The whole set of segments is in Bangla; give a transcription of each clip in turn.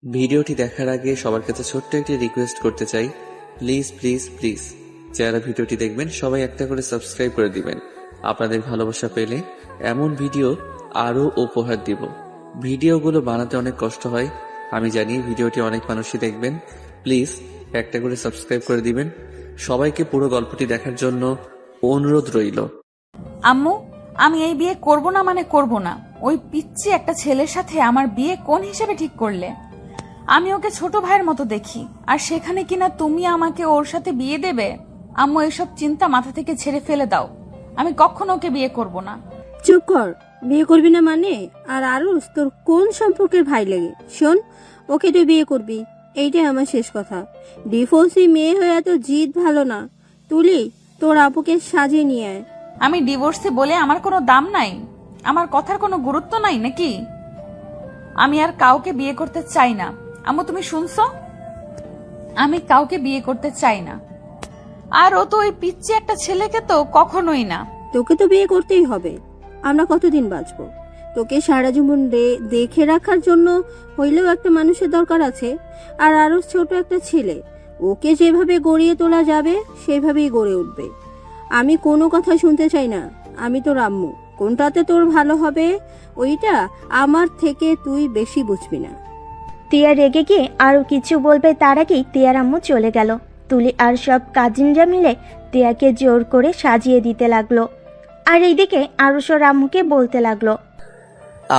ভিডিওটি দেখার আগে সবার কাছে ছোট্ট একটি রিকোয়েস্ট করতে চাই, প্লিজ প্লিজ প্লিজ যারা ভিডিওটি দেখবেন সবাই একটা করে সাবস্ক্রাইব করে দিবেন। আপনাদের ভালোবাসা পেলে এমন ভিডিও আরও উপহার দিব। ভিডিওগুলো বানাতে অনেক কষ্ট হয়, আমি জানি। ভিডিওটি অনেক মানুষই দেখবেন, প্লিজ একটা করে সাবস্ক্রাইব করে দিবেন। সবাইকে পুরো গল্পটি দেখার জন্য অনুরোধ রইল। আম্মু, আমি এই বিয়ে করব না মানে করব না। ওই পিচ্চি একটা ছেলের সাথে আমার বিয়ে কোন হিসেবে ঠিক করলে? আমি ওকে ছোট ভাইয়ের মতো দেখি, আর সেখানে কিনা তুমি আমাকে ওর সাথে বিয়ে দেবে? আম্মু, এসব চিন্তা মাথা থেকে ছেড়ে ফেলে দাও। আমি কখনো ওকে বিয়ে করব না। চুপ কর, বিয়ে করবি না মানে? আর আরুষ তোর কোন সম্পর্কের ভাই লাগে? শোন, ওকে তুই বিয়ে করবি, এইটাই আমার শেষ কথা। ডিভোর্সি মেয়ে হয়ে এত জিদ ভালো না। তুলি, তোর আপুকে সাজিয়ে নিয়ে আয়। আমি ডিভোর্সে বলে আমার কোনো দাম নাই? আমার কথার কোনো গুরুত্ব নাই নাকি? আমি আর কাউকে বিয়ে করতে চাই না। আম্মু, তুমি শুনছো? আমি কাউকে বিয়ে করতে চাই না। আর ও তো ওই পিচ্চি একটা ছেলেকে তো কখনোই না। তোকে তো বিয়ে করতেই হবে। আমরা কতদিন বাঁচবো? তোকে সারা জীবন দেখে রাখার জন্য হইলেও একটা মানুষের দরকার আছে। আর আরো ছোট একটা ছেলে, ওকে যেভাবে গড়িয়ে তোলা যাবে সেভাবেই গড়ে উঠবে। আমি কোনো কথা শুনতে চাই না। আমি তোর আম্মু, কোনটাতে তোর ভালো হবে ওইটা আমার থেকে তুই বেশি বুঝবি না। টিয়া রেগে গিয়ে আরো কিছু বলবে তার আগেই টিয়ার আম্মু চলে গেল। তুলি আর সব কাজিনরা মিলে টিয়াকে জোর করে সাজিয়ে দিতে লাগলো। আর এইদিকে আরুষর আম্মুকে বলতে লাগলো,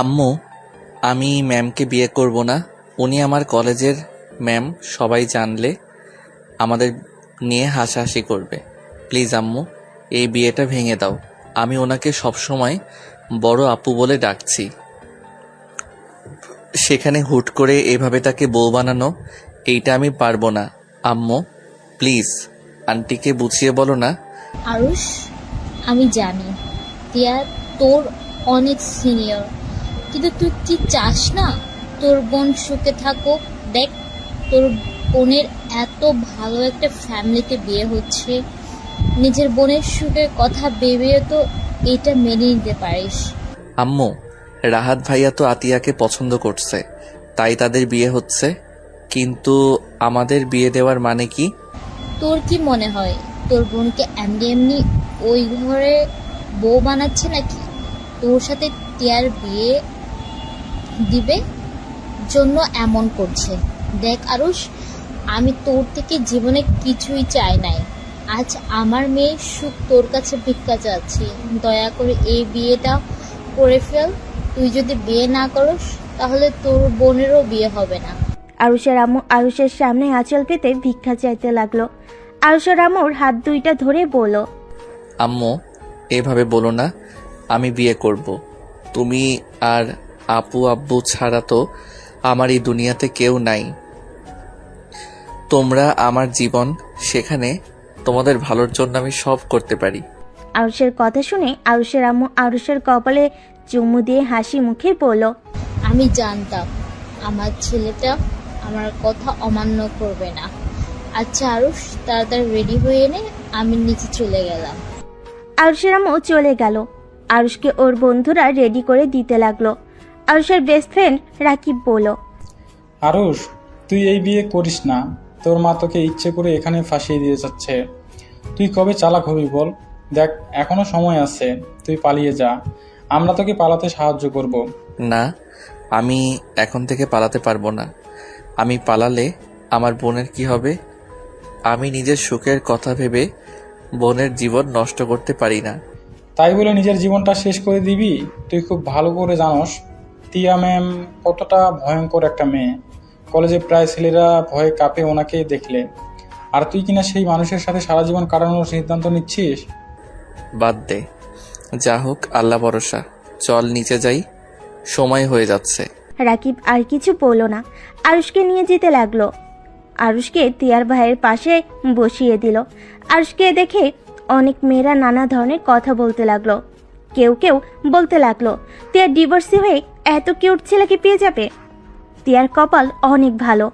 আম্মু, আমি ম্যামকে বিয়ে করব না। উনি আমার কলেজের ম্যাম, সবাই জানলে আমাদের নিয়ে হাসাহাসি করবে। প্লিজ আম্মু, এই বিয়েটা ভেঙে দাও। আমি ওনাকে সবসময় বড় আপু বলে ডাকছি, সেখানে হুট করে এভাবে তাকে বউ বানানো, এইটা আমি পারবো না। আম্মু প্লিজ, আন্টিকে বুঝিয়ে বলো না। আরুষ, আমি জানি টিয়া তোর অনেক সিনিয়র, কিন্তু তুই কি চাস না তোর বোন সুখে থাকুক? দেখ, তোর বোনের এত ভালো একটা ফ্যামিলিতে বিয়ে হচ্ছে, নিজের বোনের সুখের কথা ভেবেও তো এটা মেনে নিতে পারিস। আম্মু, রাহাত ভাইয়া তো আতিয়াকে পছন্দ করছে, তাই তাদের বিয়ে হচ্ছে। কিন্তু আমাদের বিয়ে দেওয়ার মানে কি? তোর কি মনে হয় তোর বোনকে এমনি এমনি ওই ঘরে বউ বানাচ্ছে নাকি? তোর সাথে টিয়ার বিয়ে দিবে জন্য এমন করছে। দেখ আরুষ, আমি তোর থেকে জীবনে কিছুই চাই নাই। আজ আমার মেয়ের সুখ তোর কাছে ভিক্ষা চাচ্ছি। দয়া করে এই বিয়েটা করে ফেল। তুই যদি বিয়ে না করিস তাহলে তোর বোনেরও বিয়ে হবে না। আরুষের আম্মু আরুষের সামনে আঁচল পেতে ভিক্ষা চাইতে লাগলো। আরুষের আম্মুর হাত দুইটা ধরে বলল, আম্মু, এভাবে বলো না। আমি বিয়ে করব। তুমি আর আপু আব্বু ছাড়া তো আমার এই দুনিয়াতে কেউ নাই। তোমরা আমার জীবন, সেখানে তোমাদের ভালোর জন্য আমি সব করতে পারি। আরুষের কথা শুনে আরুষের আম্মু আরুষের কপালে চুমু দিয়ে হাসি মুখে বলল, আমি জানতাম আমার ছেলেটা আমার কথা অমান্য করবে না। আচ্ছা আরুষ, তাড়াতাড়ি রেডি হয়ে নে, আমি নিচে চলে গেলাম। আরুষের আম্মু চলে গেল। আরুষকে ওর বন্ধুরা রেডি করে দিতে লাগলো। আরুষের বেস্ট ফ্রেন্ড রাকিব বলল, আরুষ, তুই এই বিয়ে করিস না। তোর মা তোকে ইচ্ছে করে এখানে ফাঁসিয়ে দিয়ে যাচ্ছে। তুই কবে চালাক হবি বল? দেখ, এখনো সময় আছে, তুই পালিয়ে যা। আমরা তোকে পালাতে সাহায্য করব। না, আমি এখন থেকে পালাতে পারবো না। আমি পালালে আমার বোনের কি হবে? আমি নিজের সুখের কথা ভেবে বোনের জীবন নষ্ট করতে পারি না। তাই বলে নিজের জীবনটা শেষ করে দিবি? তুই খুব ভালো করে জানোস টিয়া ম্যাম কতটা ভয়ঙ্কর একটা মেয়ে। কলেজে প্রায় ছেলেরা ভয়ে কাঁপে ওনাকে দেখলে। আর তুই কিনা সেই মানুষের সাথে সারা জীবন কাটানোর সিদ্ধান্ত নিচ্ছিস। বাদ দে, যা হোক আল্লাহ ভরসা। চল নিচে যাই, সময় হয়ে যাচ্ছে। রাকিব আর কিছু বলল না, আরুষকে নিয়ে যেতে লাগলো। আরুষকে টিয়ার ভাইয়ের পাশে বসিয়ে দিল। আরুষকে দেখে অনেক মেয়েরা নানা ধরনের কথা বলতে লাগলো। কেউ কেউ বলতে লাগলো, টিয়ার ডিভোর্সি হয়ে এত কিউট ছেলেকে পেয়ে যাবে, টিয়ার কপাল অনেক ভালো।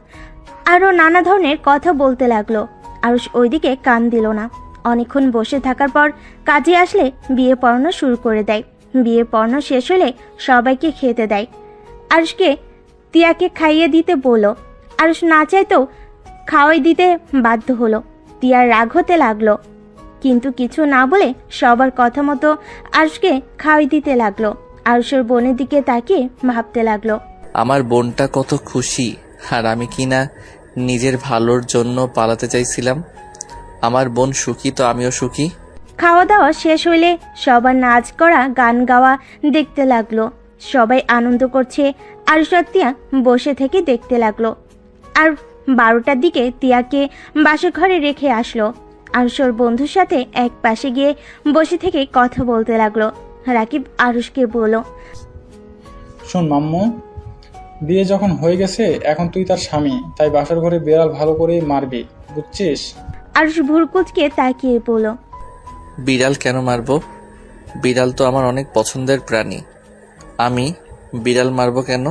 আরও নানা ধরনের কথা বলতে লাগলো। আরুষ ওইদিকে কান দিল না। অনেকক্ষণ বসে থাকার পর কাজে আসলে বিয়ে পড়ানো শুরু করে দেয়। বিয়ে পড়ানো শেষ হলে সবাইকে খেতে দেয়। আরুষকে তিয়াকে খাইয়ে দিতে বলল। আরুষ না চাইতেও খাওয়াই দিতে বাধ্য হলো। তিয়ার রাগ হতে লাগলো, কিন্তু কিছু না বলে সবার কথা মতো আরুষকে খাওয়াই দিতে লাগলো। আরুষের বোনের দিকে তাকিয়ে ভাবতে লাগলো, আমার বোনটা কত খুশি, আর আমি কি না নিজের ভালোর জন্য পালাতে চাইছিলাম। আমার বোন সুখী তো আমিও সুখী। খাওয়া দাওয়া শেষ হইলে সবার নাচ করা, গান গাওয়া দেখতে লাগলো। সবাই আনন্দ করছে, আরুষ আর তিয়া বসে থেকে দেখতে লাগলো। আর 12টার দিকে তিয়াকে বাসর ঘরে রেখে আসলো। আরুষের বন্ধুর সাথে এক পাশে গিয়ে বসে থেকে কথা বলতে লাগলো। রাকিব আরুষকে বলল, শোন মাম্মু, বিয়ে যখন হয়ে গেছে এখন তুই তার স্বামী, তাই বাসর ঘরে বিড়াল ভালো করে মারবি, বুঝছিস? আরুষ ভুরকুচকে তাকিয়ে বলল, বিড়াল কেন মারবো? বিড়াল তো আমার অনেক পছন্দের প্রাণী, আমি বিড়াল মারবো কেন?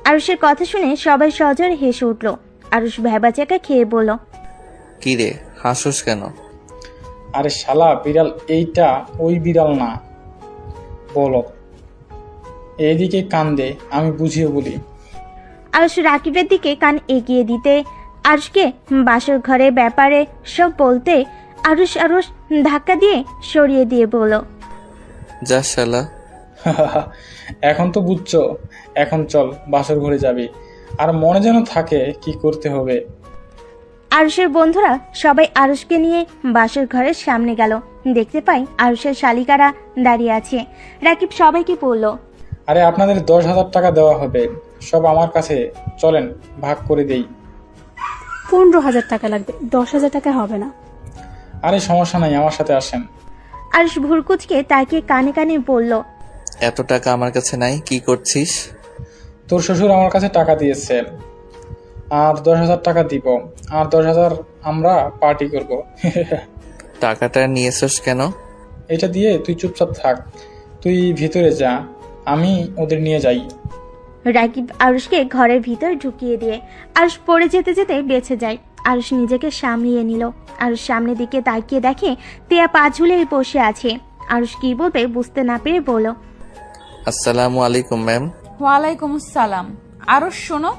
আরুষের কথা শুনে সবাই সজোরে হেসে উঠল। আরুষ ভ্যাবাচাকা খেয়ে বলল, কি রে, হাসোস কেন? আরে শালা, বিড়াল এইটা ওই বিড়াল না, বলো এইদিকে কান দে, আমি বুঝিয়ে বলি। আরুষ রাকিবের দিকে কান এগিয়ে দিতে আরুষকে বাসর ঘরে ব্যাপারে সব বলতে আরুষ ধাক্কা দিয়ে সরিয়ে দিয়ে বলল, যা শালা। এখন তো বুঝছো, এখন চল বাসর ঘরে যাবি, আর মনে যেন থাকে কি করতে হবে। আরুষের বন্ধুরা সবাই আরুষকে নিয়ে বাসর ঘরের সামনে গেল। দেখতে পাই আরুষের শালিকারা দাঁড়িয়ে আছে। রাকিব সবাইকে বলল, আরে আপনাদের 10,000 টাকা দেওয়া হবে, সব আমার কাছে, চলেন ভাগ করে দেই। 15,000 টাকা লাগবে, 10,000 টাকা হবে না। আরে সমস্যা নাই, আমার সাথে আসেন। আরুষ ভুরকুচকে তাকে কানে কানে বলল, এত টাকা আমার কাছে নাই, কি করছিস? তোর শ্বশুর আমার কাছে টাকা দিয়েছে, আর 10,000 টাকা দিব, আর 10,000 আমরা পার্টি করব। টাকাটা নিয়েছস কেন? এটা দিয়ে তুই চুপচাপ থাক, তুই ভিতরে যা, আমি ওদের নিয়ে যাই। রাকিব আরুষকে ঘরের ভিতর ঢুকিয়ে দিয়ে আরুষ পড়ে যেতে যেতে বেঁচে যায়। আরুষ নিজেকে সামলিয়ে নিল। আরুষ সামনের দিকে তাকিয়ে দেখে তিয়া পা ঝুলে বসে আছে। আরুষ কি বলবে বুঝতে না পেরে বলল, আসসালামু আলাইকুম ম্যাম। ওয়ালাইকুম আসসালাম। আরুষ শোনো,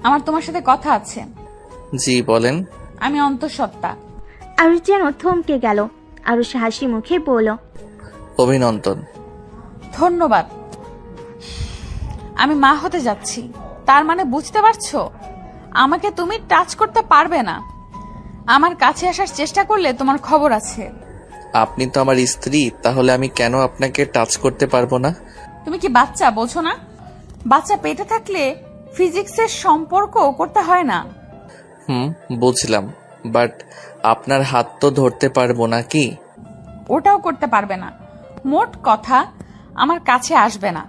আমার তোমার সাথে কথা আছে। জি বলেন। আমি অন্তঃসত্ত্বা। আরুষ যেন থমকে গেল। আরুষ হাসি মুখে বলল, অভিনন্দন। ধন্যবাদ। আমি মা হতে যাচ্ছি, তার মানে বুঝতে পারছো আমাকে তুমি টাচ করতে পারবে না। আমার কাছে আসার চেষ্টা করলে তোমার খবর আছে। আপনি তো আমার স্ত্রী, তাহলে আমি কেন আপনাকে টাচ করতে পারবো না? তুমি কি বাচ্চা বোঝো না? বাচ্চা পেটে থাকলে ফিজিক্সের সম্পর্ক করতে হয় না। বুঝলাম, বাট আপনার হাত তো ধরতে পারবো না কি? ওটাও করতে পারবে না। মোট কথা, আমার কাছে আসবে না।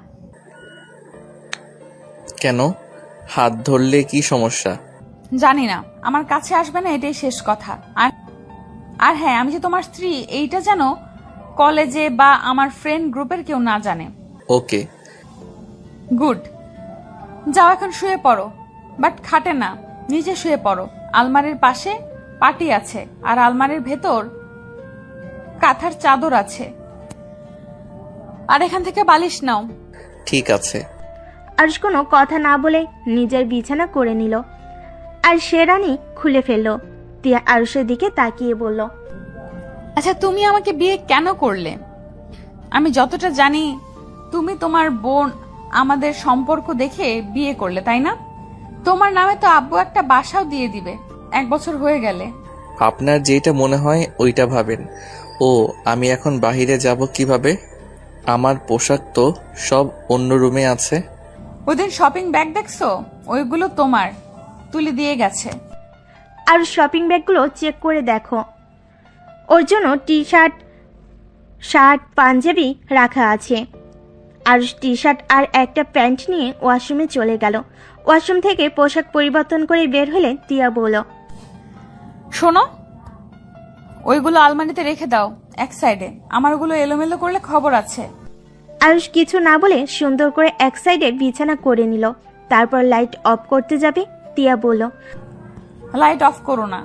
কেন? হাত ধরলে কি সমস্যা? জানি না, আমার কাছে আসবে না, এটাই শেষ কথা। আর হ্যাঁ, আমি যে তোমার স্ত্রী এইটা যেন কলেজে বা আমার ফ্রেন্ড গ্রুপের কেউ না জানে। ওকে। গুড। যাও এখন শুয়ে পড়ো, বাট খাটে না, নিচে শুয়ে পড়ো। আলমারির পাশে পাটি আছে, আর আলমারির ভেতর কাঁথার চাদর আছে। আর এখান থেকে বালিশ নাও। ঠিক আছে। আরুষ কোনো কথা না বলে নিজের বিছানা করে নিল আর শেরানি খুলে ফেলল। তিয়া আরুষের দিকে তাকিয়ে বলল, আচ্ছা, তুমি আমাকে বিয়ে কেন করলে? আমি যতটা জানি তুমি তোমার বোন আমাদের সম্পর্ক দেখে বিয়ে করলে, তাই না? তোমার নামে তো আব্বু একটা বাসাও দিয়ে দিবে 1 বছর হয়ে গেলে। আপনার যেটা মনে হয় ওইটা ভাবেন। ও, আমি এখন বাহিরে যাব কিভাবে? আমার পোশাক তো সব অন্য রুমে আছে। ওইদিন শপিং ব্যাগ দেখছো? ওইগুলো তোমার, তুলে দিয়ে গেছে। আর শপিং ব্যাগগুলো চেক করে দেখো, ওর জন্য টি শার্ট, পাঞ্জাবি রাখা আছে। আর টি শার্ট আর একটা প্যান্ট নিয়ে ওয়াশরুমে চলে গেল। ওয়াশরুম থেকে পোশাক পরিবর্তন করে বের হলে তিয়া বলল, শোনো, ওইগুলো আলমারিতে রেখে দাও এক সাইডে। আমার ওগুলো এলোমেলো করলে খবর আছে। আরুষ কিছু না বলে সুন্দর করে এক সাইডে বিছানা করে নিল। তারপর লাইট অফ করতে যাবে। তিয়া বলল, লাইট অফ করো না।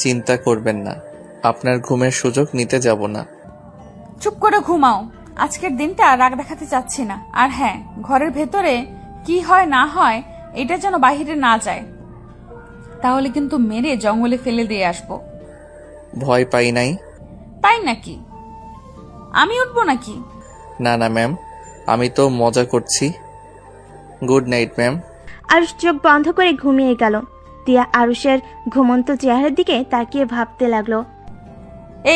চিন্তা করবেন না, আপনার ঘুমের সুযোগ নিতে যাব না। চুপ করে ঘুমাও। আজকের দিনটা রাগ দেখাতে চাচ্ছি না। আর হ্যাঁ, ঘরের ভেতরে কি হয় না হয় এটা যেন বাহিরে না যায়, তাহলে কিন্তু মেরে জঙ্গলে ফেলে দিয়ে আসবো। ভয় পাই নাই। তাই নাকি? আমি উঠবো নাকি? না না ম্যাম, আমি তো মজা করছি। Good night ma'am. আরুষ চোখ বন্ধ করে ঘুমিয়ে গেল। তিয়া আরুষের ঘুমন্ত চেহারার দিকে তাকিয়ে ভাবতে লাগলো,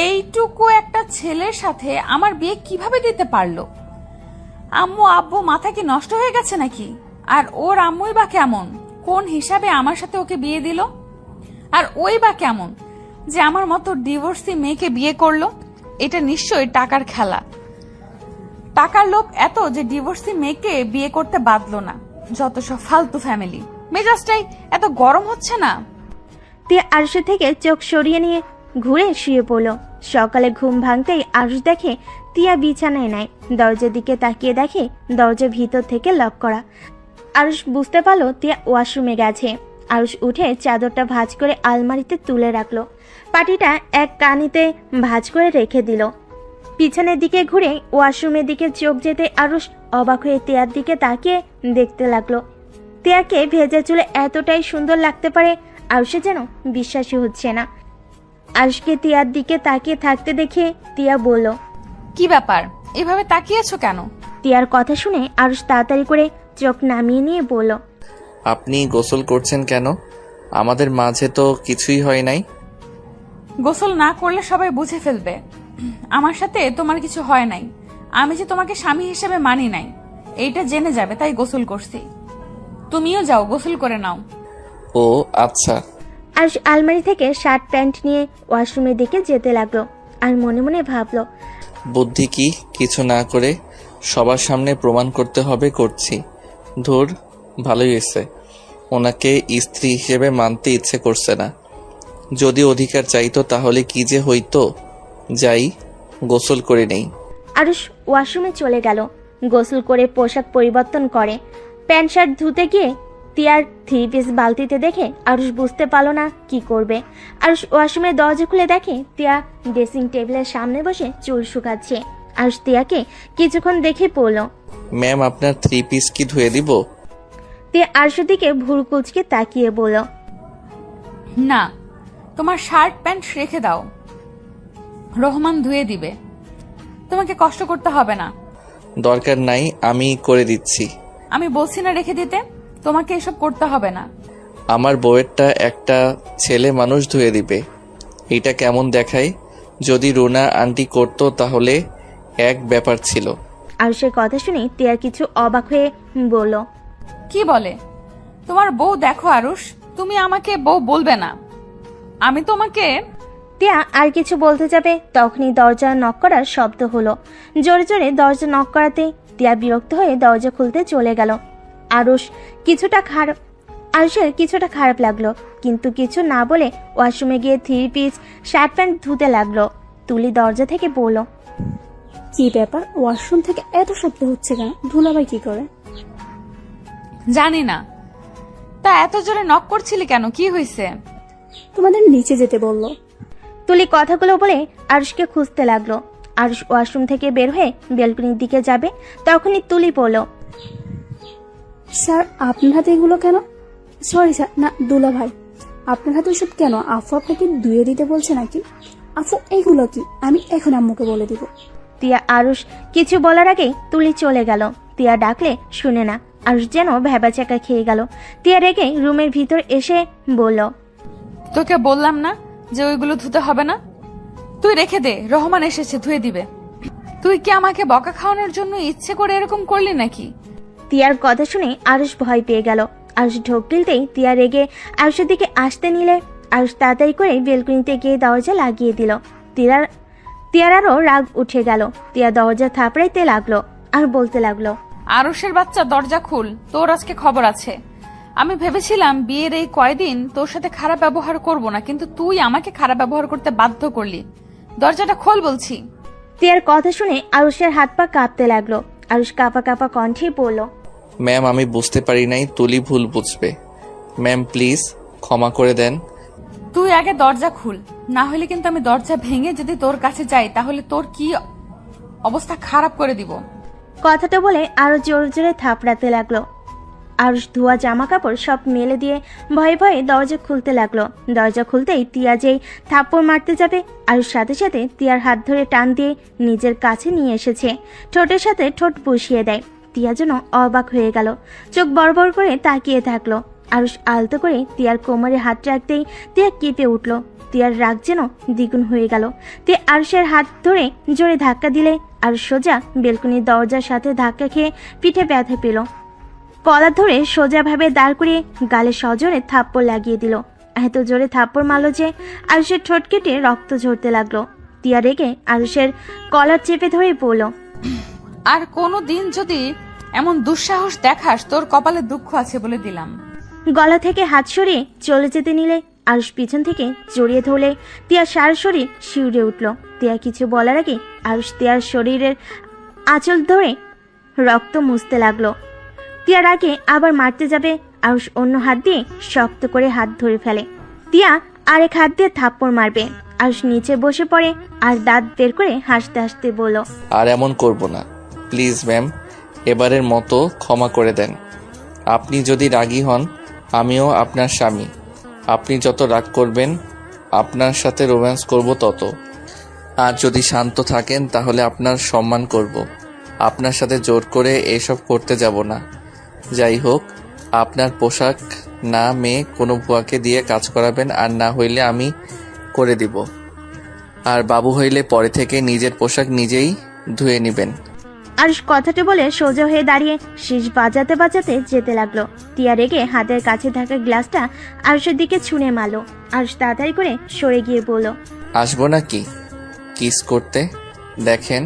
এইটুকু একটা ছেলের সাথে আমার বিয়ে কিভাবে দিতে পারলো? আম্মু আব্বু মাথা কি নষ্ট হয়ে গেছে নাকি? আর ওর আম্মুই বা কেমন, কোন হিসাবে আমার সাথে ওকে বিয়ে দিল? আর ওই বা কেমন যে আমার মতো ডিভোর্সি মেয়েকে বিয়ে করলো? এটা নিশ্চয়ই টাকার খেলা। টাকার লোভ এত যে ডিভোর্সি মেয়েকে বিয়ে করতে বাধ্য না। যত সব ফালতু ফ্যামিলি। মেজাজটাই এত গরম হচ্ছে না? তিয়া আরুষের থেকে চোখ সরিয়ে নিয়ে ঘুরে শুয়ে পড়ল। সকালে ঘুম ভাঙতেই আরুষ দেখে তিয়া বিছানায় নাই। দরজার দিকে তাকিয়ে দেখে দরজা ভিতর থেকে লক করা। আরুষ বুঝতে পারলো তিয়া ওয়াশরুমে গেছে। আরুষ উঠে চাদরটা ভাঁজ করে আলমারিতে তুলে রাখলো। পাটিটা এক কানিতে ভাঁজ করে রেখে দিল। পিছনের দিকে ঘুরে ওয়াশরুমের দিকে চোখ যেতে আরুষ অবাক হয়ে তিয়ার দিকে তাকিয়ে দেখতে লাগলো। তিয়াকে ভেজা চুলে এতটাই সুন্দর লাগতে পারে আরুষের যেন বিশ্বাসই হচ্ছে না। আরুষকে তিয়ার দিকে তাকিয়ে থাকতে দেখে তিয়া বলল, কি ব্যাপার, এভাবে তাকিয়েছো কেন? তিয়ার কথা শুনে আরুষ তাড়াতাড়ি করে চোখ নামিয়ে নিয়ে বলল, আপনি গোসল করছেন কেন? আমাদের মাঝে তো কিছুই হয় নাই। গোসল না করলে সবাই বুঝে ফেলবে আমার সাথে তোমার কিছু হয় নাই। আমি যে তোমাকে স্বামী হিসেবে মানি নাই এইটা জেনে যাবে, তাই গোসল করছি। তুমিও যাও, গোসল করে নাও। ও আচ্ছা। আরুষ আলমারি থেকে শার্ট প্যান্ট নিয়ে ওয়াশরুমের দিকে যেতে লাগলো। আর মনে মনে ভাবলো, বুদ্ধি কি, কিছু না করে সবার সামনে প্রমাণ করতে হবে করছি। ধুর, ভালোই হয়েছে। ওনাকে স্ত্রী হিসেবে মানতে ইচ্ছে করছে না। যদি অধিকার চাইতো তাহলে কি যে হইতো। যাই, গোসল করে নেই। আরুষ ওয়াশরুমে চলে গেল। গোসল করে পোশাক পরিবর্তন করে প্যান্ট শার্ট ধুতে গিয়ে তিয়ার 3 পিস বালতিতে দেখে আরুষ বুঝতে পারলো না কি করবে। আরুষ ওয়াশরুমের দরজা খুলে দেখে তিয়া ড্রেসিং টেবিলের সামনে বসে চুল শুকাচ্ছে। আরুষ তিয়াকে কিছুক্ষণ দেখে পড়ল। ম্যাম, আপনার 3 পিস কি ধুয়ে দিব? তিয়া আরুষের দিকে ভুরু কুচকে তাকিয়ে বলল, না, তোমার শার্ট প্যান্ট রেখে দাও, রহমান ধুয়ে দিবে, তোমাকে কষ্ট করতে হবে না। দরকার নাই, আমি করে দিচ্ছি। আমি বলছি না রেখে দিতে, তোমাকে এসব করতে হবে না। আমার বউয়েরটা একটা ছেলে মানুষ ধুয়ে দিবে। এটা কেমন দেখায়? যদি রুনা আন্টি করতো তাহলে এক ব্যাপার ছিল। আরুষের কথা শুনে তিয়া কিছু অবাক হয়ে বলল, কি বলে? তোমার বউ দেখো আরুষ, তুমি আমাকে বউ বলবে না। আমি তোমাকে। তিয়া আর কিছু বলতে যাবে তখনই দরজা নক করার শব্দ হলো। জোরে জোরে দরজা নক করাতে তিয়া বিরক্ত হয়ে দরজা খুলতে চলে গেল। আরুষের কিছুটা খারাপ লাগলো, কিন্তু কিছু না বলে ওয়াশরুমে গিয়ে 3 পিস শার্ট প্যান্ট ধুতে লাগলো। তুলি দরজা থেকে বলল, কি ব্যাপার, ওয়াশরুম থেকে এত শব্দ হচ্ছে কেন? ধুলাবাই কি করে? জানি না। তা এত জোরে নক করছিলি কেন? কি হয়েছে? তোমাদের নিচে যেতে বললো। তুলি কথাগুলো বলে আরুষকে খুঁজতে লাগলো। আরুষ ওয়াশরুম থেকে বের হয়ে বেলকনির দিকে যাবে তখনই তুলি বলল, স্যার আপনার হাতে এগুলো কেন? সরি স্যার, না দুলা ভাই, আপনার হাতে ওসব কেন? আফু আপনাকে ধুয়ে দিতে বলছে নাকি? আফু এগুলো কি? আমি এখন আম্মুকে বলে দিব। তিয়া আরুষ কিছু বলার আগেই তুলি চলে গেল। তিয়া ডাকলে শুনে না। আরুষ যেন ভ্যাবাচাকা খেয়ে গেল। তিয়া রেগে রুমের ভিতর এসে বলল, তোকে বললাম না যে ওইগুলো ধুতে হবে না? তুই রেখে দে, রহমান এসেছে ধুয়ে দিবে। তুই কি আমাকে বকা খাওয়ানোর জন্য ইচ্ছে করে এরকম করলি নাকি? তিয়ার কথা শুনে আরুষ ভয় পেয়ে গেল। আরুষ ঢোক গিলতেই তিয়া রেগে আরুষের দিকে আসতে নিলে আরুষ তাড়াতাড়ি করে বেলকনিতে গিয়ে দরজা লাগিয়ে দিল। তিয়ার আরও রাগ উঠে গেল। তিয়া দরজা থাপড়াইতে লাগলো আর বলতে লাগলো, আরুষের বাচ্চা, দরজা খুল, তোর আজকে খবর আছে। আমি ভেবেছিলাম বিয়ের এই কয়দিন তোর সাথে খারাপ ব্যবহার করব না, কিন্তু তুই আমাকে খারাপ ব্যবহার করতে বাধ্য করলি। দরজাটা খোল বলছি। তিয়ার কথা শুনে আরুষের হাত পা কাঁপতে লাগলো। আরুষ কাঁপা কাঁপা কণ্ঠে বলল, ম্যাম, আমি বুঝতে পারি নাই, তুলি ভুল বুঝবে। ম্যাম প্লিজ ক্ষমা করে দেন। তুই আগে দরজা খুল, না হলে কিন্তু আমি দরজা ভেঙে যদি তোর কাছে যাই তাহলে তোর কি অবস্থা খারাপ করে দিব। কথাটা বলে আরো জোরে জোরে থাপড়াতে লাগলো। আরুষ ধোয়া জামা কাপড় সব মেলে দিয়ে ভয়ে ভয়ে দরজা খুলতে লাগলো। দরজা খুলতেই তিয়া যেই থাপ্পড় মারতে যাবে, আরুষ সাথে সাথে তিয়ার হাত ধরে টান দিয়ে নিজের কাছে নিয়ে এসেছে, ঠোঁটের সাথে ঠোঁট বসিয়ে দেয়। তিয়া যেন অবাক হয়ে গেল, চোখ বড় বড় করে তাকিয়ে থাকলো। আরুষ আলতো করে তিয়ার কোমরে হাত রাখতেই তিয়া কেঁপে উঠল। তিয়ার রাগ যেন দ্বিগুণ হয়ে গেল। তিয়া আরুষের হাত ধরে জোরে ধাক্কা দিলে আরুষ সোজা বেলকনির দরজার সাথে ধাক্কা খেয়ে পিঠে ব্যথা পেল। কলার ধরে সোজাভাবে দাঁড় করিয়ে গালে সজোরে থাপ্পড় লাগিয়ে দিল। এত জোরে থাপ্পড় মারল যে আরুষের ঠোঁট কেটে রক্ত ঝরতে লাগলো। তিয়া রেগে আরুষের কলার চেপে ধরে বলল, আর কোনো দিন যদি এমন দুঃসাহস দেখাস তোর কপালে দুঃখ আছে বলে দিলাম। গলা থেকে হাত সরিয়ে চলে যেতে নিলে আরুষ পিছন থেকে জড়িয়ে ধরলে তিয়ার সারা শরীর শিউরে উঠল। তিয়া কিছু বলার আগে আরুষ তিয়ার শরীরের আঁচল ধরে রক্ত মুছতে লাগলো। তিয়ার আগে আবার মারতে যাবে, আরুষ অন্য হাত দিয়ে শক্ত করে হাত ধরে ফেলে। তিয়া আরেক হাত দিয়ে থাপ্পড় মারবে। আরুষ নিচে বসে পড়ে আর দাঁত বের করে হাসতে হাসতে বলল, আর এমন করব না, প্লিজ ম্যাম, এবারের মতো ক্ষমা করে দেন। আপনি যদি রাগী হন, আমিও আপনার স্বামী। আপনি যত রাগ করবেন আপনার সাথে রোম্যান্স করব তত। আর যদি শান্ত থাকেন তাহলে আপনার সম্মান করব। আপনার সাথে জোর করে এসব করতে যাব না। যাই হোক, আপনার পোশাক না মেয়ে কোনো ভুয়াকে দিয়ে কাজ করাবেন, আর না হইলে আমি করে দিব। আর বাবু হইলে পরে থেকে নিজের পোশাক নিজেই ধুয়ে নেবেন। আরুষ কথাটা বলে সোজা হয়ে দাঁড়িয়ে শীষ বাজাতে বাজাতে যেতে লাগলো। টিয়া রেগে হাতের কাছে থাকা গ্লাসটা আরুষের দিকে ছুঁড়ে মারলো। আরুষ তাড়াতাড়ি করে সরে গিয়ে বলল, আসবো নাকি কিস করতে? দেখেন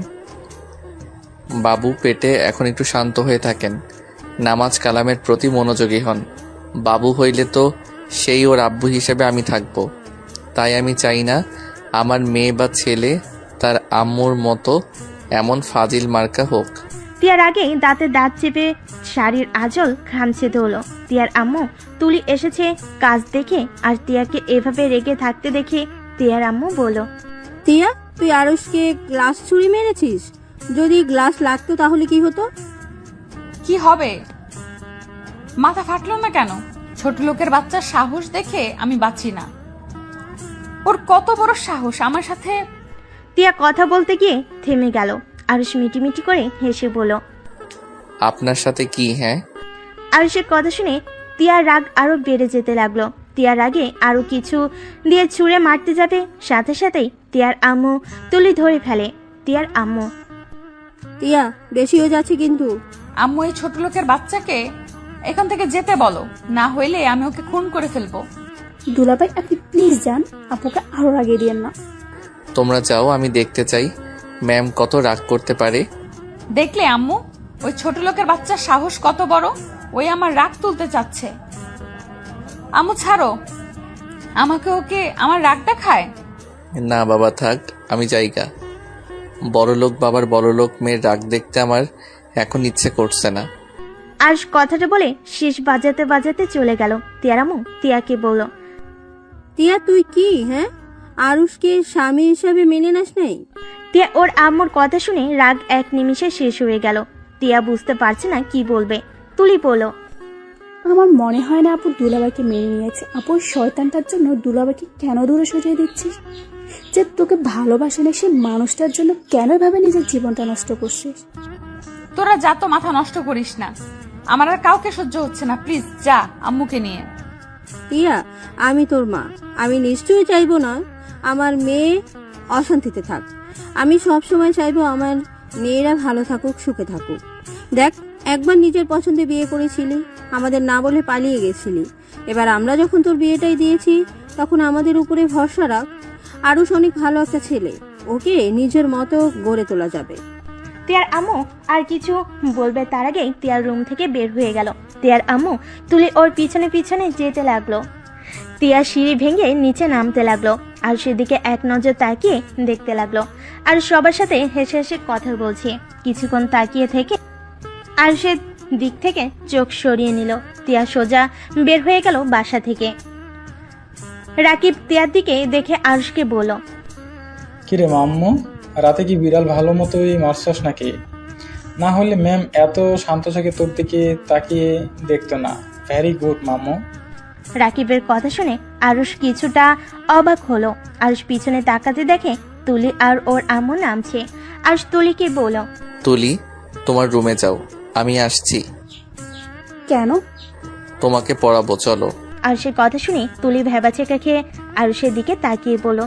বাবু পেটে, এখন একটু শান্ত হয়ে থাকেন, নামাজ কালামের প্রতি মনোযোগী হন। বাবু হইলে তো সেই ওর আব্বু হিসেবে আমি থাকবো। তাই আমি চাই না আমার মেয়ে বা ছেলে তার আম্মুর মতো এমন ফাজিল মার্কা হোক। টিয়ার আগে দাঁতে দাঁত চেপে শাড়ির আঁচল খামছে ধরলো। টিয়ার আম্মু তুলি এসেছে কাজ দেখে, আর টিয়াকে এভাবে রেগে থাকতে দেখে টিয়ার আম্মু বলল, তিয়া, তুই আরুষকে গ্লাস ছুরি মেরেছিস? যদি গ্লাস লাগতো তাহলে কি হতো? কি হবে? মাথা ফাটলো না কেন? ছোট লোকের বাচ্চার সাহস দেখে আমি বাঁচি না। ওর কত বড় সাহস আমার সাথে। টিয়া কথা বলতে গিয়ে থেমে গেল। আরুষ মিটিমিটি করে হেসে বলল, আপনার সাথে কি? হ্যাঁ। আরুষের কথা শুনে টিয়ার রাগ আরো বেড়ে যেতে লাগলো। টিয়ার রাগে আরো কিছু দিয়ে ছুঁড়ে মারতে যাবে, সাথে সাথেই টিয়ার আম্মু তুলি ধরে ফেলে। টিয়ার আম্মু, তিয়া, বেশি হয়ে যাচ্ছে কিন্তু। আম্মু, এই ছোট লোকের বাচ্চাকে এখান থেকে যেতে বলো, না হইলে আমি ওকে খুন করে ফেলবো। দুলাভাই, আপনি প্লিজ যান, আপুকে আরো রাগিয়ে দিয়েন না। তোমরা যাও, আমি দেখতে চাই ম্যাম কত রাগ করতে পারে। দেখলে আম্মু, ওই ছোট লোকের বাচ্চার সাহস কত বড়, ওই আমার রাগ তুলতে চাচ্ছে। আম্মু ছাড়ো আমাকে, ওকে আমার রাগটা খায়। না বাবা থাক, আমি যাইগা। বড়লোক বাবার বড়লোক মেয়ের রাগ দেখতে আমার এখন ইচ্ছে করছে না। আরুষ কথাটা বলে শীষ বাজাতে বাজাতে চলে গেল। টিয়ার আম্মু টিয়াকে বলল, তিয়া, তুই কি আরুষকে স্বামী হিসাবে মেনে নাস নাই? টিয়া ওর আম্মুর কথা শুনে রাগ এক নিমিষে শেষ হয়ে গেল। টিয়া বুঝতে পারছে না কি বলবে। তুলি বলল, আমার মনে হয় না আপু দুলাভাইকে মেনে নিয়েছে। আপু, ওই শয়তানটার জন্য দুলাভাইকে কেন দূরে সরিয়ে দিচ্ছিস? যে তোকে ভালোবাসে না সেই মানুষটার জন্য কেন ভাবে নিজের জীবনটা নষ্ট করছিস? তোরা যা তো, মাথা নষ্ট করিস না। আমার আর কাউকে সহ্য হচ্ছে না, প্লিজ যা আম্মুকে নিয়ে। তিয়া, আমি তোর মা, আমি নিশ্চয়ই চাইবো না আমার মেয়ে অশান্তিতে থাক। আমি সব সময় চাইবো আমার মেয়েরা ভালো থাকুক, সুখে থাকুক। দেখ, একবার নিজের পছন্দে বিয়ে করেছিলি, আমাদের না বলে পালিয়ে গেছিলি। এবার আমরা যখন তোর বিয়েটাই দিয়েছি, তখন আমাদের উপরে ভরসা রাখ। আরুষ অনেক ভালো একটা ছেলে, ওকে নিজের মতো গড়ে তোলা যাবে। টিয়ার আম্মু আর কিছু বলবে তার আগেই টিয়ার রুম থেকে বের হয়ে গেল। টিয়ার আম্মু তুলি ওর পিছনে পিছনে যেতে লাগলো। টিয়া সিঁড়ি ভেঙে নিচে নামতে লাগলো, আর সেদিকে এক নজর তাকিয়ে দেখতে লাগলো। আর সবার সাথে হেসে হেসে কথা বলছে। কিছুক্ষণ তাকিয়ে থেকে আর সে দিক থেকে চোখ সরিয়ে নিল। টিয়া সোজা বের হয়ে গেল বাসা থেকে। রাকিব টিয়ার দিকে দেখে আরুষকে বলল, কিরে মাম্মু, রাতে কি বিড়াল ভালো মতোই মারছস নাকি? না হলে ম্যাম এত শান্ত চোখে তোর দিকে তাকিয়ে দেখতো না। ভেরি গুড মামু। রাকিবের কথা শুনে আরুষ কিছুটা অবাক হলো। আরুষ পিছনে তাকাতে দেখে তুলি আর ওর আম্মু নামছে। আরুষ তুলিকে বলল, তুলি, তোমার রুমে যাও, আমি আসছি। কেন? তোমাকে পড়াবো, চলো। আরুষের কথা শুনে তুলি ভেবাচেকা খেয়ে আরুষের দিকে তাকিয়ে বলল,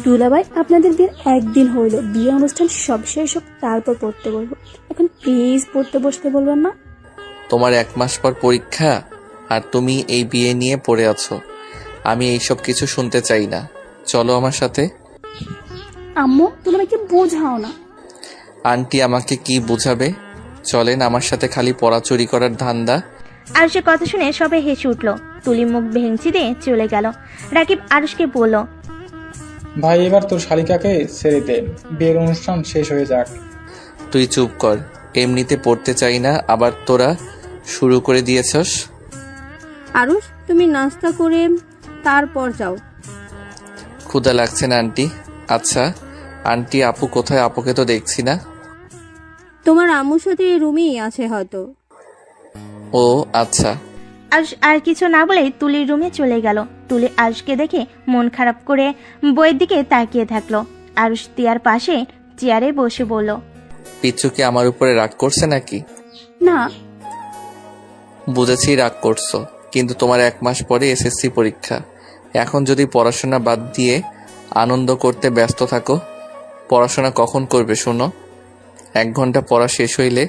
দুলাভাই, আপনাদের বিয়ের একদিন হইল, বিয়ে অনুষ্ঠান সব শেষ হোক, তারপর পড়তে বলবো। এখন প্লিজ পড়তে বসতে বলবেন না। তোমার 1 মাস পর পরীক্ষা আর তুমি এই বিয়ে নিয়ে পড়ে আছো। আমি এইসব কিছু শুনতে চাই না, চলো আমার সাথে। আম্মু, দুলাভাইকে বোঝাও না। আন্টি আমাকে কি বুঝাবে? চলেন আমার সাথে, খালি পড়া চুরি করার ধান্দা। আরুষের কথা শুনে সবাই হেসে উঠল। তুলি মুখ ভেঙচি দিয়ে চলে গেল। রাকিব আরুষকে বলল, ভাই এবার তোর শালিকাকে ছেড়ে দে, বিয়ের অনুষ্ঠান শেষ হয়ে যাক। তুই চুপ কর, এমনিতে পড়তে চাই না, আবার তোরা শুরু করে দিয়েছস। আরুষ, তুমি নাস্তা করে তারপর যাও। ক্ষুধা লাগছে না আন্টি? আচ্ছা আন্টি, আপু কোথায়? আপুকে তো দেখছি না। তোমার আম্মুর সাথে রুমেই আছে হয়তো। ও আচ্ছা। আরুষ আর কিছু না বলে তুলির রুমে চলে গেল। তুলি আরুষকে দেখে মন খারাপ করে বইয়ের দিকে তাকিয়ে থাকলো। আরুষ তিয়ার পাশে চেয়ারে বসে বলল, পিচ্ছু কি আমার উপরে রাগ করছে নাকি? না, বুঝেছি রাগ করছো, কিন্তু তোমার 1 মাস পরে এসএসসি পরীক্ষা। এখন যদি পড়াশোনা বাদ দিয়ে আনন্দ করতে ব্যস্ত থাকো, পড়াশোনা কখন করবে শোনো? 1 ঘন্টা পড়া শেষ হইলে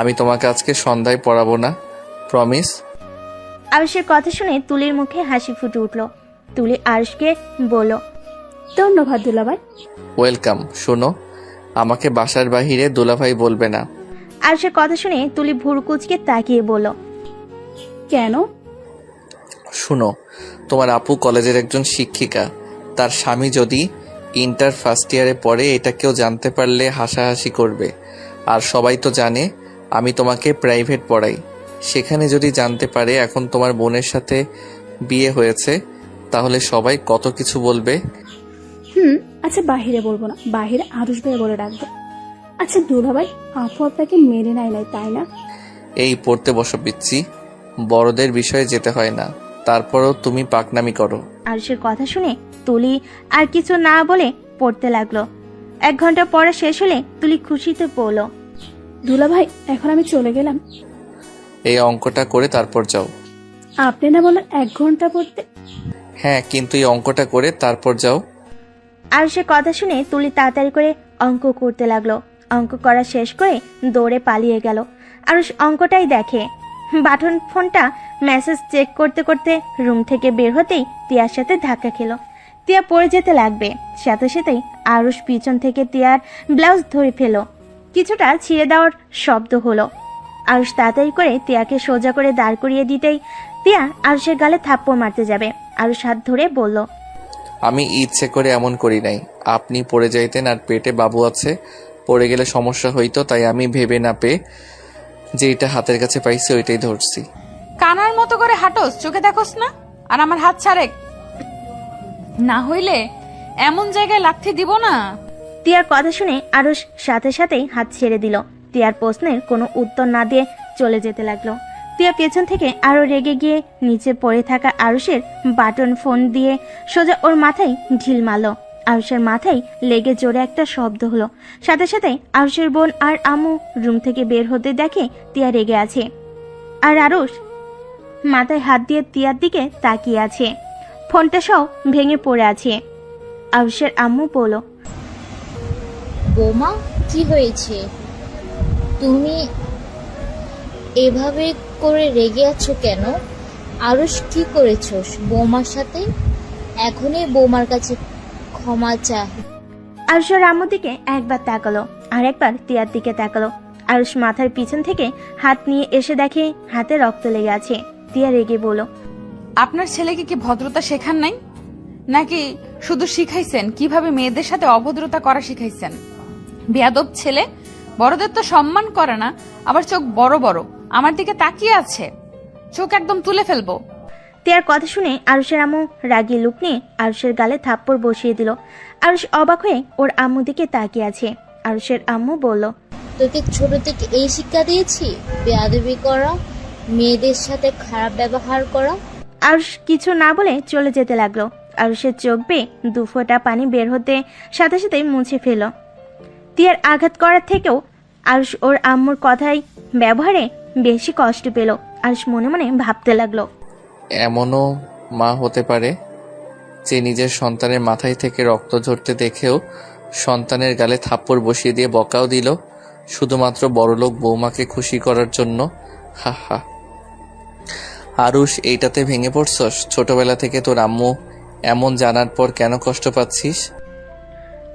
আমি তোমাকে আজকে সন্ধ্যায় পড়াবো না, প্রমিস। আরুষের কথা শুনে তুলির মুখে হাসি ফুটে উঠল। তুলি আরুষকে বলল, ধন্যবাদ দুলাভাই। ওয়েলকাম। শোনো, আমাকে বাসার বাহিরে দুলাভাই বলবে না। আরুষের কথা শুনে তুলি ভুরুকুচকে তাকিয়ে বলল, কেন? শুনো, তোমার আপু কলেজের একজন শিক্ষিকা, তার স্বামী যদি ইন্টার ফার্স্ট ইয়ারে পড়ে, এটা কেউ জানতে পারলে হাসাহাসি করবে। আর সবাই তো জানে আমি তোমাকে প্রাইভেট পড়াই, সেখানে যদি জানতে পারে এখন তোমার বোনের সাথে বিয়ে হয়েছে, তাহলে সবাই কত কিছু বলবে। আচ্ছা, বাহিরে বলবো না, বাহিরে আরুষ ভাই বলে ডাকবো। আচ্ছা দুলাভাই, আপু আপনাকে মেনে নাই তাই না? এই পড়তে বসো পিচ্ছি, বড়দের বিষয়ে যেতে হয় না, তারপরও তুমি পাকনামি করো। আরুষের কথা শুনে তুলি আর কিছু না বলে পড়তে লাগলো। 1 ঘন্টা পড়া শেষ হলে তুলি খুশিতে বলল, দুলাভাই, এখন আমি চলে গেলাম। এই অঙ্কটা করে তারপর যাও। আপনি না বলেন 1 ঘন্টা পড়তে? হ্যাঁ, কিন্তু এই অঙ্কটা করে তারপর যাও। আরুষের কথা শুনে তুলি তাড়াতাড়ি করে অঙ্ক করতে লাগলো। অঙ্ক করা শেষ করে দৌড়ে পালিয়ে গেল। আরুষ অঙ্কটাই দেখে। বাটন ফোনটা মেসেজ চেক করতে করতে রুম থেকে বের হতেই তিয়ার সাথে ধাক্কা খেলো। তিয়া পড়ে যেতে লাগবে, সাথে সাথেই আরুষ পিছন থেকে তিয়ার ব্লাউজ ধরে ফেলো। কিছুটা ছিঁড়ে দেওয়ার শব্দ হলো। আরুষ তাড়াতাড়ি করে তিয়াকে সোজা করে দাঁড় করিয়ে দিতেই তিয়া আরুষের গালে থাপ্পড় মারতে যাবে। আরুষ হাত ধরে বলল, আমি ইচ্ছে করে এমন করি নাই, আপনি পড়ে যাইতেন আর পেটে বাবু আছে, পড়ে গেলে সমস্যা হইতো, তাই আমি ভেবে না পেয়ে যেটা হাতের কাছে পাইছি ওইটাই ধরছি। কানার মতো করে হাঁটোস, চোখে দেখোস না? আর আমার হাত ছাড়ে না হইলে এমন জায়গায় লাথি দিব না। তিয়ার কথা শুনে আরুষ সাথে সাথেই হাত ছেড়ে দিল। তিয়ার প্রশ্নের কোনো উত্তর না দিয়ে চলে যেতে লাগলো। তিয়া পেছন থেকে আরো রেগে গিয়ে নিচে পড়ে থাকা আরুষের বাটন ফোন দিয়ে সোজা ওর মাথায় ঢিল মারল। আরুষের মাথায় লেগে জোরে একটা শব্দ হলো। সাথে সাথে আরুষের বোন আর আম্মু রুম থেকে বের হতে দেখে তিয়া রেগে আছে। আর আরুষ মাথায় হাত দিয়ে তিয়ার দিকে তাকিয়ে আছে। ফোনটা সহ ভেঙে পড়ে আছে। আরুষের আম্মু বলল, বৌমা, কি হয়েছে? তুমি এভাবে করে রেগে আছো কেন? আরুষ, কি করেছস বৌমার সাথে? এখনই বৌমার কাছে ক্ষমা চা। আরুষের আম্মুর দিকে একবার তাকালো আর একবার তিয়ার দিকে তাকালো। আরুষ মাথার পিছন থেকে হাত নিয়ে এসে দেখে হাতে রক্ত লেগে আছে। তিয়া রেগে বলল, আপনার ছেলেকে কি ভদ্রতা শেখান নাই, নাকি শুধু শিখাইছেন কিভাবে মেয়েদের সাথে অভদ্রতা করা শিখাইছেন? বেয়াদব ছেলে, বড়দের তো সম্মান করে না, আবার চোখ বড় বড় আমার দিকে তাকিয়ে আছে, চোখ একদম তুলে ফেলবো। তিয়ার কথা শুনে আরুষের আম্মু রাগি লুক নিয়ে আরুষের গালে থাপ্পড় বসিয়ে দিল। আরুষ অবাক হয়ে ওর আম্মু দিকে তাকিয়ে আছে। আরুষের আম্মু বলল, তোকে ছোট থেকে এই শিক্ষা দিয়েছি, বেয়াদবি করা, মেয়েদের সাথে খারাপ ব্যবহার করা। আরুষ কিছু না বলে চলে যেতে লাগলো। আরুষের চোখ বেয়ে 2 ফোঁটা পানি বের হতে সাথে সাথে মুছে ফেল। তিয়ার আঘাত করার থেকেও আরুষ ওর আম্মুর কথাই ব্যবহারে বেশি কষ্ট পেল। আরুষ মনে মনে ভাবতে লাগলো, এমনও মা হতে পারে যে নিজের সন্তানের মাথায় থেকে রক্ত ঝরতে দেখেও সন্তানের গালে থাপ্পড় বসিয়ে দিয়ে বকাও দিল, শুধুমাত্র বড়লোক বৌমাকে খুশি করার জন্য। হা হা। আরুষ, এইটাতে ভেঙে পড়ছস? ছোটবেলা থেকে তোর আম্মু এমন জানার পর কেন কষ্ট পাচ্ছিস?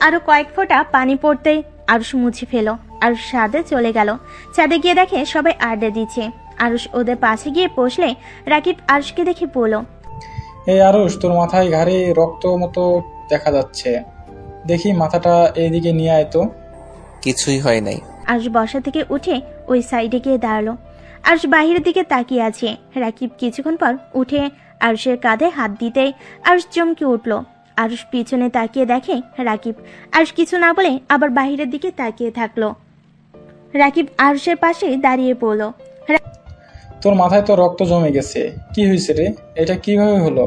আরো কয়েক ফোঁটা পানি পড়তেই আরুষ মুছে ফেল। আরুষ ছাদে চলে গেল। ছাদে গিয়ে দেখে সবাই আড্ডা দিচ্ছে। আরুষ ওদের পাশে গিয়ে বসলে রাকিব আরুষকে দেখে বলল, এই আরুষ, তোর মাথায় ঘাড়ে রক্ত মতো দেখা যাচ্ছে, দেখি মাথাটা এইদিকে নিয়ে আয় তো। কিছুই হয় নাই। আরুষ বসা থেকে উঠে ওই সাইডে গিয়ে দাঁড়ালো। আরুষ বাহিরের দিকে তাকিয়ে আছে। রাকিব কিছুক্ষণ পর উঠে আরুষের কাঁধে হাত দিতেই আরুষ চমকে উঠল। আরুষ পিছনে তাকিয়ে দেখে রাকিব। আরুষ কিছু না বলে আবার বাহিরের দিকে তাকিয়ে থাকলো। রাকিব আরুষের পাশে দাঁড়িয়ে পড়ল। তোর মাথায় তো রক্ত জমে গেছে, কি হয়েছে রে? এটা কিভাবে হলো?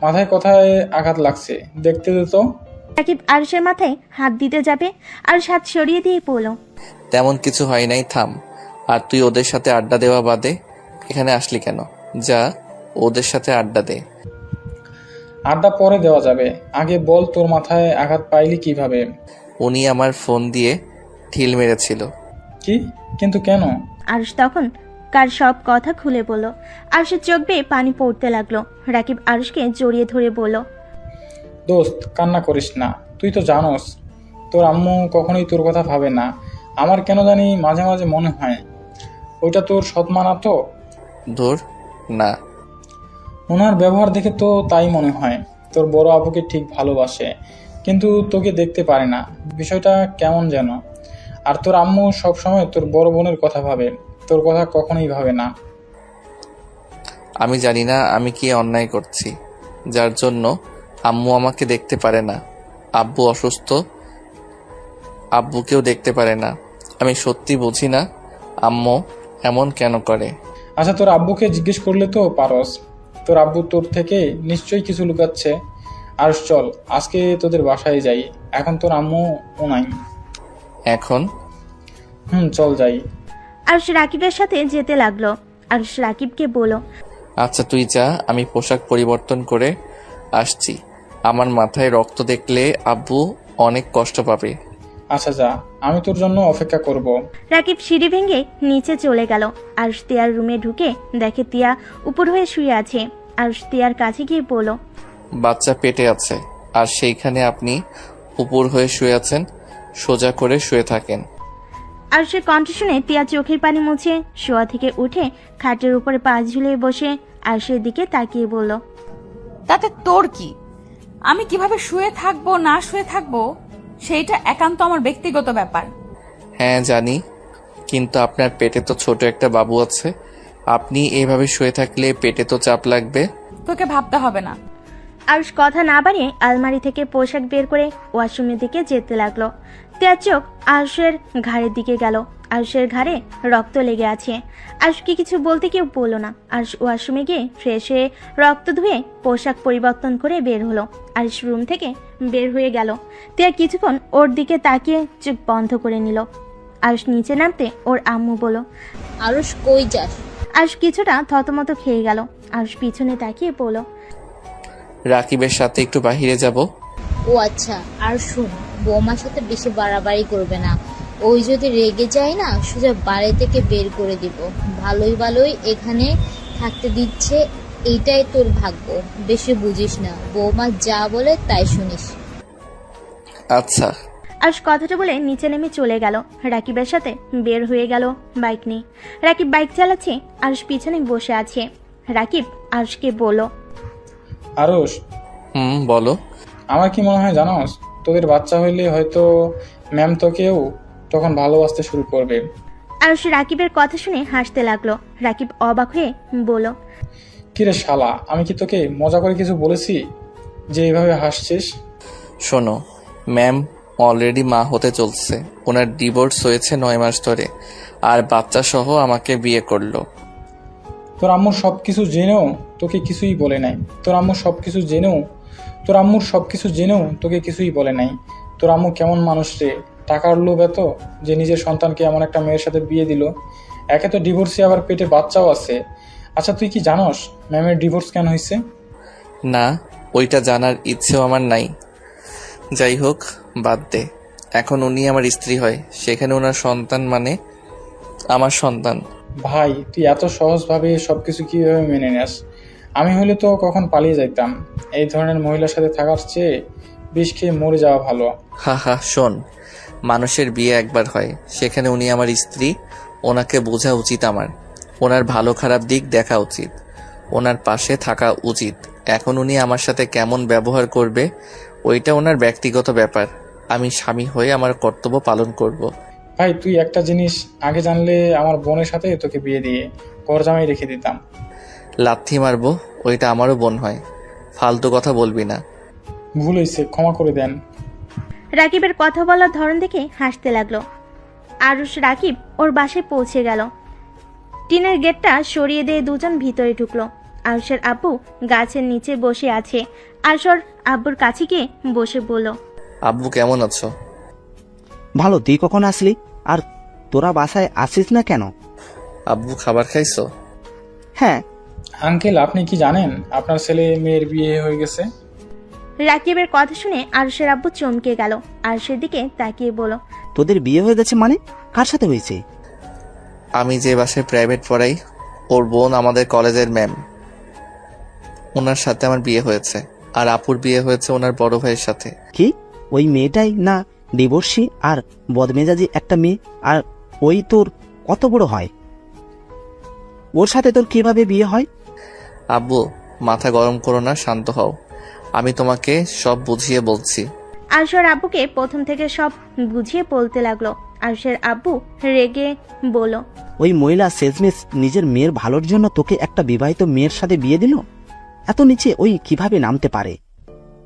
মাথায় কোথায় আঘাত লাগছে দেখতে দে তো। রাকিব আরুষের মাথায় হাত দিতে যাবে, আরুষ হাত সরিয়ে দিয়ে পড়ল। তেমন কিছু হয় নাই, থাম। আর তুই ওদের সাথে আড্ডা দেওয়া বাদে এখানে আসলি কেন? যা, ওদের সাথে আড্ডা দে। আড্ডা পরে দেওয়া যাবে, আগে বল তোর মাথায় আঘাত পাইলি কিভাবে? উনি আমার ফোন দিয়ে ঢিল মেরেছিল। কি? কিন্তু কেন? আরুষ তখন কার সব কথা খুলে বলল। আরুষের চোখ বেয়ে পানি পড়তে লাগলো। রাকিব আরুষকে জড়িয়ে ধরে বলল, দোস্ত, কান্না করিস না। তুই তো জানোস তোর আম্মু কখনোই তোর কথা ভাবে না। আমার কেন জানি মাঝে মাঝে মনে হয় ওইটা তোর সৎমা না তো। ধুর, না। ওনার ব্যবহার দেখে তো তাই মনে হয়। তোর বড় আপুকে ঠিক ভালোবাসে, কিন্তু তোকে দেখতে পারে না। বিষয়টা কেমন যেন। আর তোর আম্মু সবসময় তোর বড় বোনের কথা ভাবে, তোর কথা কখনোই ভাবে না। আমি জানি না আমি কি অন্যায় করছি, যার জন্য আম্মু আমাকে দেখতে পারে না। আব্বু অসুস্থ, আব্বুকেও দেখতে পারে না। আমি সত্যি বুঝি না আম্মু এমন কেন করে। আচ্ছা, তোর আব্বুকে জিজ্ঞেস করলে তো পারস। তোর আব্বু তোর থেকে নিশ্চয়ই কিছু লুকাচ্ছে। আর চল, আজকে তোদের বাসায় যাই। এখন তোর আম্মু নাই। এখন? চল যাই। আরুষ রাকিবের সাথে যেতে লাগলো। আরুষ রাকিবকে বলল, আচ্ছা তুই যা, আমি পোশাক পরিবর্তন করে আসছি। আমার মাথায় রক্ত দেখলে আব্বু অনেক কষ্ট পাবে। আচ্ছা যা, আমি তোর জন্য অপেক্ষা করব। রাকিব সিঁড়ি ভেঙে নিচে চলে গেল। আরুষ তিয়ার রুমে ঢুকে দেখে তিয়া উপর হয়ে শুয়ে আছে। আরুষ তিয়ার কাছে গিয়ে বলল, বাচ্চা পেটে আছে, আর সেইখানে আপনি উপর হয়ে শুয়ে আছেন। সোজা করে শুয়ে থাকেন। আরুষের কণ্ঠ শুনে তিয়া চোখের পানি মুছে শোয়া থেকে উঠে খাটের উপরে পা ঝুলিয়ে বসে আরুষের দিকে তাকিয়ে বলল, তাতে তোর কি? আমি কিভাবে শুয়ে থাকবো না শুয়ে থাকবো সেইটা একান্ত আমার ব্যক্তিগত ব্যাপার। হ্যাঁ জানি, কিন্তু আপনার পেটে তো ছোট একটা বাবু আছে। আপনি এইভাবে শুয়ে থাকলে পেটে তো চাপ লাগবে। তোকে ভাবতে হবে না। আরুষ কথা না বাড়িয়ে আলমারি থেকে পোশাক বের করে ওয়াশরুমের দিকে যেতে লাগলো। তিয়ার চোখ আরুষের ঘাড়ের দিকে গেল। আরুষের ঘাড়ে রক্ত লেগে আছে। আরুষকে কিছু বলতে কেউ বললো না। আরুষ ওয়াশরুমে গিয়ে ফ্রেশ হয়ে রক্ত ধুয়ে পোশাক পরিবর্তন করে বের হলো। আরুষ রুম থেকে বের হয়ে গেল। তিয়া কিছুক্ষণ ওর দিকে তাকিয়ে চোখ বন্ধ করে নিল। আরুষ নিচে নামতে ওর আম্মু বলল, আরুষ কই যাস? আরুষ কিছুটা থতমত খেয়ে গেল। আরুষ পিছনে তাকিয়ে বলল, রাকিবের সাথে একটু বাহিরে যাব। ও আচ্ছা। আর শোন, বৌমার সাথে বেশি বাড়াবাড়ি করবে না। ওই যদি রেগে যায় না, সোজা বাড়ি থেকে বের করে দিব। ভালোই ভালোই এখানে থাকতে দিচ্ছে, এইটাই তোর ভাগ্য। বেশি বুঝিস না, বৌমা যা বলে তাই শুনিস। আচ্ছা। আরুষ কথাটা বলে নিচে নেমে চলে গেল। রাকিবের সাথে বের হয়ে গেল বাইক নিয়ে। রাকিব বাইক চালাচ্ছে, আরুষ পিছনে বসে আছে। রাকিব আরুষকে বলল, আরুষ, বলো। আমার কি মনে হয় জানোস, তোদের বাচ্চা হইলে হয়তো ম্যাম তোকেও তখন ভালোবাসতে শুরু করবে। আরুষ রাকিবের কথা শুনে হাসতে লাগলো। রাকিব অবাক হয়ে বলল, কিরে শালা, আমি কি তোকে মজা করে কিছু বলেছি যে এইভাবে হাসছিস? শোনো, ম্যাম অলরেডি মা হতে চলছে। ওনার ডিভোর্স হয়েছে 9 মাস ধরে, আর বাচ্চা সহ আমাকে বিয়ে করলো। তোর আম্মুর সবকিছু জেনেও তোকে কিছুই বলে নাই। তোর আম্মুর সবকিছু জেনেও তোকে কিছুই বলে নাই। তোর আম্মু কেমন মানুষ রে? টাকার লোভ এত যে নিজের সন্তানকে এমন একটা মেয়ের সাথে বিয়ে দিল। একে তো ডিভোর্সে আবার পেটে বাচ্চাও আছে। আচ্ছা, তুই কি জানোস ম্যামের ডিভোর্স কেন হয়েছে? না, ওইটা জানার ইচ্ছেও আমার নাই। যাই হোক, বাদ দে। এখন উনি আমার স্ত্রী হয়, সেখানে ওনার সন্তান মানে আমার সন্তান। ভাই, তুই এত সহজভাবে সবকিছু কিভাবে মেনে নেস? আমি হলে তো কখন পালিয়ে যাইতাম। এই ধরনের মহিলার সাথে থাকার চেয়ে বিষ খেয়ে মরে যাওয়া ভালো। হা হা, শোন, মানুষের বিয়ে একবার হয়, সেখানে উনি আমার স্ত্রী। ওনাকে বোঝা উচিত আমার, ওনার ভালো খারাপ দিক দেখা উচিত, ওনার পাশে থাকা উচিত। এখন উনি আমার সাথে কেমন ব্যবহার করবে ওইটা ওনার ব্যক্তিগত ব্যাপার। আমি স্বামী হয়ে আমার কর্তব্য পালন করব। ভাই, তুই একটা জিনিস আগে জানলে আমার বোনের সাথে তোকে বিয়ে দিয়ে ঘর জামাই রেখে দিতাম। লাথি মারবো, ওইটা আমারও বোন হয়। ফালতু কথা বলবি না। ভুল হয়েছে, ক্ষমা করে দেন। রাকিবের কথা বলার ধরন দেখে হাসতে লাগলো। আরুষ রাকিব ওর বাসায় পৌঁছে গেল। টিনের গেটটা সরিয়ে দিয়ে দুজন ভিতরে ঢুকলো। আরুষের আব্বু গাছের নিচে বসে আছে। আরুষ ওর আব্বুর কাছে গিয়ে বসে বলল, আব্বু কেমন আছো? ভালো। তুই কখন আসলি? আর তোরা বাসায় আসিস না কেন? আব্বু, খাবার খাইছো? হ্যাঁ। আঙ্কেল, আপনি কি জানেন আপনার ছেলে মেয়ের বিয়ে হয়ে গেছে? রাকিবের কথা শুনে আরুষের আব্বু চমকে গেল। আরুষের দিকে তাকিয়ে বলল, তোদের বিয়ে হয়ে গেছে মানে? কার সাথে হয়েছে? আমি যে বাসায় প্রাইভেট পড়াই, ওর বোন আমাদের কলেজের ম্যাম, ওনার সাথে আমার বিয়ে হয়েছে। আর আপুর বিয়ে হয়েছে ওনার বড় ভাইয়ের সাথে। কি ওই মেয়েটাই না ডিভোর্সি আর বদমেজাজি একটা মেয়ে? আর ওই তোর কত বড় হয়? ওর সাথে তোর কিভাবে বিয়ে হয়? আব্বু, মাথা গরম করো না, শান্ত হও। আমি তোমাকে সব বুঝিয়ে বলছি। আরুষের আব্বুকে প্রথম থেকে সব বুঝিয়ে বলতে লাগলো। আরুষের আব্বু রেগে বলল, ওই মহিলা শেষমেশ নিজের মেয়ের ভালোর জন্য তোকে একটা বিবাহিত মেয়ের সাথে বিয়ে দিল? এত নিচে ওই কিভাবে নামতে পারে?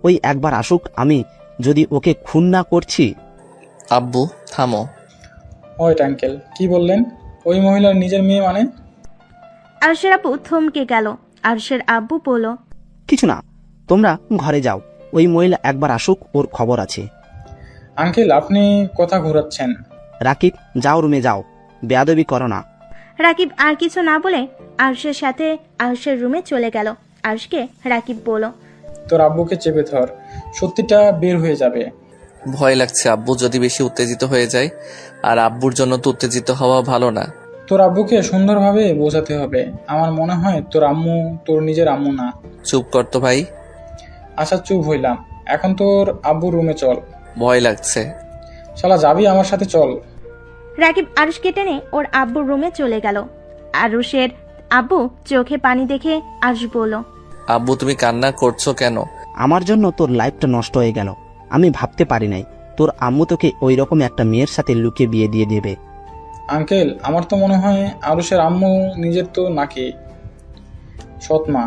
ওই একবার আসুক, আমি যদি ওকে খুন না করছি। আব্বু থামো। ওয়েট আঙ্কেল, কি বললেন? ওই মহিলার নিজের মেয়ে মানে? আরুষের আব্বু থমকে গেল। আরুষের আব্বু বলল, কিছু না, তোমরা ঘরে যাও। ওই মহিলা একবার আসুক, ওর খবর আছে। আঙ্কেল, আপনি কথা ঘোরাচ্ছেন। রাকিব, যাও, রুমে যাও, বেয়াদবি করো না। রাকিব আর কিছু না বলে আরুষের সাথে আরুষের রুমে চলে গেল। আরুষকে রাকিব বলল, তোর আব্বুকে চেপে ধর, সত্যিটা বের হয়ে যাবে। ভয় লাগছে আব্বু, যদি বেশি উত্তেজিত হয়ে যায়। আর আব্বুর জন্য তো উত্তেজিত হওয়া ভালো না। তোর আব্বুকে সুন্দরভাবে বোঝাতে হবে। আমার মনে হয় তোর আম্মু তোর নিজের আম্মু না। চুপ করতো ভাই। আচ্ছা, চুপ হইলাম। এখন তোর আব্বুর রুমে চল। ভয় লাগছে। শালা, যাবি আমার সাথে? চল। রাকিব আরুষকে টেনে ওর আব্বুর রুমে চলে গেল। আরুষের আব্বু চোখে পানি দেখে আরুষ বলল, আব্বু, তুমি কান্না করছো কেন? আমার জন্য তোর লাইফটা নষ্ট হয়ে গেল। আমি ভাবতে পারি নাই তোর আম্মু তোকে ওই রকম একটা মেয়ের সাথে লুকিয়ে বিয়ে দিয়ে দেবে। আঙ্কেল, আমার তো মনে হয় আরুষের আম্মু নিজের তো নাকি সৎ মা।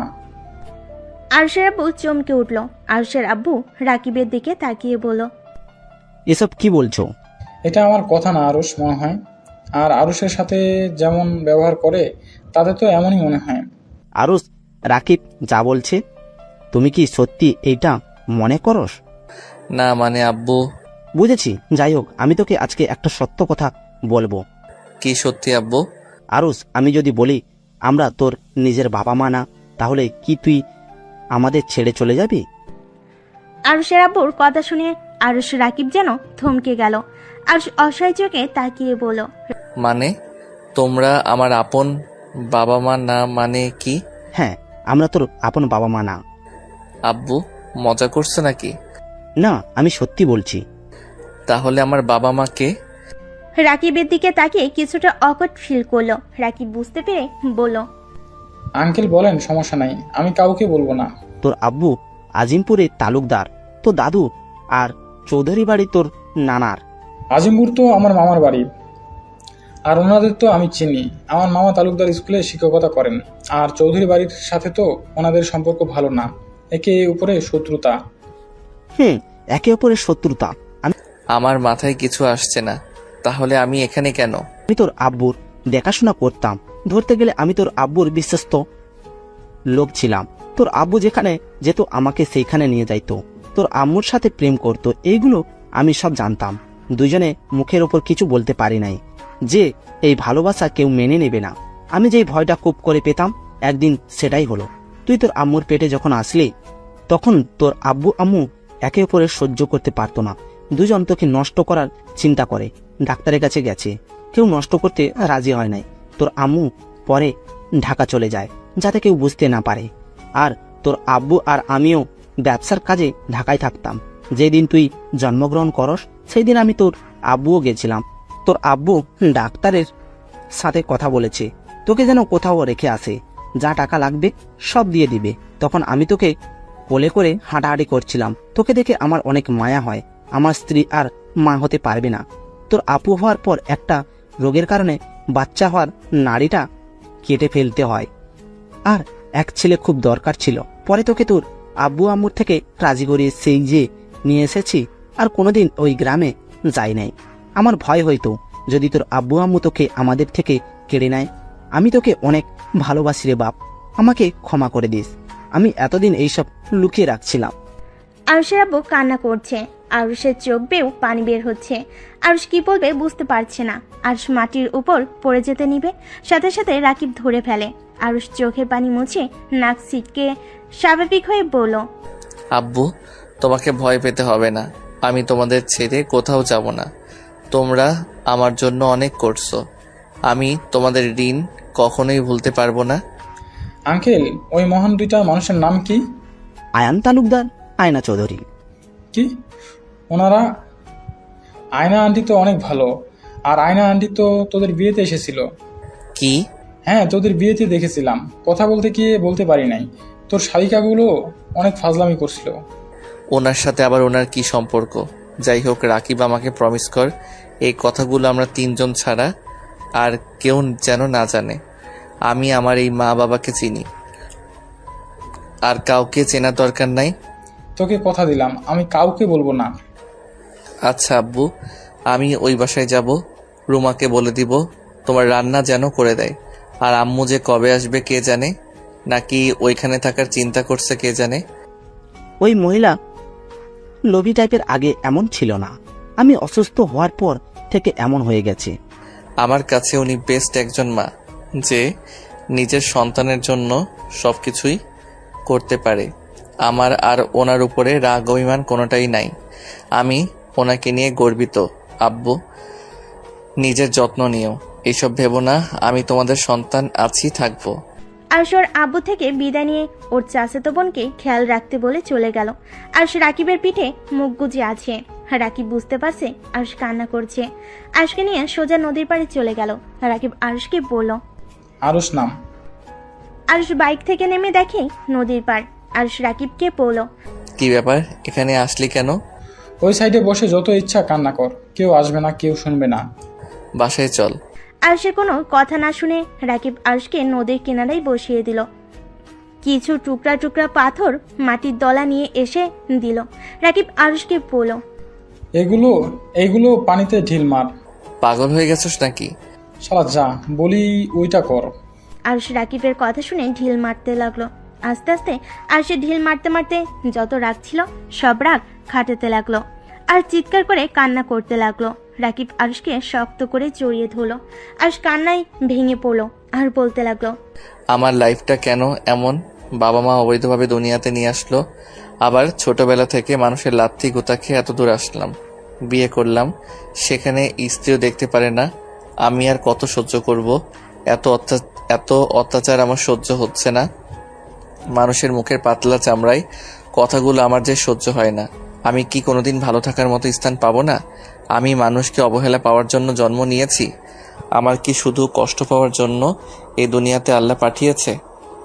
আরুষের আব্বু চমকে উঠল। আরুষের আব্বু রাকিবের দিকে তাকিয়ে বলল, এসব কি বলছো? এটা আমার কথা না আরুষ, মনে হয়। আর আরুষের সাথে যেমন ব্যবহার করে তাতে তো এমনই মনে হয়। আরুষ, রাকিব যা বলছে, তুমি কি সত্যি এইটা মনে করস? না মানে আব্বু। বুঝেছি, যাই হোক, আমি তোকে আজকে একটা সত্য কথা বলবো। কি সত্যি আব্বু? আরুষ, আমি যদি বলি আমরা তোর নিজের বাবা মা না, তাহলে কি তুই আমাদের ছেড়ে চলে যাবি? আরুষের আব্বুর কথা শুনে আরুষ রাকিব যেন থমকে গেল। আরুষ অসহায় চোখে তাকিয়ে বলল, মানে তোমরা আমার আপন বাবা মা না? মানে কি? হ্যাঁ, আমরা তোর আপন বাবা মা না। আব্বু, মজা করছো নাকি? না, আমি সত্যি বলছি। তাহলে আমার বাবা মা কে? রাকিবের দিকে তাকিয়ে কিছুটা অকট ফিল করলো। রাকিব বুঝতে পেরে বলল, আঙ্কেল বলেন, সমস্যা নাই, আমি কাউকে বলবো না। তোর আব্বু আজিমপুরে তালুকদার, তোর দাদু আর চৌধুরী বাড়ি তোর নানার। আজিমপুর তো আমার মামার বাড়ি, আর ওনাদের তো আমি চিনি। আমার মামা তালুকদার স্কুলে শিক্ষকতা করেন। আর চৌধুরী বাড়ির সাথে তো ওনাদের সম্পর্ক ভালো না, একে উপরে শত্রুতা। একে অপরের শত্রুতা? আমার মাথায় কিছু আসছে না। তাহলে আমি এখানে কেন? আমি তোর আব্বুর দেখাশোনা করতাম, ধরতে গেলে আমি তোর আব্বুর বিশ্বস্ত লোক ছিলাম। তোর আব্বু যেখানে যেত আমাকে সেইখানে নিয়ে যাইতো, তোর আম্মুর সাথে প্রেম করতো, এইগুলো আমি সব জানতাম। দুজনে মুখের ওপর কিছু বলতে পারি নাই যে এই ভালোবাসা কেউ মেনে নেবে না। আমি যেই ভয়টা খুব করে পেতাম একদিন সেটাই হলো। তুই তোর আম্মুর পেটে যখন আসলি তখন তোর আব্বু আম্মু একে অপরের সহ্য করতে পারতো না। দুজন তোকে নষ্ট করার চিন্তা করে ডাক্তারের কাছে গেছে, কেউ নষ্ট করতে রাজি হয় নাই। তোর আম্মু পরে ঢাকা চলে যায় যাতে কেউ বুঝতে না পারে। আর তোর আব্বু আর আমিও ব্যবসার কাজে ঢাকায় থাকতাম। যেদিন তুই জন্মগ্রহণ করস সেই দিন আমি তোর আব্বুও গেছিলাম। তোর আব্বু ডাক্তারের সাথে কথা বলেছে, তোকে যেন কোথাও রেখে আসে, যা টাকা লাগবে সব দিয়ে দিবে। তখন আমি তোকে কোলে করে হাঁটাহাঁটি করছিলাম। তোকে দেখে আমার অনেক মায়া হয়। আমার স্ত্রী আর মা হতে পারবে না। তোর আপু হওয়ার পর একটা রোগের কারণে বাচ্চা হওয়ার নাড়িটা কেটে ফেলতে হয়, আর এক ছেলে খুব দরকার ছিল। পরে তোকে তোর আব্বু আম্মুর থেকে রাজি করিয়ে সেই যে নিয়ে এসেছি, আর কোনোদিন ওই গ্রামে যাই নাই। আমার ভয় হইতো যদি তোর আব্বু আম্মু তোকে আমাদের থেকে কেড়ে নেয়। আমি তোকে অনেক ভালোবাসি রে বাপ, আমাকে ক্ষমা করে দিস। আমি এতদিন এইসব লুকিয়ে রাখছিলাম। আরুষের আব্বু কান্না করছে, আরুষের চোখ বেয়েও পানি বের হচ্ছে। আরুষ কি বলবে বুঝতে পারছে না। আরুষ মাটির উপর পড়ে যেতে নিবে, সাথে সাথে রাকিব ধরে ফেলে। আরুষ চোখের পানি মুছে নাক সিটকে স্বাভাবিক হয়ে বলল, আব্বু, তোমাকে ভয় পেতে হবে না। আমি তোমাদের ছেড়ে কোথাও যাব না। তোমরা আমার জন্য অনেক করছো। আমি তোমাদের ঋণ কখনোই ভুলতে পারবো না। আঙ্কেল, ওই মহান দুইটা মানুষের নাম কি? আয়ান তালুকদার, আয়না চৌধুরী। কি ওনারা? আয়না আন্টি তো অনেক ভালো। আর আয়না আন্টি তো তোদের বিয়েতে এসেছিল। কি? হ্যাঁ, তোদের বিয়েতে দেখেছিলাম। কথা বলতে গিয়ে বলতে পারি নাই। তোর শালিকাগুলো অনেক ফাজলামি করছিল। ওনার সাথে আবার ওনার কি সম্পর্ক? যাই হোক, রাকিব আমাকে প্রমিস কর এই কথাগুলো আমরা তিনজন ছাড়া আর কেউ যেন না জানে। আমি আমার এই মা বাবাকে চিনি, আর কাউকে চেনার দরকার নাই। তোকে কথা দিলাম আমি কাউকে বলবো না। আচ্ছা আব্বু, আমি ওই বাসায় যাব, রুমাকে বলে দিব তোমার রান্না যেন করে দেয়। আর আম্মু যে কবে আসবে কে জানে, নাকি ওইখানে থাকার চিন্তা করছে কে জানে। ওই মহিলা লোভী টাইপের আগে এমন ছিল না, আমি অসুস্থ হওয়ার পর থেকে এমন হয়ে গেছে। আমার কাছে উনি বেস্ট একজন মা, যে নিজের সন্তানের জন্য সবকিছুই করতে পারে। আমার আর ওনার উপরে রাগ অভিমান কোনোটাই নাই। আমি ওনাকে নিয়ে গর্বিত। আব্বু, নিজের যত্ন নিও। এইসব ভেবো না, আমি তোমাদের সন্তান আছি, থাকবো। আরুষ ওর আব্বু থেকে বিদায় নিয়ে ওর চাচাতো বোনকে খেয়াল রাখতে বলে চলে গেল। আরুষ রাকিবের পিঠে মুখ গুজে আছে। রাকিব বুঝতে পারছে আরুষ কান্না করছে। আরুষকে নিয়ে সোজা নদীর পাড়ে চলে গেল। রাকিব আরুষকে বলল, আরুষ নাম। আরুষ বাইক থেকে নেমে দেখে নদীর পাড়। আরুষ রাকিবকে বলল, কি ব্যাপার, এখানে আসলি কেন? ওই সাইডে বসে যত ইচ্ছা কান্না কর, কেউ আসবে না, কেউ শুনবে না। বাসায় চল। আরুষের কোনো কথা না শুনে রাকিব আরুষকে নদীর কিনারেই বসিয়ে দিল। কিছু টুকরা টুকরা পাথর মাটির দলা নিয়ে এসে দিল। রাকিব আরুষকে বলল, এইগুলো পানিতে ঢিল মার। পাগল হয়ে গেছস নাকি? শালা যা বলি ওইটা কর। আরুষ রাকিবের কথা শুনে ঢিল মারতে লাগলো। আস্তে আস্তে আরুষের ঢিল মারতে মারতে যত রাগ ছিল সব রাগ খাটাতে লাগলো, আর চিৎকার করে কান্না করতে লাগলো। রাকিব আরুষকে শক্ত করে জড়িয়ে ধরলো। আরুষ কান্নায় ভেঙে পড়লো আর বলতে লাগলো, আমার লাইফটা কেন এমন? বাবা মা অবৈধভাবে দুনিয়াতে নিয়ে আসলো, আবার ছোটবেলা থেকে মানুষের লাথি গোতা খেয়ে এত দূর আসলাম, বিয়ে করলাম, সেখানে স্ত্রীও দেখতে পারে না। আমি আর কত সহ্য করব? এত অত্যাচার আমার সহ্য হচ্ছে না। মানুষের মুখের পাতলা চামড়ায় কথাগুলো আমার যে সহ্য হয় না। আমি কি কোনোদিন ভালো থাকার মতো স্থান পাবো না? আমি মানুষকে অবহেলা পাওয়ার জন্য জন্ম নিয়েছি? আমার কি শুধু কষ্ট পাওয়ার জন্য এই দুনিয়াতে আল্লাহ পাঠিয়েছে?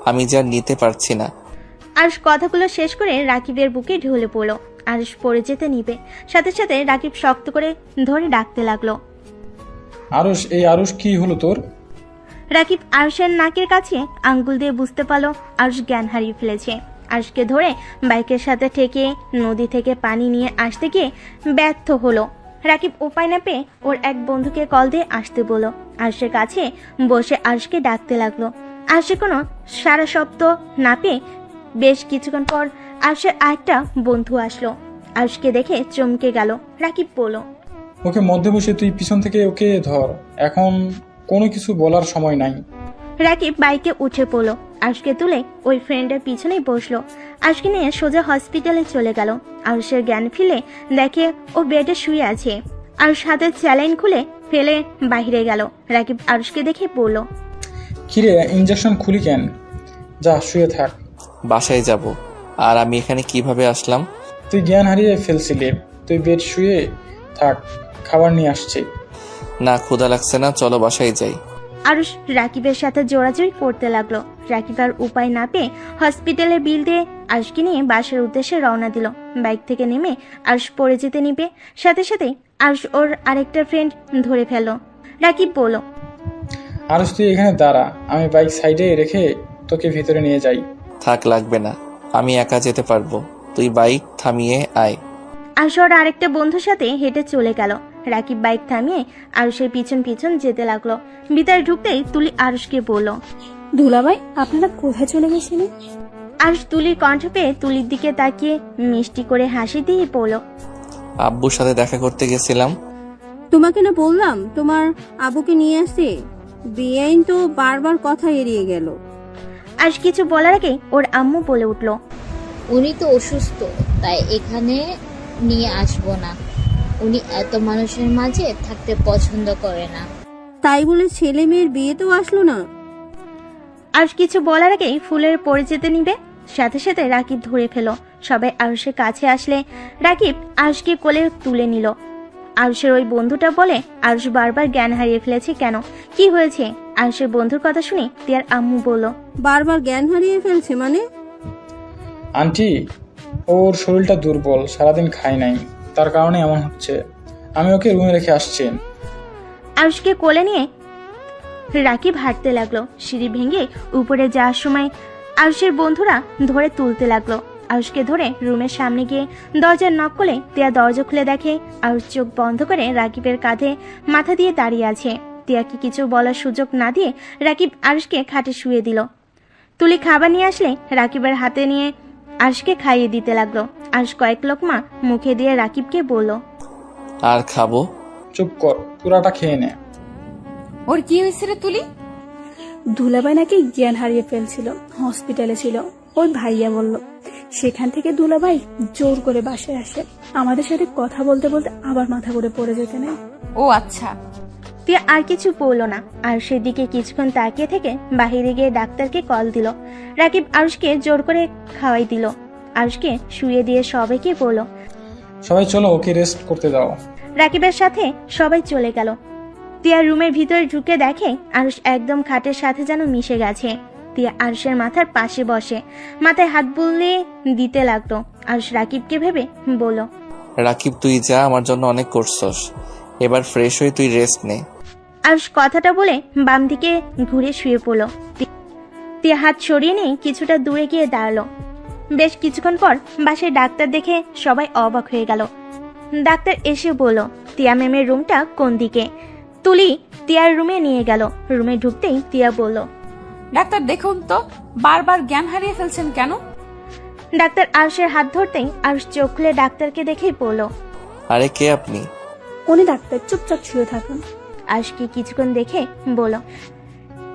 আমি যা নিতে পারছি না। আরুষ কথাগুলো শেষ করে রাকিবের বুকে ঢলে পড়লো। আরুষ পড়ে যেতে নিবে, সাথে সাথে রাকিব শক্ত করে ধরে ডাকতে লাগলো, আরুষ, এই আরুষ কি হলো তোর? রাকিব আরুষের নাকের কাছে আঙ্গুল দিয়ে বুঝতে পারলো আরুষ জ্ঞান হারিয়ে ফেলেছে। আরুষকে ধরে বাইকের সাথে ঠেকিয়ে নদী থেকে পানি নিয়ে আসতে গিয়ে ব্যর্থ হলো। রাকিব উপায় না পেয়ে ওর এক বন্ধুকে কল দিয়ে আসতে বলল। আরশের কাছে বসে আরশকে ডাকতে লাগলো। আরশে কোনো সারা শব্দ না পেয়ে বেশ কিছুক্ষণ পর আরশের আরেকটা বন্ধু আসলো। আরশকে দেখে চমকে গেল। রাকিব বলল, ওকে মধ্যে বসে তুই পিছন থেকে ওকে ধর, এখন কোনো কিছু বলার সময় নাই। রাকিব বাইকে উঠে পড়লো। আরশকে তুলে ওই ফ্রেন্ডের পিছনেই বসলো। আরশকে নিয়ে সোজা হসপিটালে চলে গেল। আরশের জ্ঞান ফিরে দেখে ও বেডে শুয়ে আছে। আরশ হাতে স্যালাইন খুলে ফেলে বাইরে গেল। রাকিব আরশকে দেখে বলল, কিরে, ইঞ্জেকশন খুলি কেন? যা শুয়ে থাক। বাসায় যাব। আর আমি এখানে কিভাবে আসলাম? তুই জ্ঞান হারিয়ে ফেলছিলি, তুই বেড শুয়ে থাক, খাবার নিয়ে আসছি। না, ক্ষুধা লাগছে না, চলো বাসায় যাই। আরশ রাকিবের সাথে জোরাজোরি করতে লাগলো। রাকিব আর উপায় না পেয়ে হসপিটালের বিল দিয়ে আরশকে নিয়ে বাসার উদ্দেশ্যে রওনা দিল। বাইক থেকে নেমে আরশ পড়ে যেতে নিবে, সাথে সাথে আরশ ওর আরেকটা ফ্রেন্ড ধরে ফেলল। রাকিব বলল, আর তুই এখানে দাঁড়া, আমি বাইক সাইডে রেখে তোকে ভিতরে নিয়ে যাই। থাক, লাগবে না, আমি একা যেতে পারবো। তুই বাইক থামিয়ে আয়। আরশ ওর আরেকটা বন্ধুর সাথে হেঁটে চলে গেল। রাকিব বাইক থামিয়ে আরশের পিছন পিছন যেতে লাগলো। ভিতরে ঢুকতেই তুলি আরশকে বলল, দুলাভাই আপনারা কোথায় চলে গেছিলেন? আরশ তুলির কণ্ঠ পেয়ে তুলির দিকে তাকিয়ে মিষ্টি করে হাসি দিয়ে বলল, আব্বুর সাথে দেখা করতে গেছিলাম। তোমাকে না বললাম তোমার আবুকে নিয়ে আসতে? বেআইন তো বারবার কথা এড়িয়ে গেল। আরশ কিছু বলার আগে ওর আম্মু বলে উঠল, উনি তো অসুস্থ, তাই এখানে নিয়ে আসবো না। উনি এত মানুষের মাঝে থাকতে পছন্দ করে না। তাই বলে ছেলে মেয়ের বিয়েতেও আসলো না? আরশ কিছু বলার আগেই ফুলের পড়ে যেতে নিবে, সাথে সাথে রাকিব ধরে ফেল। সবাই আরশের কাছে আসলে রাকিব আরশকে কোলে তুলে নিল। আরশের ওই বন্ধুটা বলে, আরশ বারবার জ্ঞান হারিয়ে ফেলেছে কেন, কি হয়েছে? আরশের বন্ধুর কথা শুনে তিয়ার আম্মু বলল, বারবার জ্ঞান হারিয়ে ফেলছে মানে? আন্টি, ওর শরীরটা দুর্বল, সারাদিন খায় নাই, তার কারণে এমন হচ্ছে। আমি ওকে রুমে রেখে আসছি। আরশকে কোলে নিয়ে রাকিব হাঁটতে লাগলো। সিঁড়ি ভেঙে উপরে যাওয়ার সময় আরশের বন্ধুরা ধরে তুলতে লাগলো। আরশকে ধরে রুমের সামনে গিয়ে দরজার নক করলে তিয়া দরজা খুলে দেখে আরশ চোখ বন্ধ করে রাকিবের কাঁধে মাথা দিয়ে দাঁড়িয়ে আছে। তিয়াকে কিছু বলার সুযোগ না দিয়ে রাকিব আরশকে খাটে শুয়ে দিল। তুলি খাবার নিয়ে আসলে রাকিবের হাতে নিয়ে আরশকে খাইয়ে দিতে লাগলো। আরশ কয়েক লোকমা মুখে দিয়ে রাকিবকে বলল, আর খাবো? চুপ কর, পুরাটা খেয়ে নে। ওর কি হয়েছে রে তুলি? দুলাভাই নাকি জ্ঞান হারিয়ে ফেলছিল, হসপিটালে ছিল। ওই ভাইয়া বলল, সেখান থেকে দুলাভাই জোর করে বাসায় আসে। আমাদের সাথে কথা বলতে বলতে আবার মাথা ঘুরে পড়ে যেতে নেই। ও আচ্ছা। তিয়া আর কিছু বলল না। আর সেদিকে কিছুক্ষণ তাকিয়ে থেকে বাহিরে গিয়ে ডাক্তারকে কল দিল। রাকিব আরুষকে জোর করে খাওয়াই দিল। আরুষকে শুয়ে দিয়ে সবাইকে বলল, সবাই চলো, ওকে রেস্ট করতে দাও। রাকিবের সাথে সবাই চলে গেল। তিয়া রুমের ভিতরে ঢুকে দেখে আরুষ একদম খাটের সাথে যেন মিশে গেছে। তিয়া আরুষের মাথার পাশে বসে মাথায় হাত বুলিয়ে দিতে লাগলো। আরুষ রাকিবকে ভেবে বলল, রাকিব, তুই যা, আমার জন্য অনেক করছস, এবার ফ্রেশ হয়ে তুই রেস্ট নে। আরুষ কথাটা বলে বাম দিকে ঘুরে শুয়ে পড়ল। তিয়া হাত সরিয়ে নিয়ে কিছুটা দূরে গিয়ে দাঁড়ালো। বেশ কিছুক্ষণ পর বাসায় ডাক্তার দেখে সবাই অবাক হয়ে গেল। ডাক্তার এসে বলল, তিয়া ম্যামের রুমটা কোন দিকে। তুলি তিয়ার রুমে নিয়ে গেল। রুমে ঢুকতেই তিয়া বলল, ডাক্তার দেখুন তো, বারবার জ্ঞান হারিয়ে ফেলছেন কেন? ডাক্তার আরুষের হাত ধরতেই আরুষ চোখ খুলে ডাক্তারকে দেখেই বলল, আরে কে আপনি? উনি ডাক্তার, চুপচাপ শুয়ে থাকুন। আরুষকে কিছুক্ষণ দেখে বলল,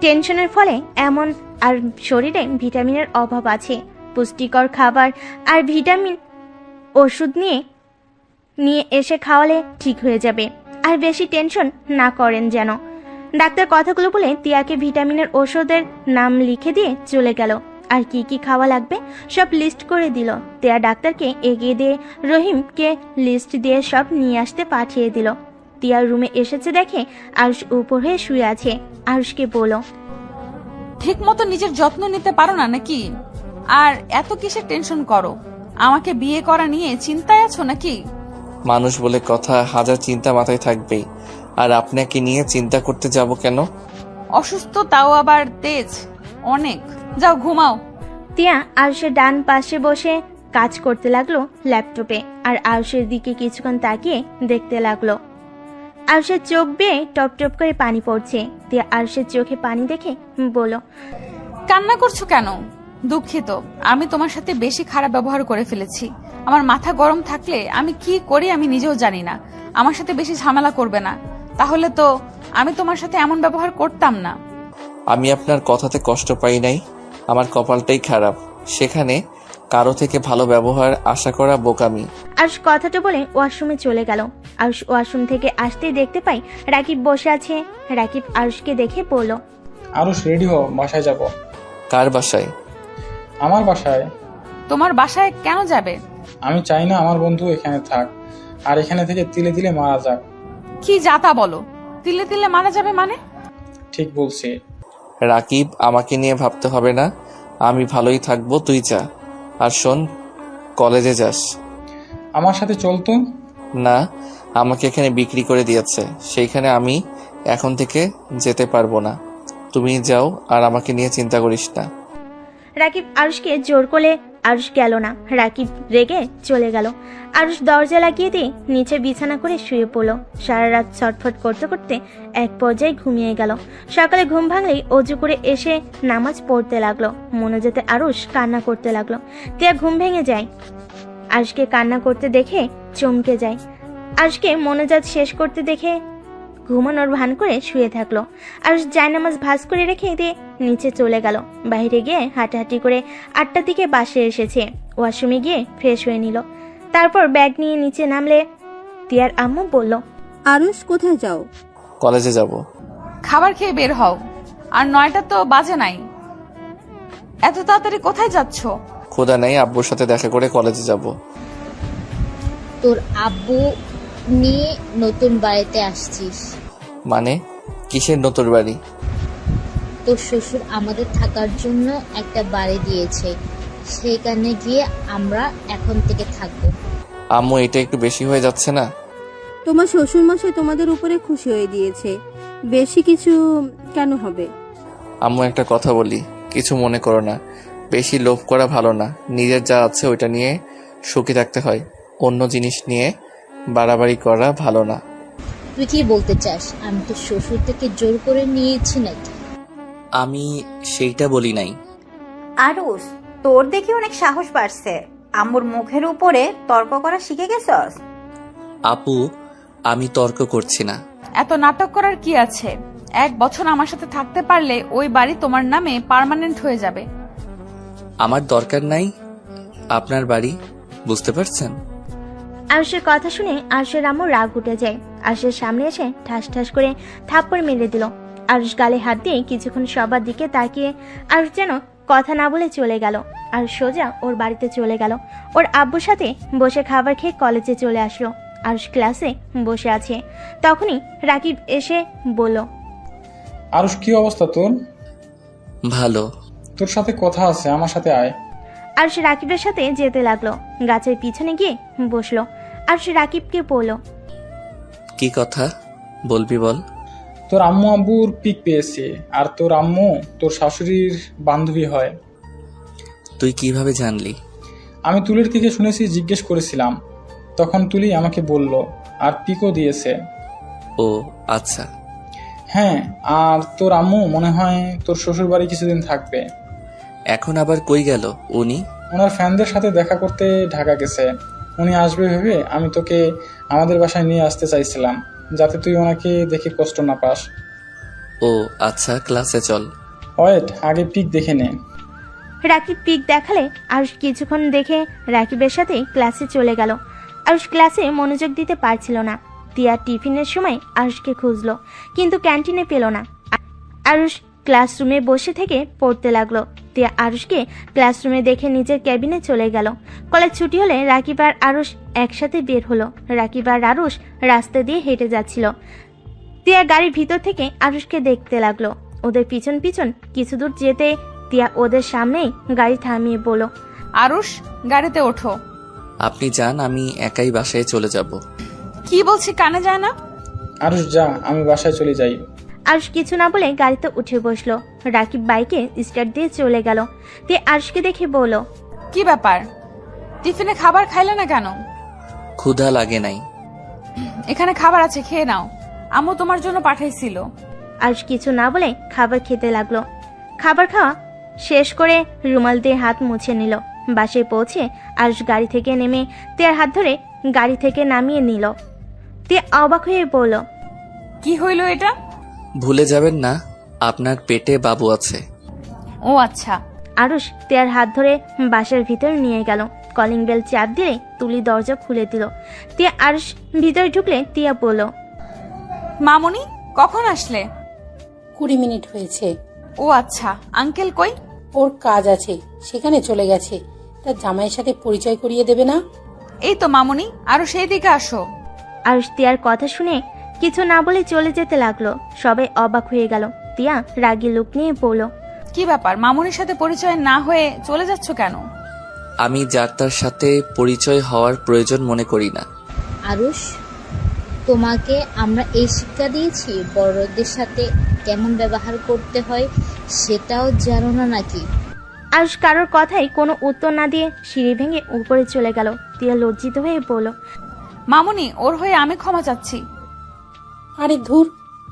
টেনশনের ফলে এমন, আর শরীরে ভিটামিনের অভাব আছে। পুষ্টিকর খাবার আর ভিটামিন ওষুধ নিয়ে এসে খাওয়ালে ঠিক হয়ে যাবে। আর বেশি টেনশন না করেন যেন। ডাক্তার কথাগুলো বলে তিয়াকে ভিটামিনের ওষুধের নাম লিখে দিয়ে চলে গেল। আর কি কি খাওয়া লাগবে সব লিস্ট করে দিল। তিয়া ডাক্তারকে এগিয়ে দিয়ে রহিমকে লিস্ট দিয়ে সব নিয়ে আসতে পাঠিয়ে দিল। তিয়ার রুমে এসেছে দেখে আরুষ উপর হয়ে শুয়ে আছে। আরুষকে বলল, ঠিক মতো নিজের যত্ন নিতে পারো না নাকি? আর এত কিসের টেনশন করো? আমাকে বিয়ে করা নিয়ে চিন্তায় আছো নাকি? মানুষ বলে কথা, হাজার চিন্তা মাথায় থাকবেই। আর আপনাকে নিয়ে চিন্তা করতে যাব কেন? অসুস্থ, তাও আবার তেজ অনেক। যাও ঘুমাও। তিয়া আরুষের ডান পাশে বসে কাজ করতে লাগলো ল্যাপটপে আর আয়ুষের দিকে কিছুক্ষণ তাকিয়ে দেখতে লাগলো। আয়ুষের চোখ বেয়ে টপ টপ করে পানি পড়ছে। তিয়া আয়ুষের চোখে পানি দেখে বলল, কান্না করছো কেন? দুঃখিত, আমি তোমার সাথে বেশি খারাপ ব্যবহার করে ফেলেছি। আমার মাথা গরম থাকলে আমি কি করি আমি নিজেও জানি না। আমার সাথে বেশি ঝামেলা করবে না, তাহলে তো আমি তোমার সাথে এমন ব্যবহার করতাম না। আমি আপনার কথাতে কষ্ট পাই নাই, আমার কপালটাই খারাপ। সেখানে কারো থেকে ভালো ব্যবহার আশা করা বোকামি। আয়ুষ কথাটা বলে ওয়াশরুমে চলে গেল। আয়ুষ ওয়াশরুম থেকে আসতেই দেখতে পাই রাকিব বসে আছে। রাকিব আয়ুষকে দেখে বলল, আরুষ রেডি হো, বাসায় যাব। কার বাসায়? আমার বাসায়। তোমার বাসায় কেন যাবে? আমি চাই না আমার বন্ধু এখানে থাক, আর এখানে থেকে তিলে তিলে মারা যাক। কি যাতা বলো? তিলে তিলে মারা যাবে মানে? ঠিক বলছি। রাকিব, আমাকে নিয়ে ভাবতে হবে না, আমি ভালোই থাকবো, তুই যা। আর শোন, কলেজে যাস। আমার সাথে চলতো। না, আমাকে এখানে বিক্রি করে দিয়েছে, সেইখানে আমি এখন থেকে যেতে পারবো না। তুমি যাও, আর আমাকে নিয়ে চিন্তা করিস না। রাকিব আরুষকে জোর করলে আরুষ গেল না। রাকিব রেগে চলে গেল। আরুষ দরজা লাগিয়ে দিয়ে নিচে বিছানা করে শুয়ে পড়ল। সারা রাত ছটফট করতে করতে এক পর্যায়ে ঘুমিয়ে গেল। সকালে ঘুম ভাঙলেই অজু করে এসে নামাজ পড়তে লাগলো। মনোজাতে আরুষ কান্না করতে লাগলো। তিয়া ঘুম ভেঙে যায়। আরুষকে কান্না করতে দেখে চমকে যায়। আরুষকে মনোজাত শেষ করতে দেখে ঘুমানোর ভান করে শুয়ে থাকলো। আরুষ জায়নামাজ ভাঁজ করে রেখে দিয়ে নিচে চলে গেল। বাইরে গিয়ে হাঁটাহাঁটি করে 8টার দিকে বাসে এসেছে। ওয়াশরুমে গিয়ে ফ্রেশ হয়ে নিল। তারপর ব্যাগ নিয়ে নিচে নামলে তিয়ার আম্মু বলল, আরুষ কোথায় যাও? কলেজে যাব। খাবার খেয়ে বের হও, আর 9টা তো বাজে নাই। এত তাড়াতাড়ি কোথায় যাচ্ছ? খোদা নাই, আব্বুর সাথে দেখা করে কলেজে যাব। তোর আব্বু নিয়ে নতুন বাড়িতে আসছিস? মানে কিসের নতুন বাড়ি? তোর শ্বশুর আমাদের থাকার জন্য একটা বাড়ি দিয়েছে, সেখানে গিয়ে আমরা এখন থেকে থাকবো। আম্মু, এটা একটু বেশি হয়ে যাচ্ছে না? তোমার শ্বশুর মশাই তোমাদের উপরে খুশি হয়ে দিয়েছে, বেশি কিছু কেন হবে? আম্মু, একটা কথা বলি, কিছু মনে করো না। বেশি লোভ করা ভালো না, নিজের যা আছে ওইটা নিয়ে সুখী থাকতে হয়। অন্য জিনিস নিয়ে বাড়াবাড়ি করা ভালো না। তুই কি বলতে চাস? আমি তোর শ্বশুর থেকে জোর করে নিয়েছি নাকি? আমি সেইটা বলি নাই। আরুষ, তোর দেখি অনেক সাহস বাড়ছে। আম্মুর মুখের উপরে তর্ক করা শিখে গেছস? আপু, আমি তর্ক করছি না। এত নাটক করার কি আছে? 1 বছর আমার সাথে থাকতে পারলে ওই বাড়ি তোমার নামে পার্মানেন্ট হয়ে যাবে। আমার দরকার নাই আপনার বাড়ি, বুঝতে পারছেন? আরুষের কথা শুনে আরুষের আম্মু রাগ উঠে যায়। আরুষের সামনে এসে ঠাস ঠাস করে থাপ্পড় মেরে দিল। আরুষ গালে হাত দিয়ে কিছুক্ষণ সবার দিকে তাকিয়ে আরুষ যেন কথা না বলে চলে গেল। আর সোজা ওর বাড়িতে চলে গেল। ওর আব্বুর সাথে বসে খাবার খেয়ে কলেজে চলে আসলো। আরুষ ক্লাসে বসে আছে। তখনই রাকিব এসে বলল, আরুষ, কি অবস্থা তোর? ভালো। তোর সাথে কথা আছে, আমার সাথে আয়। আরুষ রাকিবের সাথে যেতে লাগলো। গাছের পিছনে গিয়ে বসলো। আরুষ রাকিবকে বলল, কি কথা বলবি বল। তোর আম্মু আব্বুর পিক পেয়েছে, আর তোর আম্মু তোর শাশুড়ির বান্ধবী হয়। তুই কিভাবে জানলি? আমি তুলির থেকে শুনেছি, জিজ্ঞেস করেছিলাম, তখন তুলি আমাকে বলল, আর পিকও দিয়েছে। ও আচ্ছা। হ্যাঁ, আর তোর আম্মু মনে হয় তোর শ্বশুর বাড়ি কিছুদিন থাকবে। এখন আবার কই গেল উনি? ওনার ফ্যানদের সাথে দেখা করতে ঢাকা গেছে। উনি আসবে ভেবে আমি তোকে আমাদের বাসায় নিয়ে আসতে চাইছিলাম, যাতে তুই ওনাকে দেখে কষ্ট না পাস। ও আচ্ছা, ক্লাসে চল। ওয়েট, আগে পিক দেখে নে। রাকিব পিক দেখালে আরুষ কিছুক্ষণ দেখে রাকিবের সাথে ক্লাসে চলে গেল। আরুষ ক্লাসে মনোযোগ দিতে পারছিল না। তিয়া টিফিনের সময় আরুষকে খুঁজলো, কিন্তু ক্যান্টিনে পেল না। আরুষ ক্লাসরুমে বসে থেকে পড়তে লাগলো। তিয়া আরুষকে ক্লাসরুমে দেখে নিজের ক্যাবিনে চলে গেল। কলেজ ছুটি হলে রাকিব আর আরুষ একসাথে বের হলো। রাকিব আর আরুষ রাস্তা দিয়ে হেঁটে যাচ্ছিল। তিয়া গাড়ির ভিতর থেকে আরুষকে দেখতে লাগলো। ওদের পিছন পিছন কিছু দূর যেতে তিয়া ওদের সামনেই গাড়ি থামিয়ে বলল, আরুষ, গাড়িতে ওঠো। আপনি যান, আমি একাই বাসায় চলে যাব। কি বলছি কানে যায় না? আরুষ যা, আমি বাসায় চলে যাই। আরুষ কিছু না বলে গাড়িতে উঠে বসলো। রাকিব বাইকে স্টার্ট দিয়ে চলে গেল। তে আরুষকে দেখে বলল, কি ব্যাপার? টিফিনে খাবার খাইলে না কেন? ক্ষুধা লাগে নাই। এখানে খাবার আছে, খেয়ে নাও। আম্মু তোমার জন্য পাঠাইছিল। আরুষ কিছু না বলে খাবার খেতে লাগলো। খাবার খাওয়া শেষ করে রুমাল দিয়ে হাত মুছে নিল। বাসায় পৌঁছে আরুষ গাড়ি থেকে নেমে তিয়ার হাত ধরে গাড়ি থেকে নামিয়ে নিল। তিয়া অবাক হয়ে বলল, কি হইল এটা? ভুলে যাবেন না আপনার পেটে বাবু আছে। ও আচ্ছা। আরুষ তিয়ার হাত ধরে বাসার ভিতরে নিয়ে গেল। কলিং বেল চাপ দিলে তুলি দরজা খুলে দিল। তিয়া আরুষ ভিতরে ঢুকলে তিয়া বলল, মামুনি কখন আসলে? 20 মিনিট হয়েছে। ও আচ্ছা, আঙ্কেল কই? ওর কাজ আছে, সেখানে চলে গেছে। তার জামাইয়ের সাথে পরিচয় করিয়ে দেবে না? এই তো মামুনি, আরো সেই দিকে আসো। আরুষ তিয়ার কথা শুনে কিছু না বলে চলে যেতে লাগলো। সবাই অবাক হয়ে গেল। তিয়া রাগী লোক নিয়ে বলল, কি ব্যাপার, মামুনির সাথে পরিচয় না হয়ে চলে যাচ্ছ কেন? আমি যার তার সাথে পরিচয় হওয়ার প্রয়োজন মনে করি না। আরুষ, তোমাকে আমরা এই শিক্ষা দিয়েছি বড়দের সাথে কেমন ব্যবহার করতে হয় সেটাও জানো না নাকি? আরুষ কারোর কথাই কোনো উত্তর না দিয়ে সিঁড়ি ভেঙে উপরে চলে গেল। তিয়া লজ্জিত হয়ে বলল, মামুনি, ওর হয়ে আমি ক্ষমা চাচ্ছি। আরে ধুর,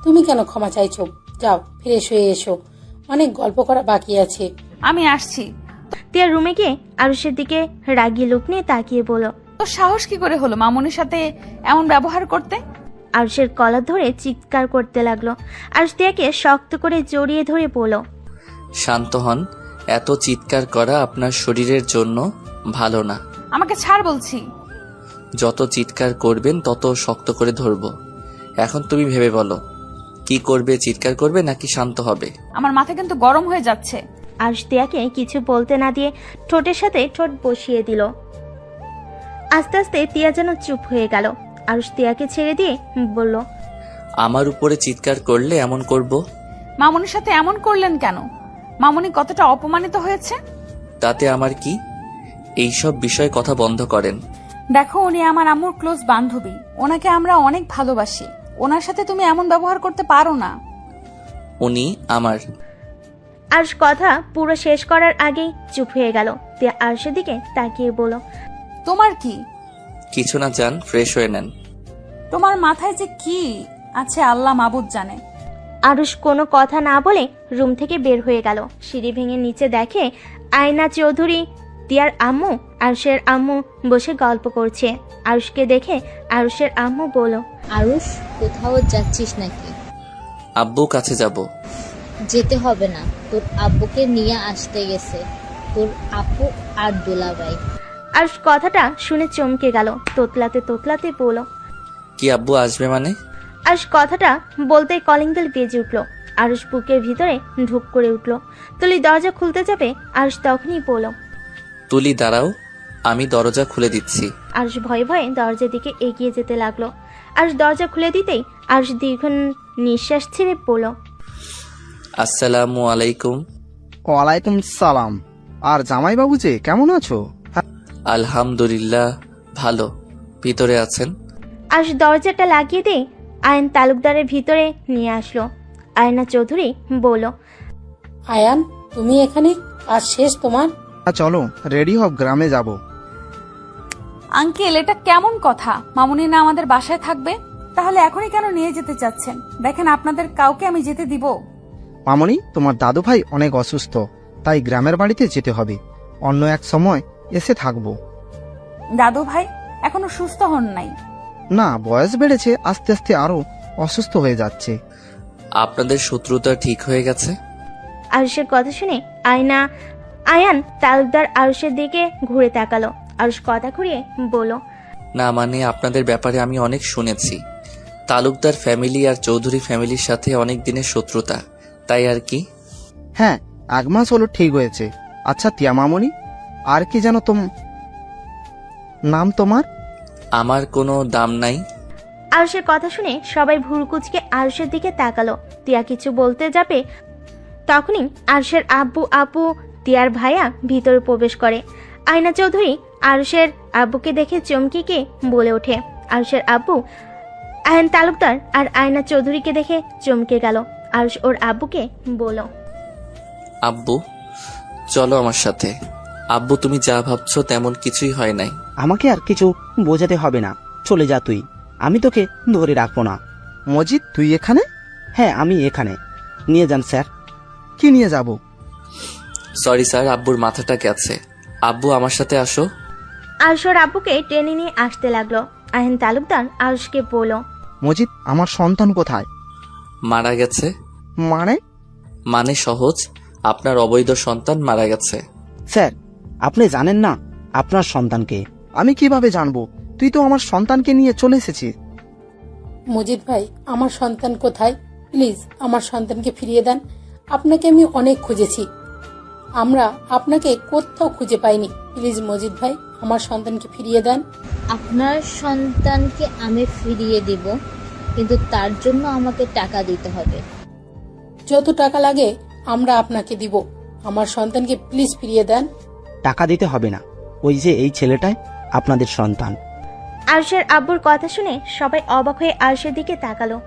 তুমি কেন ক্ষমা চাইছো? যাও, ফ্রেশ হয়ে এসো, অনেক গল্প করা বাকি আছে। আমি আসছি। তিয়া রুমে গিয়ে আরুষের দিকে রাগী লোক নিয়ে তাকিয়ে বলল, তোর সাহস কি করে হলো মামুনির সাথে এমন ব্যবহার করতে? আরুষের কলার ধরে চিৎকার করতে লাগলো। আরুষ তিয়াকে শক্ত করে জড়িয়ে ধরে বলল, শান্ত হন, এত চিৎকার করা আপনার শরীরের জন্য ভালো না। আমাকে ছাড় বলছি। যত চিৎকার করবেন তত শক্ত করে ধরবো। এখন তুমি ভেবে বলো, কি করবে? চিৎকার করবে নাকি শান্ত হবে? আমার মাথা কিন্তু গরম হয়ে যাচ্ছে। আরুষ তিয়াকে কিছু বলতে না দিয়ে ঠোঁটের সাথে ঠোঁট বসিয়ে দিল। আস্তে আস্তে তিয়া যেন চুপ হয়ে গেল। আরুষ তিয়াকে ছেড়ে দিয়ে বলল, আমার উপরে চিৎকার করলে এমন করব? মামুনির সাথে এমন করলেন কেন? মামুনি কতটা অপমানিত হয়েছে। তাতে আমার কি? এইসব বিষয়ে কথা বন্ধ করেন। দেখো, উনি আমার আম্মুর ক্লোজ বান্ধবী। ওনাকে আমরা অনেক ভালোবাসি। ওনার সাথে তুমি এমন ব্যবহার করতে পারো না। উনি আমার। আরুষ কথা পুরো শেষ করার আগেই চুপ হয়ে গেল। তিয়া আরুষের দিকে তাকিয়ে বলল, তোমার কি? কিছু না, যান ফ্রেশ হয়ে নেন। তোমার মাথায় যে কি আছে আল্লাহ মাবুদ জানে। আরুষ কোনো কথা না বলে রুম থেকে বের হয়ে গেল। সিঁড়ি ভেঙে নিচে দেখে আয়না চৌধুরী, তিয়ার আম্মু, আরুষের আম্মু বসে গল্প করছে। আরুষকে দেখে আরুষের আম্মু বলল, আরুষ, কোথাও যাচ্ছিস নাকি? আব্বু কাছে যাব। যেতে হবে না, তোর আব্বুকে নিয়ে আসতে গেছে তোর আপু আর দুলাভাই। আরুষ কথাটা শুনে চমকে গেল। তোতলাতে তোতলাতে বলল, কি আব্বু আসবে মানে? আরুষ কথাটা বলতেই কলিং বেল বেজে উঠল। আরুষ বুকের ভিতরে ঢুক করে উঠল। তুলি দরজা খুলতে যাবে, আরুষ তখনই বলল, তুলি দাঁড়াও, আমি দরজা খুলে দিচ্ছি। আরুষ ভয়ে ভয়ে দরজার দিকে এগিয়ে যেতে লাগলো। আরুষ দরজা খুলে দিতেই আরুষ দীর্ঘ নিঃশ্বাস ছেড়ে বলল, আসসালামু আলাইকুম। ওয়ালাইকুম সালাম। আর জামাইবাবু যে কেমন আছো? আলহামদুলিল্লাহ ভালো। ভিতরে আছেন? আরুষ দরজাটা লাগিয়ে দিয়ে আয়ন তালুকদারের ভিতরে নিয়ে আসলো। আয়না চৌধুরী বলল, আয়ান, তুমি এখানে? কাজ শেষ তোমার? চলো রেডি হব, গ্রামে যাব। আঙ্কেল, এটা কেমন কথা? মামুনি না আমাদের বাসায় থাকবে? তাহলে এখনই কেন নিয়ে যেতে চাচ্ছেন? দেখেন, আপনাদের কাউকে আমি যেতে দিব? মামনি, তোমার দাদু ভাই অনেক অসুস্থ, তাই গ্রামের বাড়িতে যেতে হবে। অন্য এক সময় এসে থাকবো। দাদু ভাই এখনো সুস্থ হন নাই? না, বয়স বেড়েছে, আস্তে আস্তে আরো অসুস্থ হয়ে যাচ্ছে। আপনাদের শত্রুতা ঠিক হয়ে গেছে? আরুষের কথা শুনে আয়ান তালুকদার আরুষের দিকে ঘুরে তাকালো। আরুষ কথা ঘুরিয়ে বলল, না মানে আপনাদের ব্যাপারে আমি অনেক শুনেছি। তালুকদার ফ্যামিলি আর চৌধুরী ফ্যামিলির সাথে অনেক দিনের শত্রুতা, তাই আর কি। হ্যাঁ, 1 মাস হলো ঠিক হয়েছে। আচ্ছা তিয়া মামনি, আর কি যেন নাম তোমার? আমার কোনো দাম নাই। আরুষের কথা শুনে সবাই ভুরকুচকে আরুষের দিকে তাকালো। তিয়া কিছু বলতে যাবে, তখনই আরুষের আব্বু আপু তিয়ার ভাইয়া ভিতরে প্রবেশ করে। আয়না চৌধুরী আরুষের আব্বুকে দেখে চমকে গিয়ে বলে ওঠে। আরুষের আব্বু আয়ন তালুকদার আর আয়না চৌধুরীকে দেখে চমকে গেল। আরুষ ওর আব্বুকে বলল, আব্বু চলো আমার সাথে, আব্বু তুমি যা ভাবছো তেমন কিছুই হয় নাই। আমাকে আর কিছু বোঝাতে হবে না, চলে যা তুই, আমি তোকে ধরে রাখবো না। মজিদ, তুই এখানে? হ্যাঁ আমি এখানে। নিয়ে যান স্যার। কি নিয়ে যাব? সরি স্যার, আব্বুর মাথাটা গেছে। আব্বু আমার সাথে আসো। আরুষ ওর আব্বুকে টেনে নিয়ে আসতে লাগলো। আয়ন তালুকদার আরুষকে বলল, মজিদ, আমার সন্তান কোথায়? মারা গেছে। মানে? সহজ, আপনার অবৈধ সন্তান মারা গেছে। স্যার আপনি জানেন না আপনার সন্তানকে? আমি কিভাবে জানবো? তুই তো আমার সন্তানকে নিয়ে চলে এসেছিস। মজিদ ভাই, আমার সন্তান কোথায়? প্লিজ আমার সন্তানকে ফিরিয়ে দেন। আপনাকে আমি অনেক খুঁজেছি, আমরা আপনাকে কোথাও খুঁজে পাইনি। প্লিজ মজিদ ভাই, আমার সন্তানকে ফিরিয়ে দেন। আপনার সন্তানকে আমি ফিরিয়ে দিব, কিন্তু তার জন্য আমাকে টাকা দিতে হবে। যত টাকা লাগে আমরা আপনাকে দিব। আমার সন্তানকে প্লিজ ফিরিয়ে দেন। টাকা দিতে হবে না, ওই যে এই ছেলেটাই আপনাদের সন্তান। আরুষের আব্বুর কথা শুনে সবাই অবাক হয়ে আরুষের দিকে তাকালো।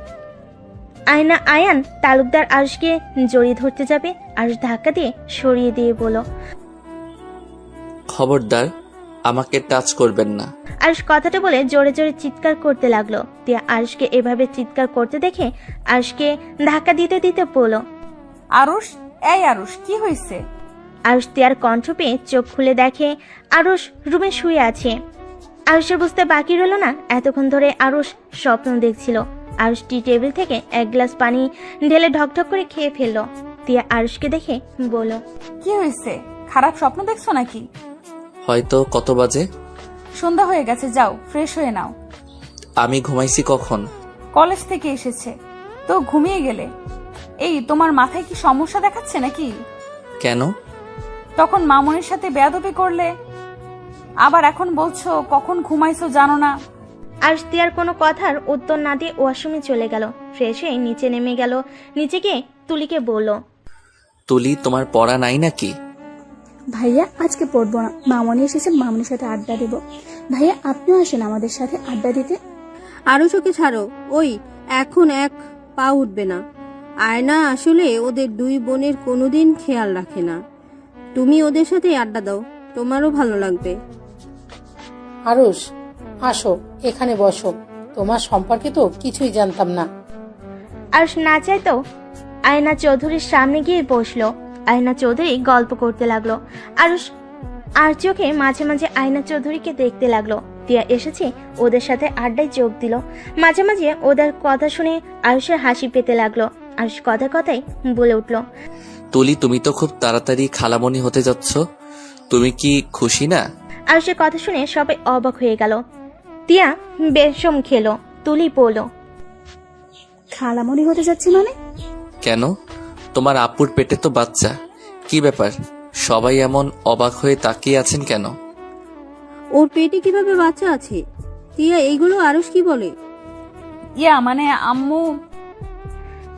আয়ান তালুকদার আরুষকে জড়িয়ে ধরতে যাবে, আরুষ ধাক্কা দিয়ে সরিয়ে দিয়ে বলল, খবরদার আমাকে টাচ করবেন না। আরুষ কথাটা বলে জোরে জোরে চিৎকার করতে লাগলো। তিয়া আরুষকে এভাবে চিৎকার করতে দেখে আরুষকে ধাক্কা দিতে দিতে বলল, আরুষ, এই আরুষ, কি হয়েছে? আরুষ তিয়ার কণ্ঠ পেয়ে চোখ খুলে দেখে আরুষ রুমে শুয়ে আছে। আরুষের বুঝতে বাকি রইল না এতক্ষণ ধরে আরুষ স্বপ্ন দেখছিল। আরুষ টি টেবিল থেকে এক গ্লাস পানি ঢেলে ঢকঢক করে খেয়ে ফেললো। তিয়া আরুষকে দেখে বলল, কি হয়েছে? খারাপ স্বপ্ন দেখছো নাকি? হয়তো। কত বাজে? সন্ধ্যা হয়ে গেছে, যাও ফ্রেশ হয়ে নাও। আমি ঘুমাইছি কখন? কলেজ থেকে এসেছে তো ঘুমিয়ে গেলে। এই তোমার মাথায় কি সমস্যা দেখাচ্ছে নাকি? কেন? তখন মামুনির সাথে বেয়াদবি করলে, আবার এখন বলছো কখন ঘুমাইছো জানো না। আরুষ তিয়ার কোনো কথার উত্তর না দিয়ে ওয়াশরুমে চলে গেল। ফ্রেশ হয়ে নিচে নেমে গেল। নিচে গিয়ে তুলিকে বলল, তুলি, তোমার পড়া নাই নাকি? ভাইয়া আজকে পড়বো না, মামনি এসেছে, মামনির সাথে আড্ডা দেব। ভাইয়া আপনিও আসেন আমাদের সাথে আড্ডা দিতে। আরো চোখে ছাড়ো, ওই এখন এক পা উঠবে না। আয়না আসলে ওদের দুই বোনের কোনোদিন খেয়াল রাখে না। তুমি ওদের সাথে আড্ডা দাও, তোমারও ভালো লাগবে। আরুষ, আসো এখানে বসো। তোমার সম্পর্কে তো কিছুই জানতাম না। আরুষ না চাইতেও আয়না চৌধুরীর সামনে গিয়ে বসলো। আয়না চৌধুরী গল্প করতে লাগলো। আরুষ আর চোখে মাঝে মাঝে আয়না চৌধুরীকে দেখতে লাগলো। তিয়া এসেছে, ওদের সাথে আড্ডায় যোগ দিল। মাঝে মাঝে ওদের কথা শুনে আরুষের হাসি পেতে লাগলো। আরুষ কথায় কথায় বলে উঠল, তুলি, তুমি তো খুব তাড়াতাড়ি খালামণি হতে যাচ্ছ, তুমি কি খুশি না? আরুষের কথা শুনে সবাই অবাক হয়ে গেল। তিয়া বেশম খেলো। তুলি বলল, খালামণি হতে যাচ্ছি মানে? কেন? তোমার আপুর পেটে তো বাচ্চা, কি ব্যাপার? সবাই এমন অবাক হয়ে তাকিয়ে আছেন কেন? ওর পেটে কিভাবে বাচ্চা আছে? তিয়া এইগুলো আরুষ কি বলে? ইয়া মানে আম্মু।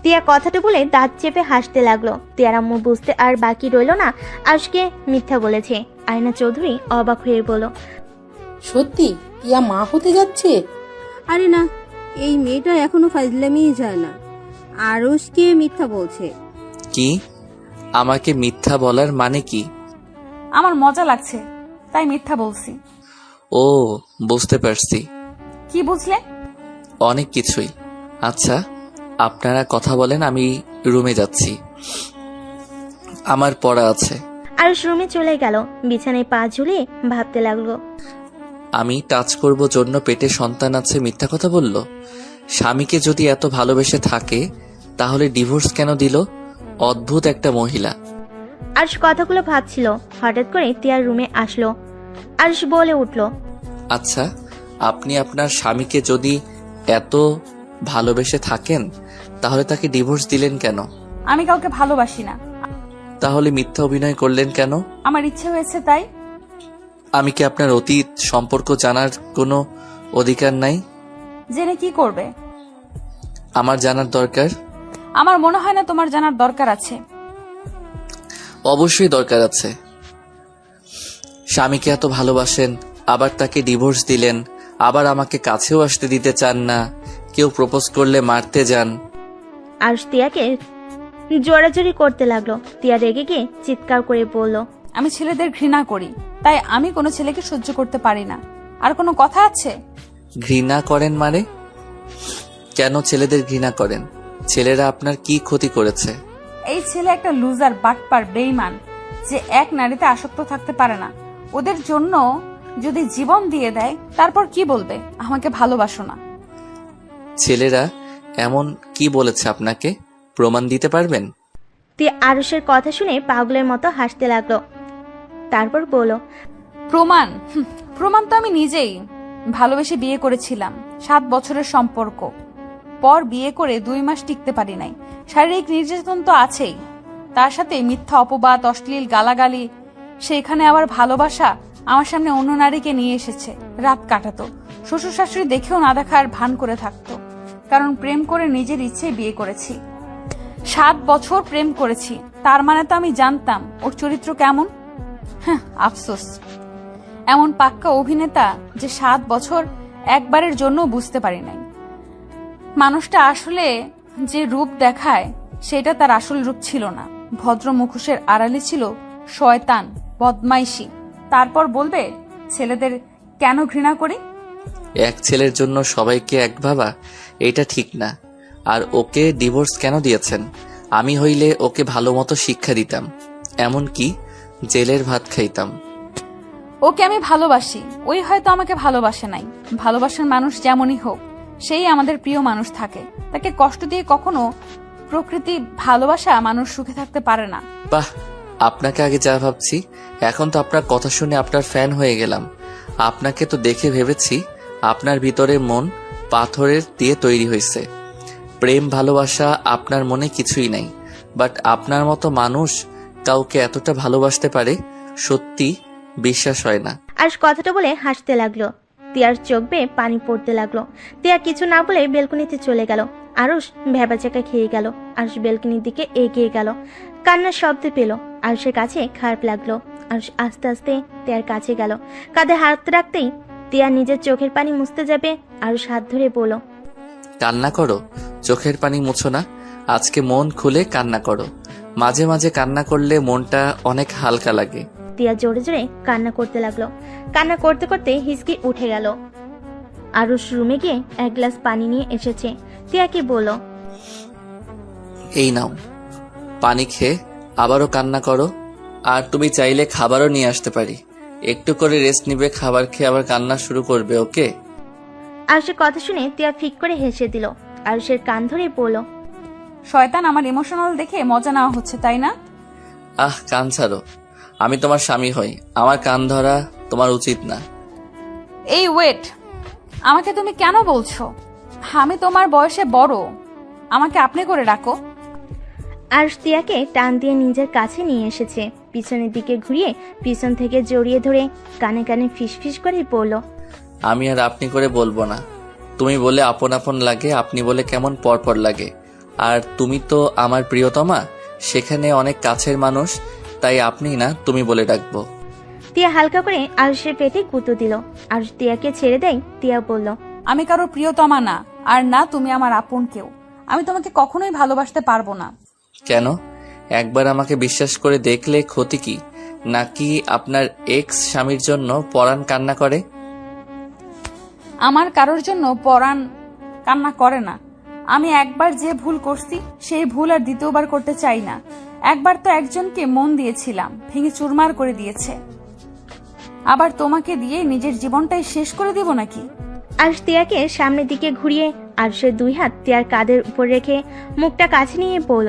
তিয়া কথাটা বলে দাঁত চেপে হাসতে লাগলো। তিয়ার আম্মু বুঝতে আর বাকি রইল না আজকে মিথ্যা বলেছে। আয়না চৌধুরী অবাক হয়ে বলল, সত্যি তিয়া মা হতে যাচ্ছে? আরে না, এই মেয়েটা এখনো ফাজলামিই যায় না। আরুষকে মিথ্যা বলছে। কি? আমাকে মিথ্যা বলার মানে কি? আমার মজা লাগছে তাই মিথ্যা বলছি। ও, বুঝতে পারছি। কি বুঝলে? অনেক কিছুই। আচ্ছা, আপনারা কথা বলেন, আমি রুমে যাচ্ছি, আমার পড়া আছে। আরুষ রুমে চলে গেল। বিছানায় পা ঝুলিয়ে ভাবতে লাগলো। আমি টাচ করব জন্য পেটে সন্তান আছে মিথ্যা কথা বলল? স্বামীকে যদি এত ভালোবেসে থাকে তাহলে ডিভোর্স কেন দিল? অদ্ভুত একটা মহিলা। আরুষ কথাগুলো ভাবছিল, হঠাৎ করে তিয়ার রুমে আসলো। আরুষ বলে উঠল, আচ্ছা, আপনি আপনার স্বামীকে যদি এত ভালোবেসে থাকেন তাহলে তাকে ডিভোর্স দিলেন কেন? আমি কাউকে ভালোবাসি না। তাহলে মিথ্যা অভিনয় করলেন কেন? আমার ইচ্ছে হয়েছে তাই। আমি কি আপনার অতীত সম্পর্ক জানার কোনো অধিকার নাই? জেনে কি করবে? আমার জানার দরকার। আমার মনে হয় না তোমার জানার দরকার আছে। অবশ্যই দরকার আছে। স্বামীকে এত ভালোবাসেন, আবার তাকে ডিভোর্স দিলেন, আবার আমাকে কাছেও আসতে দিতে চান না, কেউ প্রপোজ করলে মারতে যান। আরুষ তিয়াকে জোরাজোরি করতে লাগলো। তিয়া রেগে গিয়ে চিৎকার করে বলল, আমি ছেলেদের ঘৃণা করি, তাই আমি কোনো ছেলেকে সহ্য করতে পারি না। আর কোনো কথা আছে? ঘৃণা করেন মানে? কেন ছেলেদের ঘৃণা করেন? ছেলেরা আপনার কি ক্ষতি করেছে? এই ছেলে একটা লুজার, বাটপার, বেইমান, যে এক নারীতে আসক্ত থাকতে পারে না। ওদের জন্য যদি জীবন দিয়ে দেয়, তারপর কি বলবে আমাকে ভালোবাসো না? ছেলেরা এমন কি বলেছে আপনাকে? প্রমাণ দিতে পারবেন? তিয়া আরুষের কথা শুনে পাগলের মতো হাসতে লাগলো। তারপর বলল, প্রমাণ? প্রমাণ তো আমি নিজেই ভালোবেসে বিয়ে করেছিলাম। 7 বছরের সম্পর্ক পর বিয়ে করে 2 মাস টিকতে পারি নাই। শারীরিক নির্যাতন তো আছেই, তার সাথে মিথ্যা অপবাদ, অশ্লীল গালাগালি। সেখানে আবার ভালোবাসা। আমার সামনে অন্য নারীকে নিয়ে এসেছে, রাত কাটাতো। শ্বশুর শাশুড়ি দেখেও না দেখার ভান করে থাকতো, কারণ প্রেম করে নিজের ইচ্ছে বিয়ে করেছি। 7 বছর প্রেম করেছি, তার মানে তো আমি জানতাম ওর চরিত্র কেমন। হ্যাঁ, আফসোস এমন পাক্কা অভিনেতা যে 7 বছর একবারের জন্য বুঝতে পারি নাই মানুষটা আসলে যে রূপ দেখায় সেটা তার আসল রূপ ছিল না। ভদ্র মুখোশের আড়ালে ছিল শয়তান, বদমাইশি। তারপর বলবে ছেলেদের কেন ঘৃণা করি? এক ছেলের জন্য সবাইকে এক ভাবা, এটা ঠিক না। আর ওকে ডিভোর্স কেন দিয়েছেন? আমি হইলে ওকে ভালো মতো শিক্ষা দিতাম, এমনকি জেলের ভাত খাইতাম। ওকে আমি ভালোবাসি, ওই হয়তো আমাকে ভালোবাসে নাই। ভালোবাসার মানুষ যেমনই হোক, সেই আমাদের প্রিয় মানুষ থাকে। তাকে কষ্ট দিয়ে কখনো প্রকৃতি ভালোবাসা মানুষ সুখে থাকতে পারে না। বাহ, আপনাকে আগে যা ভাবছি, এখন তো আপনার কথা শুনে আপনার ফ্যান হয়ে গেলাম। আপনাকে তো দেখে ভেবেছি আপনার ভিতরে মন পাথরের দিয়ে তৈরি হয়েছে। প্রেম ভালোবাসা আপনার মনে কিছুই নাই, বাট আপনার মতো মানুষ কাউকে এতটা ভালোবাসতে পারে, সত্যি বিশ্বাস হয় না। আরুষ কথাটা বলে হাসতে লাগলো। তিয়ার চোখ বেয়ে পানি পড়তে লাগলো। তিয়া কিছু না বলে বেলকনিতে চলে গেল। আরুষ ভেবাচাকা খেয়ে গেল। আরুষ বেলকনির দিকে এগিয়ে গেল। কান্নার শব্দ পেল। আরুষের কাছে খারাপ লাগলো। আরুষ আস্তে আস্তে তিয়ার কাছে গেল। কাঁধে হাত রাখতেই তিয়া নিজের চোখের পানি মুছতে যাবে। আরুষ হাত ধরে বলল, কান্না করো, চোখের পানি মুছো না। আজকে মন খুলে কান্না করো। মাঝে মাঝে কান্না করলে মনটা অনেক হালকা লাগে। তিয়া জোরে জোরে কান্না করতে লাগলো। কান্না করতে করতে হিসকি উঠে গেল। আরুষ রুমে গিয়ে 1 গ্লাস পানি নিয়ে এসেছে। তিয়াকে বলল, এই নাও পানি, খেয়ে আবারও কান্না করো। আর তুমি চাইলে খাবারও নিয়ে আসতে পারি, একটু করে রেস্ট নিবে, খাবার খেয়ে আবার কান্না শুরু করবে, ওকে? আরুষের কথা শুনে তিয়া ফিক করে হেসে দিল। আরুষের কান ধরে বলল, শয়তান, আমার ইমোশনাল দেখে মজা নেওয়া হচ্ছে তাই না? আহ, কান ছাড়ো। আমি তোমার স্বামী হই, আমার কান ধরা তোমার উচিত না। এই ওয়েট, আমাকে তুমি কেন বলছো? আমি তোমার বয়সে বড়, আমাকে আপনি করে ডাকো। আরুষ তিয়াকে টান দিয়ে নিজের কাছে নিয়ে এসেছে। পিছনের দিকে ঘুরিয়ে পিছন থেকে জড়িয়ে ধরে কানে কানে ফিসফিস করে বলল, আমি আর আপনি করে বলবো না। তুমি বলে আপন আপন লাগে, আপনি বলে কেমন পরপর লাগে। আর তুমি তো আমার প্রিয়তমা, সেখানে অনেক কাছের মানুষ, তাই আপনি না তুমি বলে ডাকবো। তিয়া হালকা করে আরুষের পেটে গুঁতো দিল। আরুষ তিয়াকে ছেড়ে দেয়। তিয়া বলল, আমি কারো প্রিয়তমা না, আর না তুমি আমার আপন কেউ। আমি তোমাকে কখনোই ভালোবাসতে পারবো না। কেন? একবার আমাকে বিশ্বাস করে দেখলে ক্ষতি কি? নাকি আপনার এক্স স্বামীর জন্য পরাণ কান্না করে? আমার কারোর জন্য পরাণ কান্না করে না। আমি একবার যে ভুল করছি সেই ভুল আর দ্বিতীয়বার করতে চাই না। একবার তো একজনকে মন দিয়েছিলাম, ভেঙে চুরমার করে দিয়েছে। আবার তোমাকে দিয়ে নিজের জীবনটাই শেষ করে দিব নাকি? আরুষ তিয়াকে সামনের দিকে ঘুরিয়ে আরুষের 2 হাত তিয়ার কাঁধের উপর রেখে মুখটা কাছে নিয়ে বলল,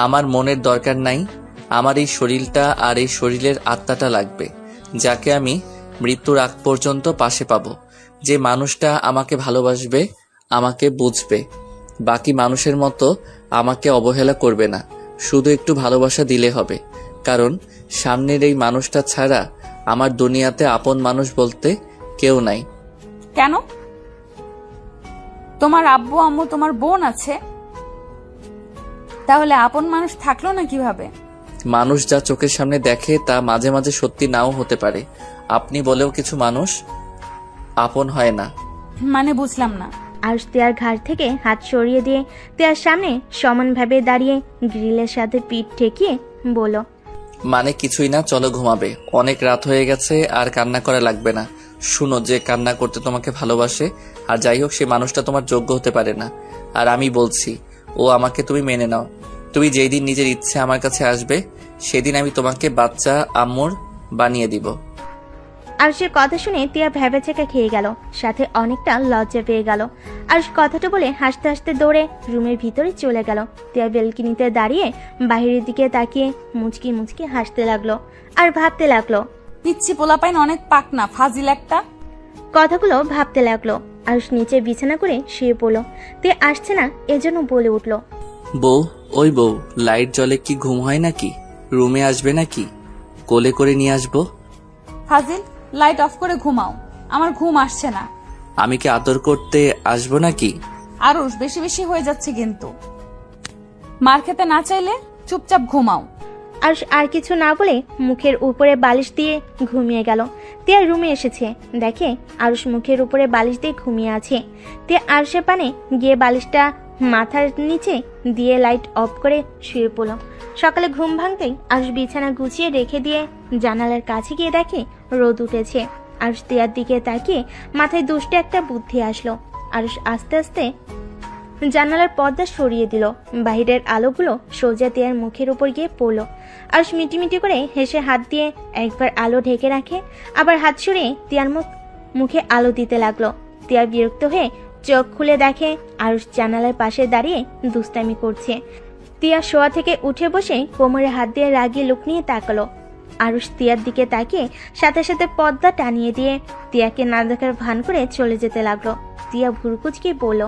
আমার মনের দরকার নাই, আমার এই শরীরটা আর এই শরীরের আত্মাটা লাগবে, যাকে আমি মৃত্যুর আগ পর্যন্ত পাশে পাবো। যে মানুষটা আমাকে ভালোবাসবে, আমাকে বুঝবে, বাকি মানুষের মতো আমাকে অবহেলা করবে না। শুধু একটু ভালোবাসা দিলে হবে, কারণ সামনের এই মানুষটা ছাড়া আমার দুনিয়াতে আপন মানুষ বলতে কেউ নাই। কেন? তোমার আব্বু আম্মু, তোমার বোন আছে, তাহলে আপন মানুষ থাকলো না কিভাবে? মানুষ যা চোখের সামনে দেখে তা মাঝে মাঝে সত্যি নাও হতে পারে। আপনি বলেও কিছু মানুষ আপন হয় না। মানে বুঝলাম না। আরুষ তিয়ার ঘাড় থেকে হাত সরিয়ে দিয়ে তিয়ার সামনে সমানভাবে দাঁড়িয়ে গ্রিলের সাথে পিঠ ঠেকিয়ে বলল, মানে কিছুই না, চলো ঘুমাবে। অনেক রাত হয়ে গেছে, আর কান্না করা লাগবে না। শুনো, যে কান্না করতে তোমাকে ভালোবাসে আর যাই হোক, সে মানুষটা তোমার যোগ্য হতে পারে না। আর আমি বলছি, ও আমাকে তুমি মেনে নাও। তুমি যেই দিন নিজের ইচ্ছে আমার কাছে আসবে, সেদিন আমি তোমাকে বাচ্চা আম্মুর বানিয়ে দিব। আরুষের কথা শুনে তিয়া ভ্যাবেচাকা খেয়ে গেল, সাথে অনেকটা লজ্জা পেয়ে গেল। আরুষ কথাটা বলে হাসতে হাসতে দৌড়ে রুমের ভিতরে চলে গেল। তিয়া বেলকনিতে দাঁড়িয়ে বাইরের দিকে তাকিয়ে মুচকি মুচকি হাসতে লাগলো আর ভাবতে লাগলো। পিচ্ছি পোলাপাইন অনেক পাকনা, ফাজিল একটা। কথাগুলো ভাবতে লাগলো। আরুষ নিচে বিছানা করে শুয়ে পড়লো। তিয়া আসছে না এজন্য বলে উঠলো, বউ, ওই বউ, লাইট জ্বলে কি ঘুম হয় নাকি? রুমে আসবে নাকি? কোলে করে নিয়ে আসবো? ফাজিল, লাইট অফ করে ঘুমাও, আমার ঘুম আসছে না। আমি কি আদর করতে আসবো নাকি? আরুষ, বেশি বেশি হয়ে যাচ্ছে কিন্তু। মার খেতে না চাইলে চুপচাপ ঘুমাও। আরুষ আর কিছু না বলে মুখের উপরে বালিশ দিয়ে ঘুমিয়ে গেল। তিয়া রুমে এসেছে, দেখে আরুষ মুখের উপরে বালিশ দিয়ে ঘুমিয়ে আছে। তিয়া আরুষের পানে গিয়ে বালিশটা মাথার নিচে দিয়ে লাইট অফ করে শুয়ে পড়ল। সকালে ঘুম ভাঙতেই আরুষ বিছানা গুছিয়ে রেখে দিয়ে জানালার কাছে গিয়ে দেখে রোদ উঠেছে। আরুষ তিয়ার দিকে তাকিয়ে মাথায় দুষ্টে একটা বুদ্ধি আসলো। আরুষ আস্তে আস্তে জানালার পর্দা সরিয়ে দিল। বাইরের আলোগুলো সোজা তিয়ার মুখের উপর গিয়ে পড়লো। আরুষ মিটিমিটি করে হেসে হাত দিয়ে একবার আলো ঢেকে রাখে, আবার হাত সরিয়ে তিয়ার মুখে আলো দিতে লাগলো। তিয়া বিরক্ত হয়ে চোখ খুলে দেখে আরুষ জানালার পাশে দাঁড়িয়ে দুষ্টামি করছে। তিয়া শোয়া থেকে উঠে বসে কোমরে হাত দিয়ে রাগিয়ে লুক নিয়ে তাকালো। আরুষ তিয়ার দিকে তাকিয়ে সাথে সাথে পর্দা টানিয়ে দিয়ে তিয়াকে না দেখার ভান করে চলে যেতে লাগলো। তিয়া ভুরকুচকে বলল,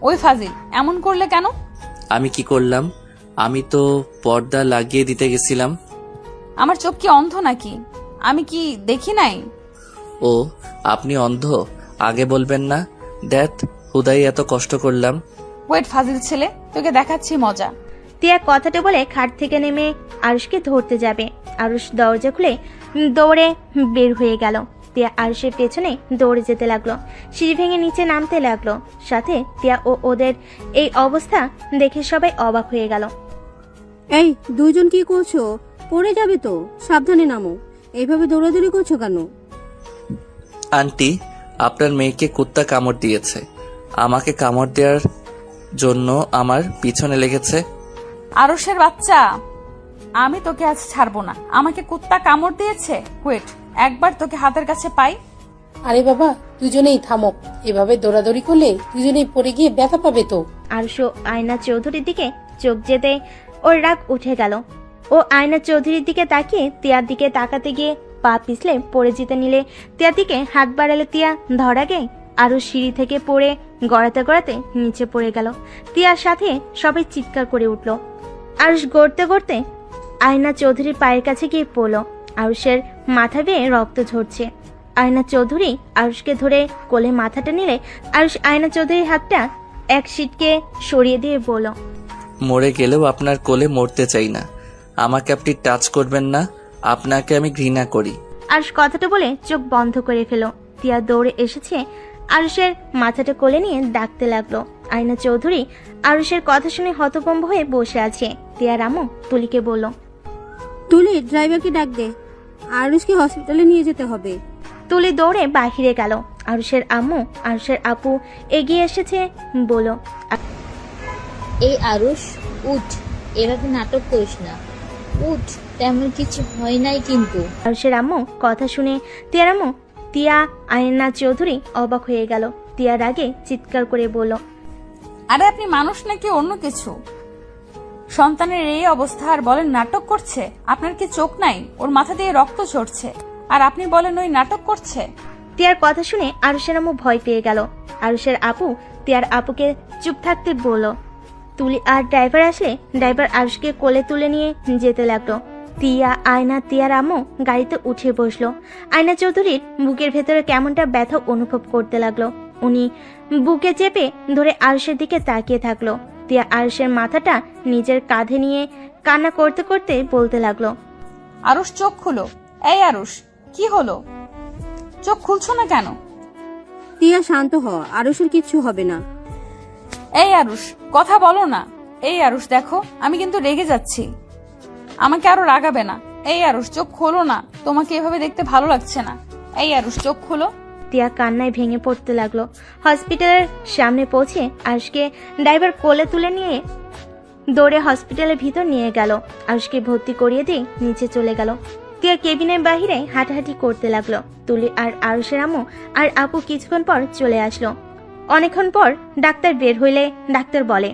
ওই ফাজিল, এমন করলে কেন? আমি কি করলাম? আমি তো পর্দা লাগিয়ে দিতে গেছিলাম। আমার চোখ কি অন্ধ নাকি? আমি কি দেখি নাই? ও, আপনি অন্ধ? আগে বলবেন না। দেখ, হুদাই এত কষ্ট করলাম। ওয়েট ফাজিল ছেলে, তোকে দেখাচ্ছি মজা। তিয়া কথাটা বলে খাট থেকে নেমে আরুষকে ধরতে যাবে। আরুষ দরজা খুলে দৌড়ে বের হয়ে গেল। তিয়া আরুষের পেছনে দৌড়ে যেতে লাগলো। সিঁড়ি ভেঙে নিচে নামতে লাগলো। সাথে তিয়া ও ওদের এই অবস্থা দেখে সবাই অবাক হয়ে গেল। এই দুইজন কি করছো? পড়ে যাবে তো, সাবধানে নামো। এইভাবে দৌড়াদৌড়ি করছো কেন? আন্টি, আপনার মেয়েকে কুত্তা কামড় দিয়েছে। আমাকে কামড় দেওয়ার জন্য আমার পিছনে লেগেছে। আরুষের বাচ্চা, আমি তোকে আজ ছাড়বো না। আমাকে কুত্তা কামড় দিয়েছে। ওয়েট, একবার তোকে হাতের কাছে পাই। আরে বাবা, দুজনেই থামো। এভাবে দৌড়াদৌড়ি করলে দুজনেই পড়ে গিয়ে ব্যথা পাবে তো। আরুষ আয়না চৌধুরীর দিকে চোখ যেতে ওর রাগ উঠে গেল। ও আয়না চৌধুরীর দিকে তাকিয়ে তিয়ার দিকে তাকাতে গিয়ে পা পিছলে পড়ে যেতে নিলে তিয়ার দিকে হাত বাড়ালে তিয়া ধর আগে আরুষ সিঁড়ি থেকে পড়ে গড়াতে গড়াতে নিচে পড়ে গেল। তিয়ার সাথে সবাই চিৎকার করে উঠল। আরুষ গড়তে গড়তে আয়না চৌধুরীর পায়ের কাছে গিয়ে পড়ল। আরুষের মাথা বেয়ে রক্ত ঝরছে। আয়না চৌধুরী আরুষকে ধরে কোলে মাথাটা নিলে আরুষ আয়না চৌধুরীর হাতটা এক সিটকে সরিয়ে দিয়ে বলল, মরে গেলেও আপনার কোলে মরতে চাই না। আমাকে আপনি টাচ করবেন না, আপনাকে আমি ঘৃণা করি। আরুষ কথাটা বলে চোখ বন্ধ করে ফেল। তিয়া দৌড়ে এসেছে, আরুষের মাথাটা কোলে নিয়ে ডাকতে লাগলো। আয়না চৌধুরী আরুষের কথা শুনে হতভম্ব হয়ে বসে আছে। তিয়া রামু তুলিকে বলল, তুলি, ড্রাইভারকে ডাক দে, আরুষকে হসপিটালে নিয়ে যেতে হবে। তুলি দৌড়ে বাহিরে গেল। আরুষের আম্মু আরুষের আপু এগিয়ে এসেছে, বলল, এই আরুষ, উঠ, এভাবে নাটক করিস না। উঠ, তেমন কিছু হয় নাই কিন্তু। আরুষের আম্মু কথা শুনে তিয়ার আম্মু তিয়া আয়না চৌধুরী অবাক হয়ে গেল। তিয়ার আগে চিৎকার করে বলল, আরে আপনি মানুষ নাকি অন্য কিছু? সন্তানের এই অবস্থা আর বলেন নাটক করছে? আপনার কি চোখ নাই? ওর মাথা দিয়ে রক্ত ঝরছে আর আপনি বলেন ওই নাটক করছে? তিয়ার কথা শুনে আরুষের আম্মু ভয় পেয়ে গেল। আরুষের আপু তিয়ার আপুকে চুপ থাকতে বলল। তুলি আর ড্রাইভার আসলে ড্রাইভার আরুষকে কোলে তুলে নিয়ে যেতে লাগলো। তিয়া আয়না তিয়ার আম্মু গাড়িতে উঠে বসলো। আয়না চৌধুরীর বুকের ভেতরে কেমনটা ব্যথা অনুভব করতে লাগলো। উনি বুকে চেপে ধরে আরুষের দিকে তাকিয়ে থাকলো। তিয়া আরুষের মাথাটা নিজের কাঁধে নিয়ে কান্না করতে করতে বলতে লাগলো, আরুষ চোখ খুলো। এই আরুষ, কি হলো? চোখ খুলছো না কেন? তিয়া, শান্ত হ, আরুষের কিচ্ছু হবে না। এই আরুষ, কথা বলো না। এই আরুষ, দেখো আমি কিন্তু রেগে যাচ্ছি। আমাকে আরো রাগাবে না। এই আরুষ, চোখ খোলো না, তোমাকে এভাবে দেখতে ভালো লাগছে না। এই আরুষ, চোখ খোলো। টিয়া কান্নায় ভেঙে পড়তে লাগলো। হসপিটালের সামনে পৌঁছে আরুষকে ড্রাইভার কোলে তুলে নিয়ে দৌড়ে হসপিটালের ভিতর নিয়ে গেল। আরুষকে ভর্তি করিয়ে দিয়ে নিচে চলে গেল। টিয়া কেবিনের বাহিরে হাঁটাহাঁটি করতে লাগলো। তুলি আর আরুষের আম্মু আর আপু কিছুক্ষণ পর চলে আসলো। অনেকক্ষণ পর ডাক্তার বের হইলে ডাক্তার বলে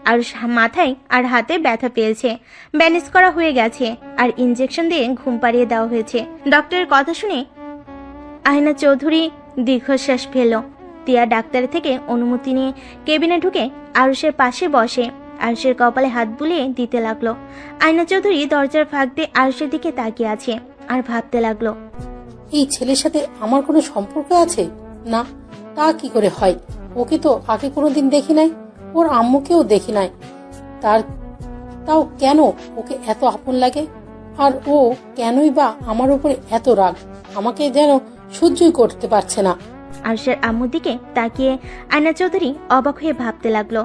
আরুষ মাথায় আর হাতে ব্যথা পেয়েছে, ব্যান্ডেজ করা হয়ে গেছে আর ইনজেকশন দিয়ে ঘুম পাড়িয়ে দেওয়া হয়েছে। ডক্টরের কথা শুনে আয়না চৌধুরী দীর্ঘশ্বাস ফেলল। টিয়া ডাক্তারের থেকে অনুমতি নিয়ে কেবিনে ঢুকে আরুষের পাশে বসে আরুষের কপালে হাত বুলিয়ে দিতে লাগলো। আয়না চৌধুরী দরজার ফাঁক দিয়ে আরুষের দিকে তাকিয়ে আছে আর ভাবতে লাগলো, এই ছেলের সাথে আমার কোনো সম্পর্ক আছে? না, তা কি করে হয়? ওকে তো আগে কোনোদিন দেখি নাই, ওর আম্মুকেও দেখি নাই। তাও কেন ওকে এত আপন লাগে? আর ও কেনই বা আমার উপরে এত রাগ? আমাকে যেন সহ্যই করতে পারছে না। আরুষের আম্মুর দিকে তাকিয়ে আয়না চৌধুরী অবাক হয়ে ভাবতে লাগলো,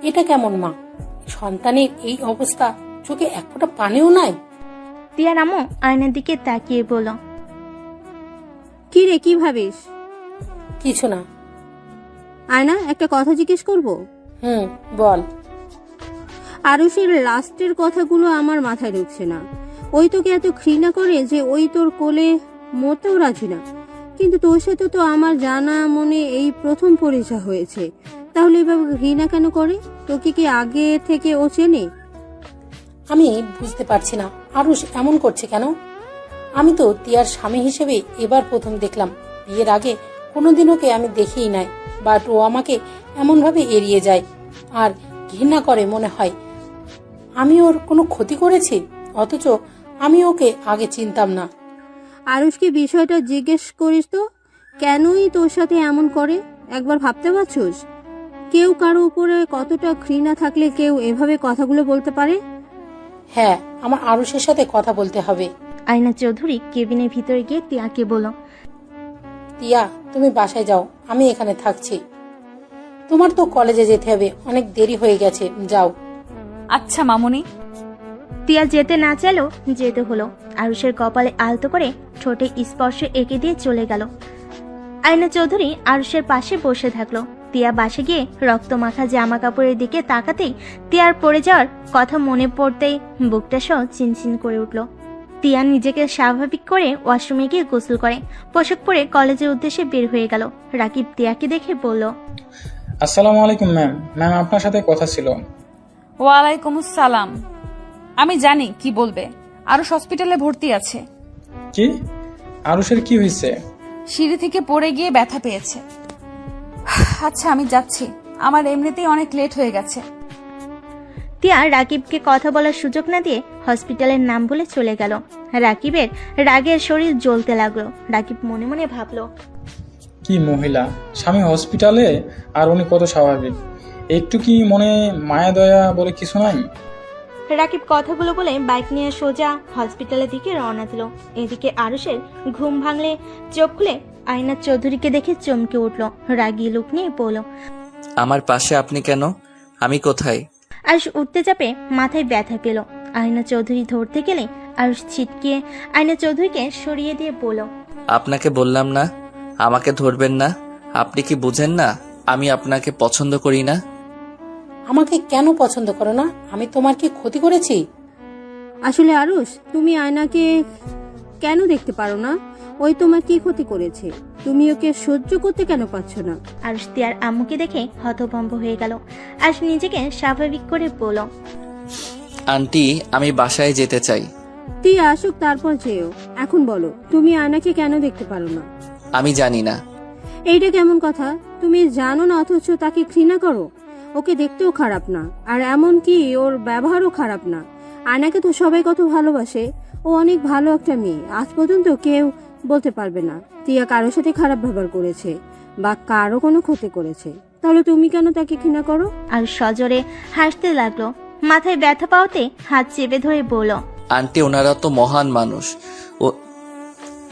এটা কেমন মা? সন্তানের এই অবস্থা, চোখে এক ফোঁটা পানিও নাই। টিয়ার আম্মু আয়নার দিকে তাকিয়ে বলল, কি রে, কি ভাবিস? কিছু না। আয়না, একটা কথা জিজ্ঞেস করবো? বল। আরুষের লাস্টের কথাগুলো আমার মাথায় ঢুকছে না। ওই তোকে এত ঘৃণা করে যে ওই তোর কোলে মরতেও রাজি না, কিন্তু তোর সাথে তো আমার জানা মনে এই প্রথম পরিচয় হয়েছে। তাহলে এভাবে ঘৃণা কেন করে? তোকে কি আগে থেকে ও চেনে? আমি বুঝতে পারছি না আরুষ এমন করছে কেন। আমি তো টিয়ার স্বামী হিসেবে এবার প্রথম দেখলাম। বিয়ের আগে কোনোদিন ওকে আমি দেখিই নাই, বাট ও আমাকে এমন ভাবে এড়িয়ে যায় আর ঘৃণা করে। মনে হয় আমি ওর কোনো ক্ষতি করেছি, অথচ আমি ওকে আগে চিনতাম না। আরুষকে বিষয়টা জিজ্ঞেস করিস তো, কেনই তোর সাথে এমন করে? একবার ভাবতে পারছিস? কেউ কারো উপরে কতটা ঘৃণা থাকলে কেউ এভাবে কথাগুলো বলতে পারে? হ্যাঁ, আমার আরুষের সাথে কথা বলতে হবে। আয়না চৌধুরী কেবিনের ভিতরে গিয়ে টিয়াকে বলল, টিয়া, তুমি বাসায় যাও, আমি এখানে থাকছি। তোমার তো কলেজে যেতে হবে, অনেক দেরি হয়ে গেছে, যাও। আচ্ছা মামুনি। টিয়া যেতে না চাইলেও যেতে হলো। আরুষের কপালে আলতো করে ঠোঁটে স্পর্শ এঁকে দিয়ে চলে গেল। আয়না চৌধুরী আরুষের পাশে বসে থাকলো। টিয়া বাসে গিয়ে রক্তমাখা জামা কাপড়ের দিকে তাকাতেই টিয়ার পড়ে যাওয়ার কথা মনে পড়তেই বুকটা সহ চিনচিন করে উঠল। টিয়া নিজেকে স্বাভাবিক করে ওয়াশরুমে গিয়ে গোসল করে পোশাক পরে কলেজের উদ্দেশ্যে বের হয়ে গেল। রাকিব টিয়াকে দেখে বলল, আসসালামু আলাইকুম ম্যাম। ম্যাম, আপনার সাথে কথা ছিল। ওয়ালাইকুম আসসালাম। আমি জানি কি বলবে। আরুষ হসপিটালে ভর্তি আছে। কি? আরুষের কি হয়েছে? সিঁড়ি থেকে পড়ে গিয়ে ব্যথা পেয়েছে। আচ্ছা, আমি যাচ্ছি, আমার এমনিতেই অনেক লেট হয়ে গেছে। টিয়া রাকিবকে কথা বলার সুযোগ না দিয়ে হসপিটালের নাম বলে চলে গেল। রাকিবের রাগের শরীর জ্বলতে লাগলো। রাকিব মনে মনে ভাবলো, কি মহিলা, স্বামী হসপিটালে আর উনি কত স্বাভাবিক। একটু কি মনে মায়া দয়া বলে কিছু নাই? রাকিব কথাগুলো বলে বাইক নিয়ে সোজা হসপিটালের দিকে রওনা দিল। এদিকে আরুষের ঘুম ভাঙলে চোখ খুলে আয়না চৌধুরীকে দেখে চমকে উঠল। রাগী লুক নিয়ে বলল, আমার পাশে আপনি কেন? আমি কোথায়? আরুষ উঠতে চাপে মাথায় ব্যথা পেল। আয়না চৌধুরী ধরতে গেলে আরুষ ছিটকে আয়না চৌধুরীকে সরিয়ে দিয়ে বলল, আপনাকে বললাম না আমাকে ধরবেন না। আপনি কি বুঝেন না আমি আপনাকে পছন্দ করি না? আমাকে কেন পছন্দ করো না? আমি তোমার কি ক্ষতি করেছি? আসলে আরুষ, তুমি আয়নাকে কেন দেখতে পারো না? ওই তোমার কি ক্ষতি করেছে? তুমি ওকে সহ্য করতে কেন পারছো না? আরুষ টিয়ার আম্মুকে দেখে হতভম্ব হয়ে গেল। আজ নিজেকে স্বাভাবিক করে বলল, আন্টি, আমি বাসায় যেতে চাই। তুই আসুক, তারপর যেও। এখন বলো, তুমি আয়নাকে কেন দেখতে পারো না? আমি জানি না। এইটা কেমন কথা? তুমি জানো না অথচ তাকে ঘৃণা করো? ওকে দেখতেও খারাপ না, আর এমন কি ওর ব্যবহারও খারাপ না। আয়নাকে তো সবাই কত ভালোবাসে। ও অনেক ভালো একটা মেয়ে। আজ পর্যন্ত কেউ বলতে পারবে না টিয়া কারোর সাথে খারাপ ব্যবহার করেছে বা কারো কোনো ক্ষতি করেছে। তাহলে তুমি কেন তাকে ঘৃণা করো? আর সজোরে হাসতে লাগলো। মাথায় ব্যথা পাওয়াতে হাত চেপে ধরে বলল, আন্টি, ওনারা তো মহান মানুষ।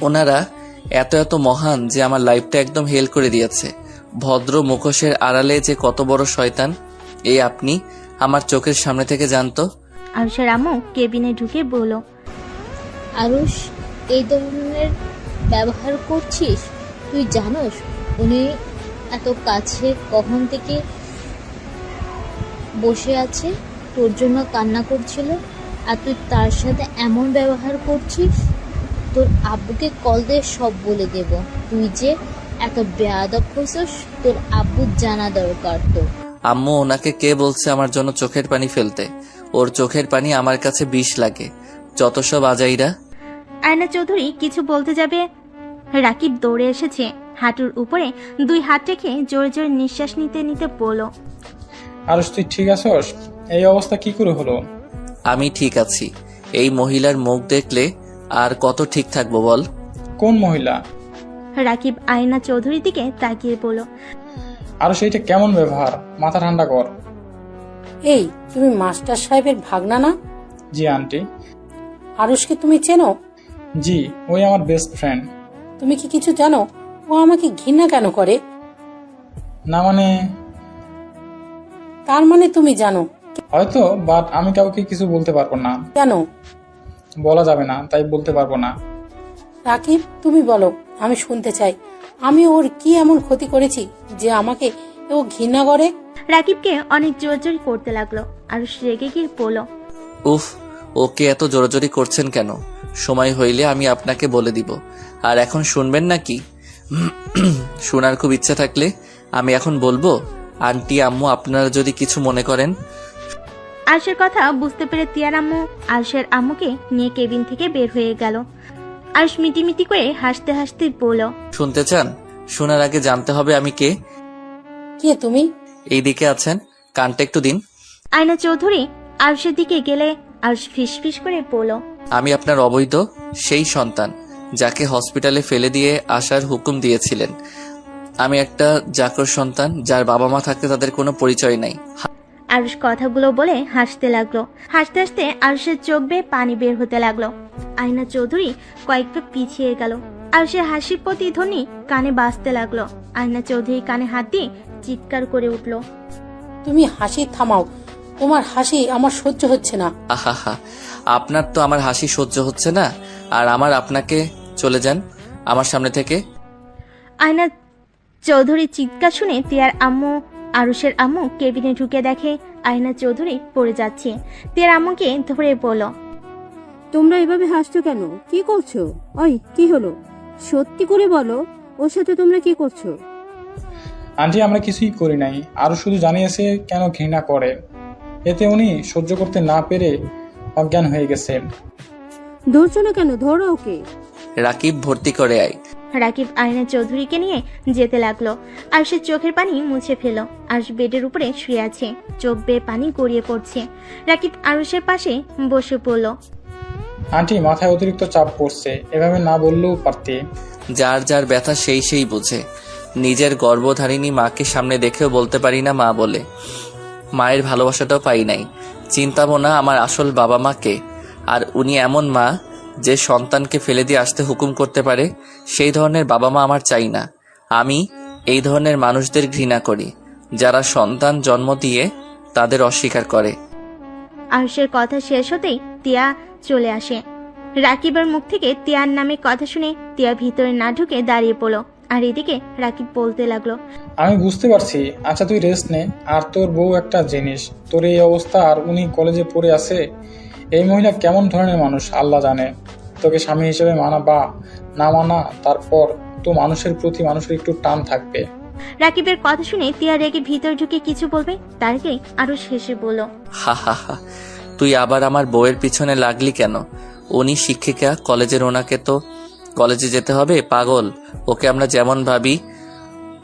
ওনারা এত মহান যে আমার লাইফটা একদম হেল করে দিয়েছে। ভদ্র মুখোশের আড়ালে যে কত বড় শয়তান, এই আপনি আমার চোখের সামনে থেকে জানতো। আরুষের আম্মু কেবিনে ঢুকে বলল, আরুষ, এই ধরনের ব্যবহার করছিস? তুই জানোস উনি এত কাছে কখন থেকে বসে আছে, তোর জন্য কান্না করছিল, আর তুই তার সাথে এমন ব্যবহার করছিস? তোর আব্বুকে কল দিয়ে সব বলে দেব। তুই যে এত বেয়াদব হইছস, তোর আব্বু জানা দরকার তোর। আম্মু, ওনাকে কে বলছে আমার জন্য চোখের পানি ফেলতে? ওর চোখের পানি আমার কাছে বিষ লাগে। যত সব আজাইরা। আয়না চৌধুরী কিছু বলতে যাবে, রাকিব দৌড়ে এসেছে। হাঁটুর উপরে 2 হাত রেখে জোরে জোরে নিঃশ্বাস নিতে নিতে বলল, আরুষ, তুই ঠিক আছস? এই অবস্থা কি করে হলো? আমি ঠিক আছি। এই মহিলার মুখ দেখলে আর কত ঠিক থাকবো বল? কোন মহিলা? রাকিব আয়না চৌধুরীর দিকে তাকিয়ে বলল, আরুষ, এইটা কেমন ব্যবহার? মাথা ঠান্ডা কর। এই, তুমি মাস্টার সাহেবের ভাগনা না? জি আন্টি। আরুষকে তুমি চেনো? জি, ওই আমার বেস্ট ফ্রেন্ড। তুমি কি কিছু জানো ও আমাকে ঘৃণা কেন করে? না মানে, তার মানে তুমি জানো। হয়তো, বাট আমি কাউকে কিছু বলতে পারবো না। কেন? বলা যাবে না, তাই বলতে পারবো না। রাকিব, তুমি বলো, আমি শুনতে চাই। আমি ওর কি এমন ক্ষতি করেছি যে আমাকে ও ঘৃণা করে? রাকিবকে অনেক জোরাজোরি করতে লাগলো। আরুষ রেগে গিয়ে বলল, উফ, ওকে এত জোরাজোরি করছেন কেন? সময় হইলে আমি আপনাকে বলে দিব। আর এখন শুনবেন নাকি? শোনার খুব ইচ্ছা থাকলে আমি এখন বলবো। আন্টি, আম্মু, আপনারা যদি কিছু মনে করেন। আরুষের কথা বুঝতে পেরে তিয়ার আম্মু আরুষের আম্মুকে নিয়ে কেবিন থেকে বের হয়ে গেল। আরুষ মিটিমিটি করে হাসতে হাসতে বলল, শুনতে চান? শোনার আগে জানতে হবে আমি কে। কে তুমি? এইদিকে আছেন, কানটা একটু দিন। আয়না চৌধুরী আরুষের দিকে গেলে আরুষ ফিসফিস করে বলল, আমি আপনার অবৈধ সেই সন্তান যাকে হসপিটালে ফেলে দিয়ে আসার হুকুম দিয়েছিলেন। আমি একটা চাকর সন্তান যার বাবা মা থাকতে তাদের কোনো পরিচয় নাই। আরুষ কথাগুলো বলে হাসতে লাগলো। হাসতে হাসতে আরুষের চোখ বেয়ে পানি বের হতে লাগলো। আয়না চৌধুরী কয়েকটা পিছিয়ে গেল। আরুষের হাসির প্রতিধ্বনি কানে বাজতে লাগলো। আয়না চৌধুরী কানে হাত দিয়ে চিৎকার করে উঠল, তুমি হাসি থামাও, তোমার হাসি আমার সহ্য হচ্ছে না। আহা, আপনার তো আমার হাসি সহ্য হচ্ছে না, আর আমার আপনাকে। চলে যান আমার সামনে থেকে। আয়না চৌধুরী চিৎকার শুনে তিয়ার আম্মু আরুষের আম্মু কেবিনে ঢুকে দেখে আয়না চৌধুরী পড়ে যাচ্ছে। তিয়ার আম্মুকে ধরে বলল, তোমরা এভাবে হাসছো কেন? কি করছো? ওই, কি হলো? সত্যি করে বলো, ওর সাথে তোমরা কি করছো? আন্টি, আমরা কিছুই করি নাই। আরো শুধু জানিয়েছে কেন ঘৃণা করে। এতে উনি সহ্য করতে না পেরে অজ্ঞান হয়ে গেছে। ধরছো না কেন? ধরো ওকে। রাকিব, ভর্তি করে আয়। রাকিব আয়না চৌধুরীকে নিয়ে যেতে লাগলো। আরুষের চোখের পানি মুছে ফেল। আরুষ বেডের উপরে শুয়ে আছে, চোখ বেয়ে পানি গড়িয়ে পড়ছে। রাকিব আরুষের পাশে বসে পড়ল। আন্টি, মাথায় অতিরিক্ত চাপ পড়ছে, এভাবে না বললেও পারতে। যার যার ব্যথা সেই বুঝে। নিজের গর্ভধারিণী মাকে সামনে দেখেও বলতে পারি না মা বলে। মায়ের ভালোবাসাটাও পাই নাই। চিন্তাবো না আমার আসল বাবা মাকে। আর উনি এমন মা যে সন্তানকে ফেলে দিয়ে আসতে হুকুম করতে পারে। সেই ধরনের বাবা মা আমার চাই না। আমি এই ধরনের মানুষদের ঘৃণা করি, যারা সন্তান জন্ম দিয়ে তাদের অস্বীকার করে। আরুষের কথা শেষ হতেই তিয়া চলে আসে। রাকিবের মুখ থেকে তিয়ার নামে কথা শুনে তিয়া ভিতরে না ঢুকে দাঁড়িয়ে পড়ল। আর এদিকে রাকিব বলতে লাগলো, আমি বুঝতে পারছি। আচ্ছা, তুই রেস্ট নে। আর তোর বউ একটা জিনিস, তোর এই অবস্থা আর উনি কলেজে পড়ে আছে। এই মহিলা কেমন ধরনের মানুষ আল্লাহ জানে। তোকে স্বামী হিসেবে মানা বা না মানা, তারপর তো মানুষের প্রতি মানুষের একটু টান থাকবে। রাকিবের কথা শুনে তিয়া রেগে ভিতরে ঢুকে কিছু বলবে, তার আগেই আরুষ হেসে বলল, হা, তুই আবার আমার বউয়ের পিছনে লাগলি কেন? উনি শিক্ষিকা কলেজের, ওনাকে তো কলেজে যেতে হবে। পাগল, ওকে আমরা যেমন ভাবি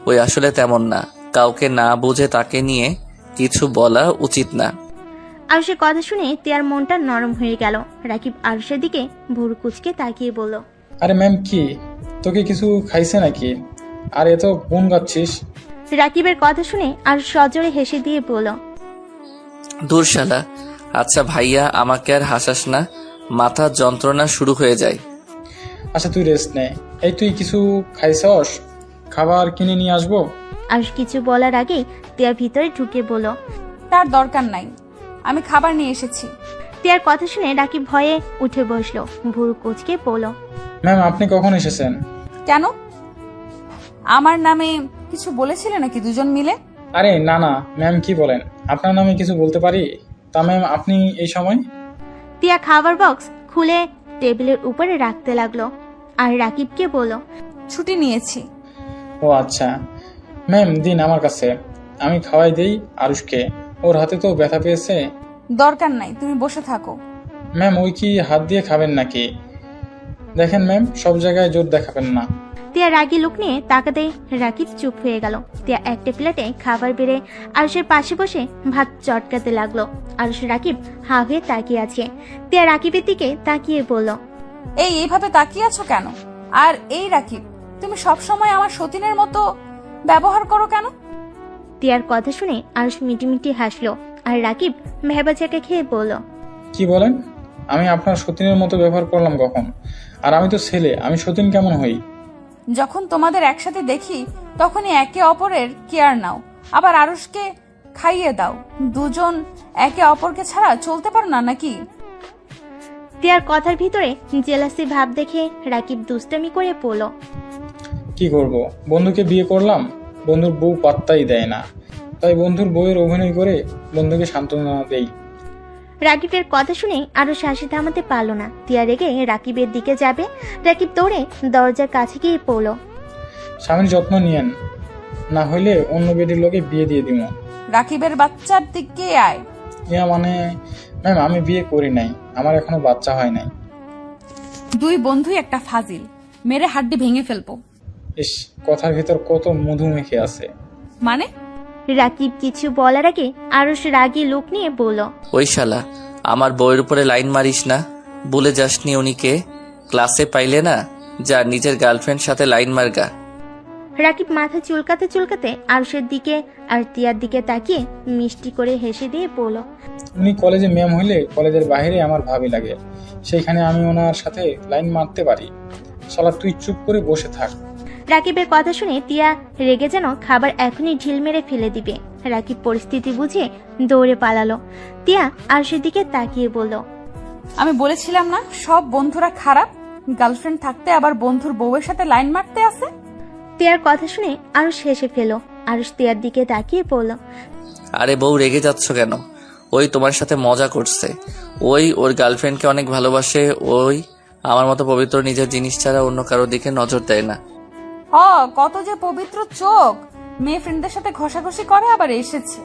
ওই আসলে তেমন না। কাউকে না বুঝে তাকে নিয়ে কিছু বলা উচিত না। আরুষের কথা শুনে তিয়ার মনটা নরম হয়ে গেল। রাকিব আরুষের দিকে ভুরু কুচকে তাকিয়ে বলল, আরে ম্যাম, কি তোকে কিছু খাইছে নাকি? আর এত গুণ গাচ্ছিস। রাকিবের কথা শুনে আরুষ সজোরে হেসে দিয়ে বলল, দূর শালা। আচ্ছা ভাইয়া, আমাকে আর হাসাস না, মাথা যন্ত্রণা শুরু হয়ে যায়। আচ্ছা, তুই রেস্ট নে। এই, তুই কিছু খাইছস? খাবার কিনে নিয়ে আসবো? আরুষ কিছু বলার আগেই তিয়া ভিতরে ঢুকে বলল, তার দরকার নাই, আমি খাবার নিয়ে এসেছি। তিয়ার কথা শুনে রাকিব ভয়ে উঠে বসলো, ভুরু কুঁচকে বলল, ম্যাম আপনি কখন এসেছেন? কেন, আমার নামে কিছু বলেছিলে নাকি দুজন মিলে? আরে না না ম্যাম, কি বলেন? আপনার নামে কিছু বলতে পারি? তা ম্যাম আপনি এই সময়? তিয়া খাবার বক্স খুলে টেবিলের উপরে রাখতে লাগলো আর রাকিবকে বলল, ছুটি নিয়েছি। ও আচ্ছা ম্যাম, দিন আমার কাছে, আমি খাওয়াই দেই আরুষকে, ওর হাতে তো ব্যথা পেয়েছে। দরকার নাই, তুমি বসে থাকো। ম্যাম ওই কি হাত দিয়ে খাবেন নাকি? দেখেন ম্যাম, সব জায়গায় জোর দেখাবেন না। তিয়া রাগী লোক নিয়ে তাকাতেই রাকিব চুপ হয়ে গেল। তিয়া একটা প্লেটে খাবার বেড়ে আরুষের পাশে বসে ভাত চটকাতে লাগলো। আরুষ রাকিব হা হয়ে তাকিয়ে আছে। তিয়া রাকিবের দিকে তাকিয়ে বলল, এইভাবে তাকিয়ে আছো কেন? আর এই রাকিব, তুমি সব সময় আমার সতীনের মতো ব্যবহার করো কেন? তিয়ার কথা শুনে আরুষ মিটিমিটি হাসলো আর রাকিব মেহবাজাকে খেয়ে বলল, কি বলেন? আমি আপনার সতীনের মতো ব্যবহার করলাম কখন? আর আমি তো ছেলে, আমি সতীন কেমন হই? যখন তোমাদের একসাথে দেখি তখনই একে অপরের কেয়ার নাও, আবার আরুষকে খাইয়ে দাও। দুজন একে অপরকে ছাড়া চলতে পারো না নাকি? তিয়ার কথার ভিতরে জেলাসি ভাব দেখে রাকিব দুষ্টামি করে বলল, কি করব, বন্ধুকে বিয়ে করলাম, বন্ধুর বউ পাত্তাই দেয় না, তাই বন্ধুর বউয়ের অভিনয় করে বন্ধুকে সান্ত্বনা দেই। রাকিবের কথা শুনে আরো হাসি থামাতে পারল না। তিয়া রেগে রাকিবের দিকে যাবে, রাকিব দৌড়ে দরজার কাছে গিয়ে পড়ল। স্বামীর যত্ন নিয়েন, না হইলে অন্য বেডির লোকে বিয়ে দিয়ে দিব। রাকিবের বাচ্চার দিকে আয়। ইয়া মানে ম্যাম, আমি বিয়ে করি নাই, আমার এখনো বাচ্চা হয় নাই। দুই বন্ধুই একটা ফাজিল, মেরে হাড্ডি ভেঙে ফেলবো। ইস, কথার ভিতর কত মধু মেখে আছে। মানে? রাকিব কিছু বলার আগে আরুষ রাগী লোক নিয়ে বলল, ওই শালা, আমার বইয়ের উপরে লাইন মারিস না, ভুলে যাসনি উনিকে ক্লাসে পাইলে না, যা নিজের গার্লফ্রেন্ড সাথে লাইন মারগা। রাকিব মাথা চুলকাতে চুলকাতে আরুষের দিকে আর তিয়ার দিকে তাকিয়ে মিষ্টি করে হেসে দিয়ে বলল, উনি কলেজে ম্যাম হইলে কলেজের বাইরে আমার ভাবি লাগে, সেইখানে আমি ওনার সাথে লাইন মারতে পারি। শালা তুই চুপ করে বসে থাক। রাকিবের কথা শুনে তিয়া রেগে যেন খাবার এখনই ঢিল মেরে ফেলে দিবে। রাকিব পরিস্থিতি বুঝে দৌড়ে পালালো। তিয়া আরুষের দিকে তাকিয়ে বলল, আমি বলেছিলাম না সব বন্ধুরা খারাপ, গার্লফ্রেন্ড থাকতে আবার বন্ধুর বউয়ের সাথে লাইন মারতে আসে। তিয়ার কথা শুনে আরুষ হেসে ফেল। আরুষ তিয়ার দিকে তাকিয়ে বলল, আরে বউ, রেগে যাচ্ছ কেন? ওই তোমার সাথে মজা করছে, ওই ওর গার্লফ্রেন্ডকে অনেক ভালোবাসে, ওই আমার মতো পবিত্র নিজের জিনিস ছাড়া অন্য কারোর দিকে নজর দেয় না। কত যে পবিত্র চোখ, মেয়ে ফ্রেন্ডদের সাথে ঘষাঘষি করে আবার এসেছে।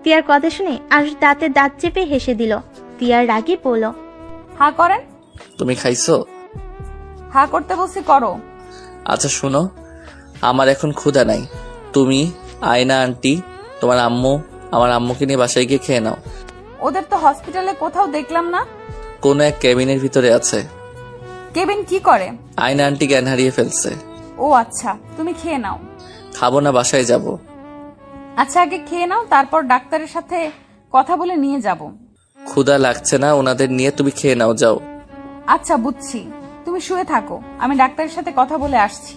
তিয়ার কথা শুনে আরুষ দাঁতে দাঁত চেপে হেসে দিল। তিয়ার রাগে বলল, হা করেন। তুমি খাইছো? হা করতে বলছি, করো। আচ্ছা শুনো, আমার এখন ক্ষুধা নাই, তুমি আয়না আন্টি, তোমার আম্মু, আমার আম্মুকে নিয়ে বাসায় গিয়ে খেয়ে নাও। ওদের তো হসপিটালে কোথাও দেখলাম না। কোনো এক কেবিনের ভিতরে আছে। কেবিন কি করে? আয়না আন্টি জ্ঞান হারিয়ে ফেলছে। ও আচ্ছা, তুমি খেয়ে নাও। খাবো না, বাসায় যাব। আচ্ছা আগে খেয়ে নাও, তারপর ডাক্তারের সাথে কথা বলে নিয়ে যাব। ক্ষুধা লাগছে না ওনাদের নিয়ে, তুমি খেয়ে নাও, যাও। আচ্ছা বুঝছি, তুমি শুয়ে থাকো, আমি ডাক্তারের সাথে কথা বলে আসছি।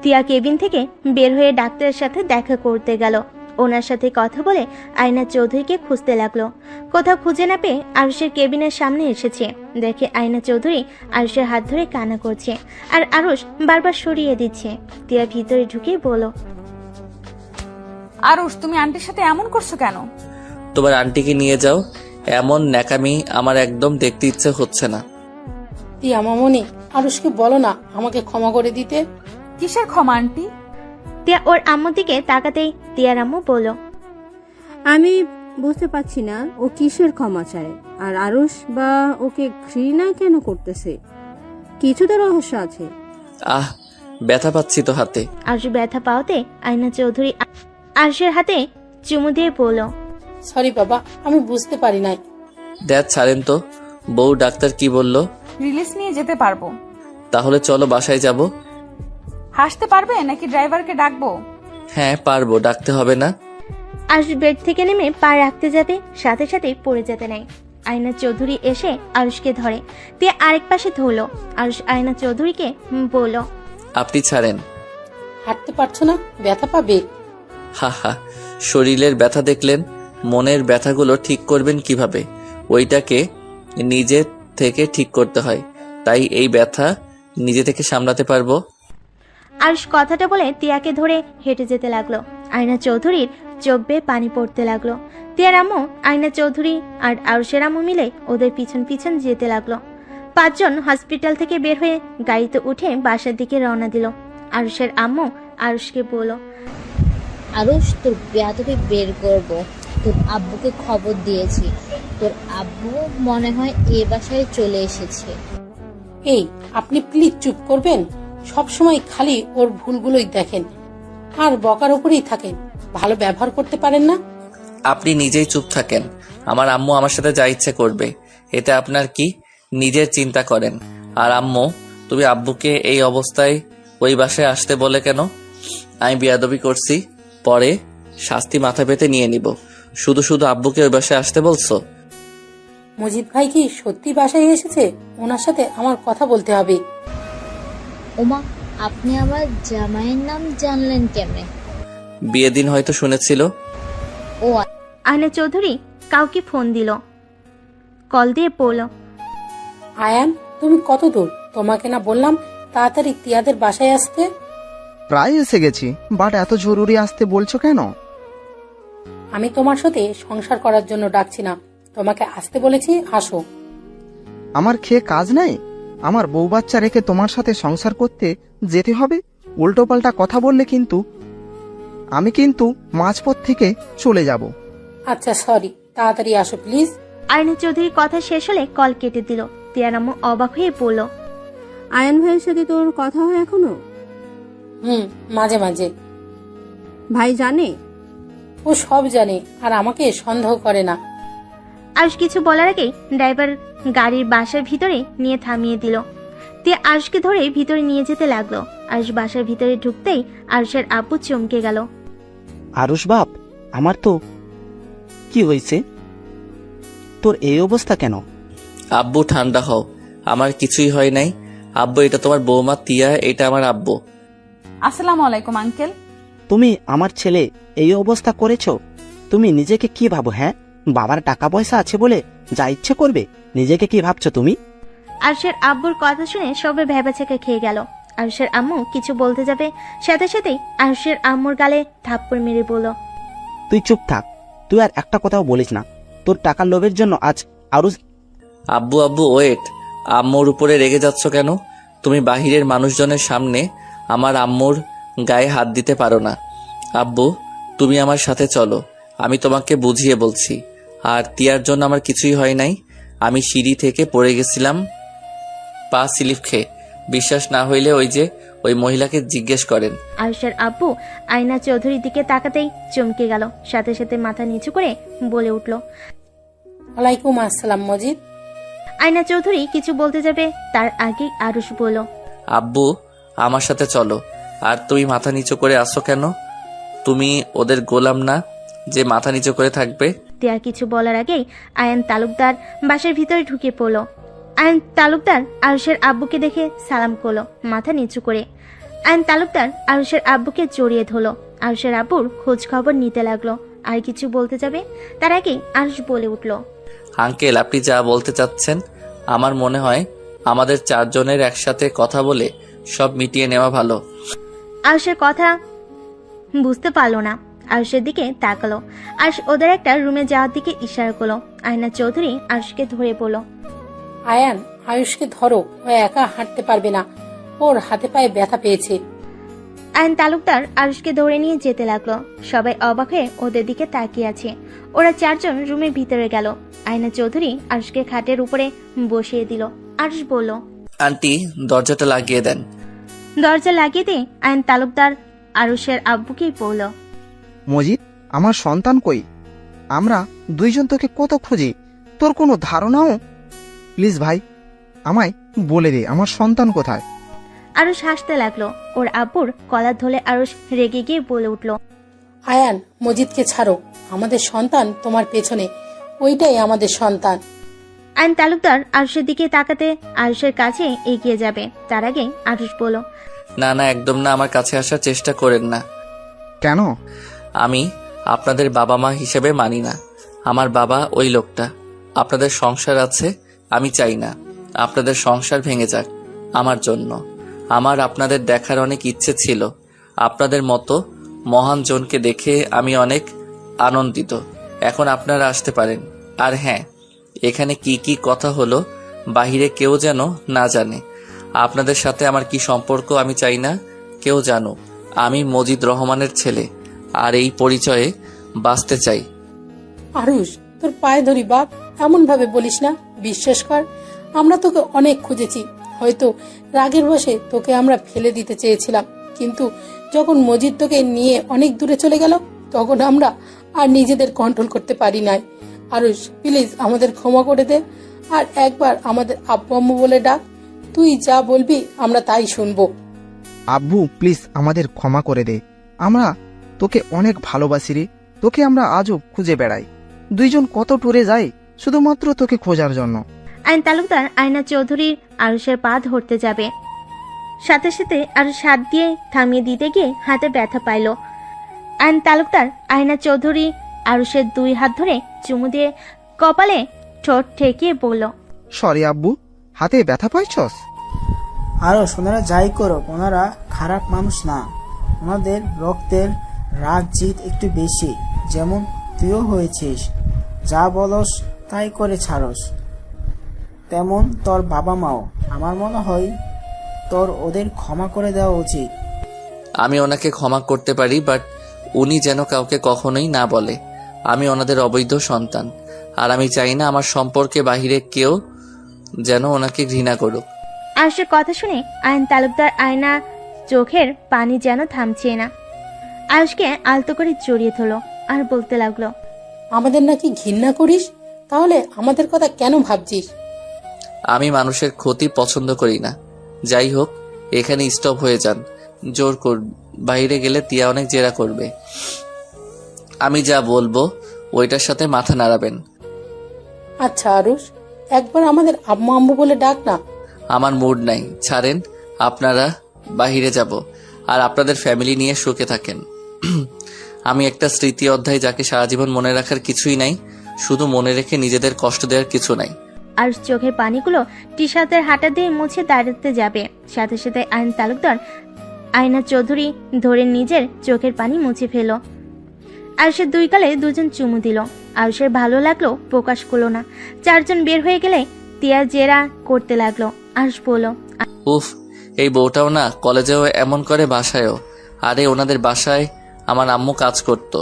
তিয়া কেবিন থেকে বের হয়ে ডাক্তারের সাথে দেখা করতে গেল। ওনার সাথে কথা বলে আয়না চৌধুরীকে খুঁজতে লাগলো। কোথাও খুঁজে না পেয়ে আরুষের কেবিনের সামনে এসেছে। দেখে আয়না চৌধুরী আরুষের হাত ধরে কান্না করছে আর আরুষ বারবার সরিয়ে দিচ্ছে। তিয়া ভিতরে ঢুকে বলল, আরুষ, তুমি আন্টির সাথে এমন করছো কেন? তোমার আন্টিকে নিয়ে যাও, এমন ন্যাকামি আমার একদম দেখতে ইচ্ছে হচ্ছে না। তিয়া মামনি, আরুষকে বলো না আমাকে ক্ষমা করে দিতে। কিসের ক্ষমা আন্টি? তিয়া ওর আম্মুর দিকে তাকাতেই তিয়ার আম্মু বলল, আমি বুঝতে পারছি না ও কিসের ক্ষমা চায়, আর আরুষ বা ওকে ঘৃণা কেন করতেছে। কিছু তো রহস্য আছে। আহ, ব্যথা পাচ্ছি তো হাতে। আরুষ ব্যথা পাওয়াতে আয়না চৌধুরী আরুষের হাতে চুমু দিয়ে বলল, সরি বাবা, আমি বুঝতে পারি নাই। দেখ ছাড়েন তো, বউ ডাক্তার কি বলল? রিলিজ নিয়ে যেতে পারবো। তাহলে চলো বাসায় যাব। হাসতে পারবে নাকি ড্রাইভারকে ডাকবো? হ্যাঁ পারবো, ডাকতে হবে না। আরুষ বেড থেকে নেমে পা রাখতে যাবে, সাথে সাথে পড়ে যেতে নেয়। আয়না চৌধুরী এসে আরুষকে ধরে, তিয়া আরেক পাশে ধরলো। আরুষ আয়না চৌধুরীকে বলল, আপনি ছাড়েন। হাঁটতে পারছো না, ব্যথা পাবে। হা হা, শরীরের ব্যথা দেখলেন, মনের ব্যথাগুলো ঠিক করবেন কিভাবে? ওইটাকে নিজে থেকে ঠিক করতে হয়, তাই এই ব্যথা নিজে থেকে সামলাতে পারবো। আরুষ কথাটা বলে তিয়াকে ধরে হেঁটে যেতে লাগলো। আয়না চৌধুরীর চোখ বেয়ে পানি পড়তে লাগলো। তিয়ার আম্মু, আয়না চৌধুরী আর আরুষের আম্মু মিলে ওদের পিছন পিছন যেতে লাগলো। 5 জন হসপিটাল থেকে বের হয়ে গাড়িতে উঠে বাসার দিকে রওনা দিল। আরুষের আম্মু আরুষকে বলল, আরুষ, তোর বেয়াদবি বের করবো। তোর আব্বুকে খবর দিয়েছি, তোর আব্বু মনে হয় এ বাসায় চলে এসেছে। এই, আপনি প্লিজ চুপ করবেন? সব সময় খালি ওর ভুলগুলোই দেখেন আর বকার উপরেই থাকেন, ভালো ব্যবহার করতে পারেন না। আপনি নিজেই চুপ থাকেন। আমার আম্মু আমার সাথে যা ইচ্ছে করবে, এতে আপনার কি? নিজের চিন্তা করেন। আর আম্মু, তুমি আব্বুকে এই অবস্থায় ওই বাসায় আসতে বলে কেন? আমি বেয়াদবি করছি, পরে শাস্তি মাথা পেতে নিয়ে নিব। শুধু শুধু আব্বুকে ওই বাসায় আসতে বলছো? মজিদ ভাই কি সত্যি বাসায় এসেছে? ওনার সাথে আমার কথা বলতে হবে। ওমা, আপনি আমার জামাইয়ের নাম জানলেন কেমনে? বিয়ে দিন হয়তো শুনেছিল। ও আয়না চৌধুরী কাউকে ফোন দিল। কল দিয়ে বলল, আয়ান, তুমি কত দূর? তোমাকে না বললাম তাড়াতাড়ি তিয়াদের বাসায় আসতে? প্রায় এসে গেছি, বাট এত জরুরি আসতে বলছো কেন? আমি তোমার সাথে সংসার করার জন্য ডাকছি না, তোমাকে আসতে বলেছি, আসো। আমার খেয়ে কাজ নাই? আমার বউ বাচ্চা রেখে তোমার সাথে সংসার করতে যেতে হবে? উল্টো পাল্টা কথা বললে কিন্তু আমি মাঝপথ থেকে চলে যাব। আচ্ছা সরি, তাড়াতাড়ি আসো প্লিজ। আয়না চৌধুরীর কথা শেষ হলে কল কেটে দিল। তিয়ার আম্মু অবাক হয়ে বলল, আয়ান ভাইয়ের সাথে তোর কথা হয় এখনো? মাঝে মাঝে। ভাই জানে? ও সব জানে আর আমাকে সন্দেহ করে না। আরুষ কিছু বলার আগেই ড্রাইভার গাড়ির বাসার ভিতরে নিয়ে থামিয়ে দিল। তিয়া আরুষকে ধরে ভিতরে নিয়ে যেতে লাগলো। আরুষ বাসার ভিতরে ঢুকতেই আরুষের আব্বু চমকে গেল। আরুষ বাপ, আমার তো কি হয়েছে? তোর এই অবস্থা কেন? আব্বু ঠান্ডা হও, আমার কিছুই হয় নাই। আব্বু, এটা তোমার বৌমা তিয়া, এটা আমার আব্বু। আসসালামু আলাইকুম আঙ্কেল। তুমি আমার ছেলে এই অবস্থা করেছো? তুমি নিজেকে কি ভাবো? হ্যাঁ, বাবার টাকা পয়সা আছে বলে যা ইচ্ছে করবে? নিজেকে কি ভাবছো তুমি? আরুষের আব্বুর কথা শুনে সবে ভেবাচেকে খেয়ে গেল। আরুষের আম্মু কিছু বলতে যাবে, সাথে সাথেই আরুষের আম্মুর গালে থাপ্পড় মেরে বলল, তুই চুপ থাক, তুই আর একটা কথাও বলিস না। তোর টাকার লোভের জন্য আজ আরুষ। আব্বু আব্বু ওয়েট, আম্মুর উপরে রেগে যাচ্ছ কেন? তুমি বাহিরের মানুষজনের সামনে আমার আম্মুর গায়ে হাত দিতে পারো না। আব্বু, তুমি আমার সাথে চলো, আমি তোমাকে বুঝিয়ে বলছি। আর তিয়ার জন্য আমার কিছুই হয় নাই। আমি সিঁড়ি থেকে পড়ে গেছিলাম পা স্লিপ খেয়ে। বিশ্বাস না হইলে ওই মহিলাকে জিজ্ঞেস করেন। আরুষের আব্বু আয়না চৌধুরীর দিকে তাকাতেই চমকে গেল। সাথে সাথে মাথা নিচু করে বলে উঠল, ওয়ালাইকুম আসসালাম মজিদ। আয়না চৌধুরী কিছু বলতে যাবে, তার আগেই আরুষ বলল, আব্বু, আমার সাথে চলো। আর তুমি মাথা নিচু করে আসো কেন? তুমি ওদের গোলাম না যে মাথা নিচু করে থাকবে? তিয়ার কিছু বলার আগেই আয়ান তালুকদার বাসার ভিতরে ঢুকে পড়ল। আয়ান তালুকদার আরুষের আব্বুকে দেখে সালাম করলো মাথা নিচু করে। আয়ান তালুকদার আরুষের আব্বুকে জড়িয়ে ধরলো। আরুষের আব্বুর খোঁজ খবর নিতে লাগলো। আর কিছু বলতে যাবে, তার আগেই আরুষ বলে উঠল, আঙ্কেল, আপনি যা বলতে চাচ্ছেন, আমার মনে হয় আমাদের 4 জনের একসাথে কথা বলে সব মিটিয়ে নেওয়া ভালো। আরুষের কথা বুঝতে পারলো না। আরুষের দিকে তাকালো। আরুষ ওদের একটা রুমে যাওয়ার দিকে ইশারা করলো। আয়না চৌধুরী আরুষকে ধরে বলল, আয়ান, আয়ুষকে ধরো, ও একা হাঁটতে পারবে না, ওর হাতে পায়ে ব্যথা পেয়েছে। আয়ন তালুকদার আরুষকে ধরে নিয়ে যেতে লাগলো। সবাই অবাক হয়ে ওদের দিকে তাকিয়ে আছে। ওরা 4 জন রুমের ভিতরে গেল। আয়না চৌধুরী আরুষকে খাটের উপরে বসিয়ে দিল। আরুষ বলল, আন্টি, দরজাটা লাগিয়ে দেন। দরজা লাগিয়ে দিয়ে আয়ন তালুকদার আরুষের আব্বুকেই বলল, মজিদ, আমার সন্তান কই? আমরা 2 জন তোকে কত খুঁজি, তোর কোনো ধারণাও? প্লিজ ভাই, আমায় বলে দে আমার সন্তান কোথায়। আরুষ হাসতে লাগলো। ওর আব্বুর কলার ধরে আরুষ রেগে গিয়ে বলে উঠল, আয়ান, মজিদকে ছাড়ো, আমাদের সন্তান তোমার পেছনে, ওইটাই আমাদের সন্তান। আয়ন তালুকদার আরুষের দিকে তাকাতে আরুষের কাছে এগিয়ে যাবে, তার আগে আরুষ বলল, না না, একদম না, আমার কাছে আসার চেষ্টা করেন না। কেন? আমি আপনাদের বাবা মা হিসেবে মানি না। আমার বাবা ওই লোকটা। আপনাদের সংসার আছে, আমি চাই না আপনাদের সংসার ভেঙে যাক আমার জন্য। আমার আপনাদের দেখার অনেক ইচ্ছে ছিল। আপনাদের মতো মহান জনকে দেখে আমি অনেক আনন্দিত। এখন আপনারা আসতে পারেন। আর হ্যাঁ, এখানে কি কি কথা হলো বাহিরে কেউ যেন না জানে। আপনাদের সাথে আমার কি সম্পর্ক আমি চাই না কেউ জানুক। আমি মজিদ রহমানের ছেলে, আর এই পরিচয়ে বাঁচতে চাই। আরুষ, তোর পায়ে ধরি বাপ, এমন ভাবে বলিস না। বিশ্বাস কর, আমরা তোকে অনেক খুঁজেছি। হয়তো রাগের বশে তোকে আমরা ফেলে দিতে চেয়েছিলাম, কিন্তু যখন মজিদ তোকে নিয়ে অনেক দূরে চলে গেল, তখন আমরা আর নিজেদের কন্ট্রোল করতে পারি নাই। আরুষ, প্লিজ আমাদের ক্ষমা করে দে, আর একবার আমাদের আব্বু আম্মু বলে ডাক। তুই যা বলবি আমরা তাই শুনবো। আব্বু প্লিজ আমাদের ক্ষমা করে দে, আমরা তোকে অনেক ভালোবাসি রে। তোকে আমরা আজও খুঁজে বেড়াই, দুইজন কত ট্যুরে যাই শুধুমাত্র তোকে খোঁজার জন্য। আইন তালুকদার আয়না চৌধুরীর আরুষের পা ধরতে যাবে, সাথে সাথে আরুষ হাত দিয়ে থামিয়ে দিতে গিয়ে হাতে ব্যথা পাইল। আইন তালুকদার আয়না চৌধুরী আরুষের 2 হাত ধরে চুমু দিয়ে কপালে ঠোঁট ঠেকিয়ে বলল, সরি আব্বু, হাতে ব্যথা পাইছস? আরো ওনারা যাই করো, ওনারা খারাপ মানুষ না। ওনাদের রক্তের রাগ জিত একটু বেশি, যেমন তুইও হয়েছিস। যা বলস তাই করে ছাড়স, তেমন তোর বাবা মাও। আমার মনে হয় তোর ওদের ক্ষমা করে দেওয়া উচিত। আমি ওনাকে ক্ষমা করতে পারি, বাট উনি যেন কাউকে কখনোই না বলে আমি ওনাদের অবৈধ সন্তান। আর আমি চাই না আমার সম্পর্কে বাহিরে কেউ যেন ওনাকে ঘৃণা করুক। আরুষের কথা শুনে আইন তালুকদার আয়না চোখের পানি যেন থামছে না। আরুষকে আলতো করে জড়িয়ে ধরল আর বলতে লাগলো, আমাদের নাকি ঘৃণা করিস? তাহলে আমাদের কথা কেন ভাবছিস? আমি মানুষের ক্ষতি পছন্দ করি না। যাই হোক, এখানে স্টপ হয়ে যান। জোর কর বাইরে গেলে তিয়া অনেক জেরা করবে। আমি যা বলবো ওইটার সাথে মাথা নাড়াবেন। আচ্ছা আরুষ, একবার আমাদের আম্মু আম্মু বলে ডাক না। আমার মুড নাই, ছাড়েন। আপনারা বাহিরে যাব আর আপনাদের ফ্যামিলি নিয়ে সুখে থাকেন। আমি একটা স্মৃতি অধ্যায়, যাকে সারা জীবন মনে রাখার কিছুই নাই, শুধু মনে রেখে নিজেদের কষ্ট দেওয়ার কিছু নাই। আরুষ চোখের পানিগুলো টি শার্টের হাঁটা দিয়ে মুছে দাঁড়াতে যাবে, সাথে সাথে আইন তালুকদার আয়না চৌধুরী ধরে নিজের চোখের পানি মুছে ফেল। আরুষের 2 গালে দুজন চুমু দিল। আরুষের ভালো লাগলো, প্রকাশ করলো না। 4 জন বের হয়ে গেলে তিয়া জেরা করতে লাগলো। আরুষ বলল, উফ, এই বউটাও না, কলেজেও এমন করে, বাসায়ও। আরে ওনাদের বাসায় আমার আম্মু কাজ করত,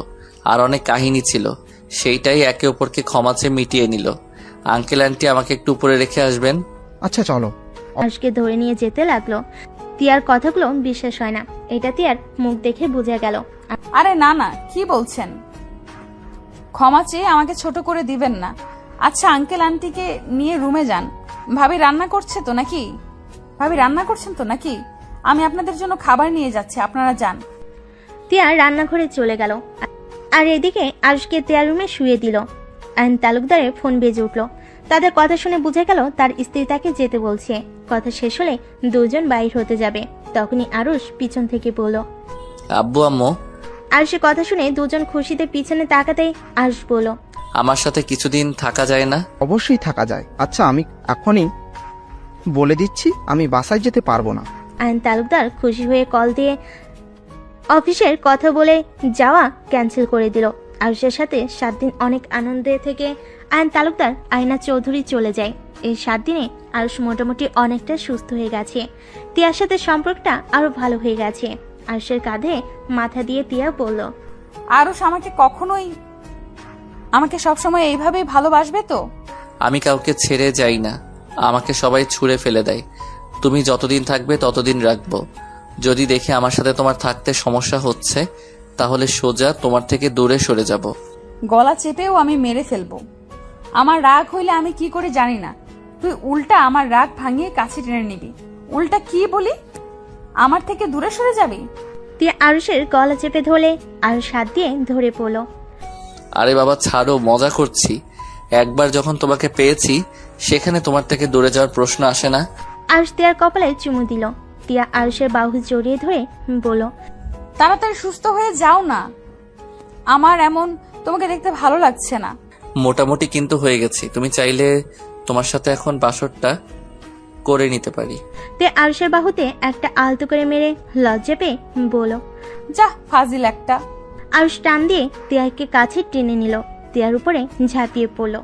আর অনেক কাহিনী ছিল, সেইটাই একে অপরকে ক্ষমা চেয়ে মিটিয়ে নিল। আঙ্কেল আন্টি আমাকে একটু উপরে রেখে আসবেন? আচ্ছা চলো। আরুষকে ধরে নিয়ে যেতে লাগলো। তিয়ার কথাগুলো বিশ্বাস হয় না, এটা তিয়ার মুখ দেখে বোঝা গেল। আরে না না, কি বলছেন? ক্ষমা চেয়ে আমাকে ছোট করে দিবেন না। আচ্ছা আঙ্কেল আন্টিকে নিয়ে রুমে যান। ভাবি রান্না করছে তো নাকি? ভাবি রান্না করছেন তো নাকি? আমি আপনাদের জন্য খাবার নিয়ে যাচ্ছি, আপনারা যান। তিয়া রান্নাঘরে চলে গেল, আর এদিকে আরুষকে তিয়ার রুমে শুয়ে দিল। আইন তালুকদারের ফোন বেজে উঠল। তাদের কথা শুনে বুঝে গেল তার স্ত্রী তাকে যেতে বলছে। কথা শেষ হলে 2 জন বাইর হতে যাবে, তখনই আরুষ পিছন থেকে বলল, আব্বু আম্মু। আরুষের কথা শুনে 2 জন খুশিতে পিছনে তাকাতেই আরুষ বলল, আমার সাথে কিছুদিন থাকা যায় না? অবশ্যই থাকা যায়। আচ্ছা আমি এখনই বলে দিচ্ছি, আমি বাসায় যেতে পারবো না। আইন তালুকদার খুশি হয়ে কল দিয়ে অফিসের কথা বলে যাওয়া ক্যান্সেল করে দিল। আরুষের সাথে 7 দিন অনেক আনন্দে থেকে আইন তালুকদার আয়না চৌধুরী চলে যায়। এই 7 দিনে আরুষ মোটামুটি অনেকটা সুস্থ হয়ে গেছে। তিয়ার সাথে সম্পর্কটা আরো ভালো হয়ে গেছে। আরুষের কাঁধে মাথা দিয়ে তিয়া বলল, আরুষ আমাকে সবসময় এইভাবেই ভালোবাসবে তো? আমি কাউকে ছেড়ে যাই না, আমাকে সবাই ছুঁড়ে ফেলে দেয়। তুমি যতদিন থাকবে ততদিন রাখবো। যদি দেখি আমার সাথে তোমার থাকতে সমস্যা হচ্ছে, তাহলে সোজা তোমার থেকে দূরে সরে যাব। গলা চেপেও আমি মেরে ফেলবো। আমার রাগ হইলে আমি কি করে জানি না, তুই উল্টা আমার রাগ ভাঙিয়ে কাছে টেনে নিবি। উল্টা কি বলি, আমার থেকে দূরে সরে যাবি? তিয়া আরুষের গলা চেপে ধরলে আরুষ হাত দিয়ে ধরে পড়ল। আরে বাবা ছাড়ো, মজা করছি। একবার যখন তোমাকে পেয়েছি, সেখানে তোমার থেকে দূরে যাওয়ার প্রশ্ন আসে না। আরুষ তিয়ার কপালে চুমু দিল। তিয়া আরুষের বাহু জড়িয়ে ধরে বলল, তাড়াতাড়ি সুস্থ হয়ে যাও না, আমার এমন তোমাকে দেখতে ভালো লাগছে না। মোটামুটি কিন্তু হয়ে গেছি, তুমি চাইলে তোমার সাথে এখন বাসরটা করে নিতে পারি। তে আরুষের বাহুতে একটা আলতো করে মেরে লজ্জা পেয়ে বলো, যা ফাজিল একটা। আরুষ টান দিয়ে তিয়াকে কাছে টেনে নিল, তিয়ার উপরে ঝাঁপিয়ে পড়লো।